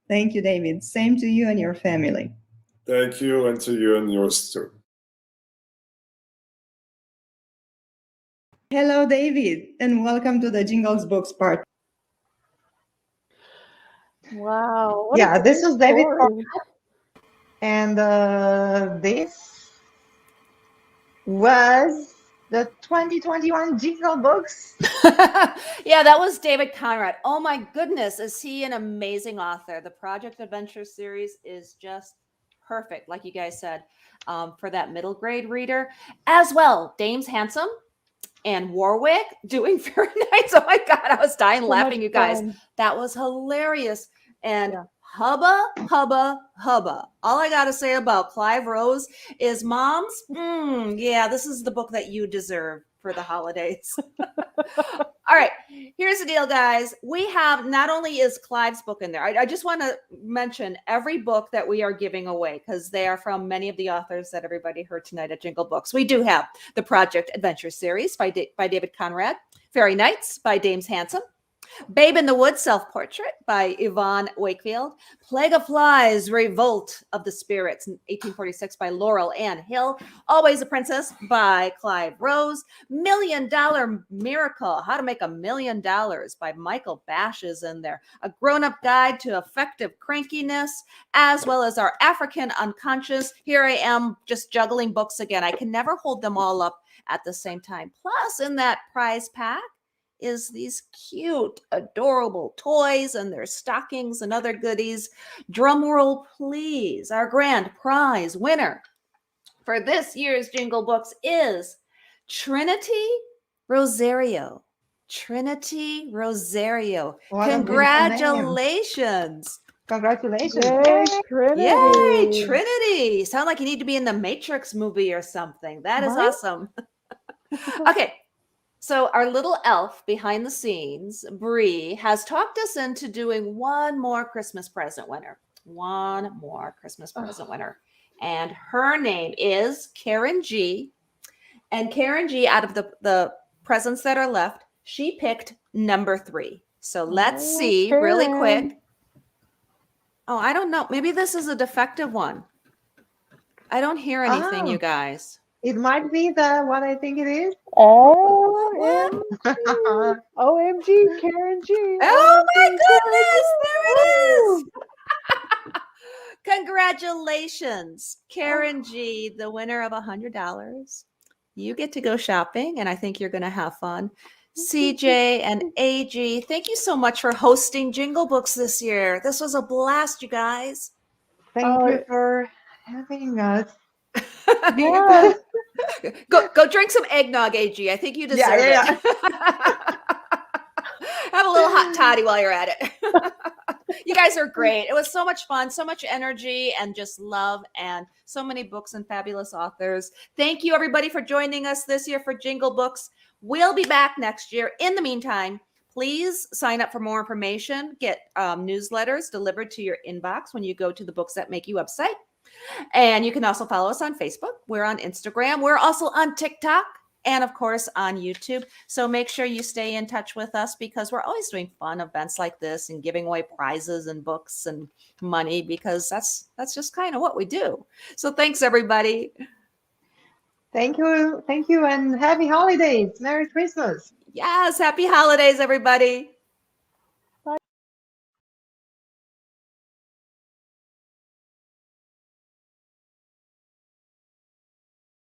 Thank you, David. Same to you and your family. Thank you, and to you and yours too. Hello, David, and welcome to the Jingle Books part. Wow. Yeah, this is David, and this was the 2021 Jingle Books. Yeah, that was David Conrad. Oh my goodness, is he an amazing author? The Project Adventure series is just perfect, like you guys said, for that middle grade reader. As well, Dames Handsome and Warwick doing very nice. Oh my God, I was dying laughing, you guys. That was hilarious. And hubba, hubba, hubba. All I got to say about Clive Rose is, moms, yeah, this is the book that you deserve for the holidays. All right, here's the deal, guys. We have, not only is Clive's book in there, I just want to mention every book that we are giving away, because they are from many of the authors that everybody heard tonight at Jingle Books. We do have the Project Adventure series by David Conrad, Fairy Nights by Dames Handsome, Babe in the Woods Self-Portrait by Yvonne Wakefield, Plague of Flies, Revolt of the Spirits, 1846 by Laurel Ann Hill, Always a Princess by Clive Rose, $1 Million Miracle, How to Make $1 Million by Michael Bash is in there, A Grown-Up Guide to Effective Crankiness, as well as our African Unconscious. Here I am just juggling books again. I can never hold them all up at the same time. Plus, in that prize pack is these cute, adorable toys and their stockings and other goodies. Drum roll, please. Our grand prize winner for this year's Jingle Books is Trinity Rosario. Trinity Rosario. What a beautiful Congratulations. Congratulations. Yay, Trinity. Yay, Trinity. Sound like you need to be in the Matrix movie or something. That is Right? awesome. Okay. So our little elf behind the scenes, Bree, has talked us into doing one more Christmas present winner. One more Christmas present winner. And her name is Karen G. And Karen G, out of the presents that are left, she picked number 3. So let's see really quick. Oh, I don't know. Maybe this is a defective one. I don't hear anything, you guys. It might be the what I think it is. OMG, Karen G. Oh my goodness, there it is. Congratulations, Karen G, the winner of $100. You get to go shopping, and I think you're going to have fun. CJ and AG, thank you so much for hosting Jingle Books this year. This was a blast, you guys. Thank you for having us. Yeah. Go drink some eggnog, AG. I think you deserve it. Have a little hot toddy while you're at it. You guys are great. It was so much fun, so much energy and just love, and so many books and fabulous authors. Thank you, everybody, for joining us this year for Jingle Books. We'll be back next year. In the meantime, please sign up for more information. Get newsletters delivered to your inbox when you go to the Books That Make You website. And you can also follow us on Facebook. We're on Instagram. We're also on TikTok and, of course, on YouTube. So make sure you stay in touch with us, because we're always doing fun events like this and giving away prizes and books and money, because that's just kind of what we do. So thanks, everybody. Thank you, and happy holidays. Merry Christmas. Yes, happy holidays, everybody.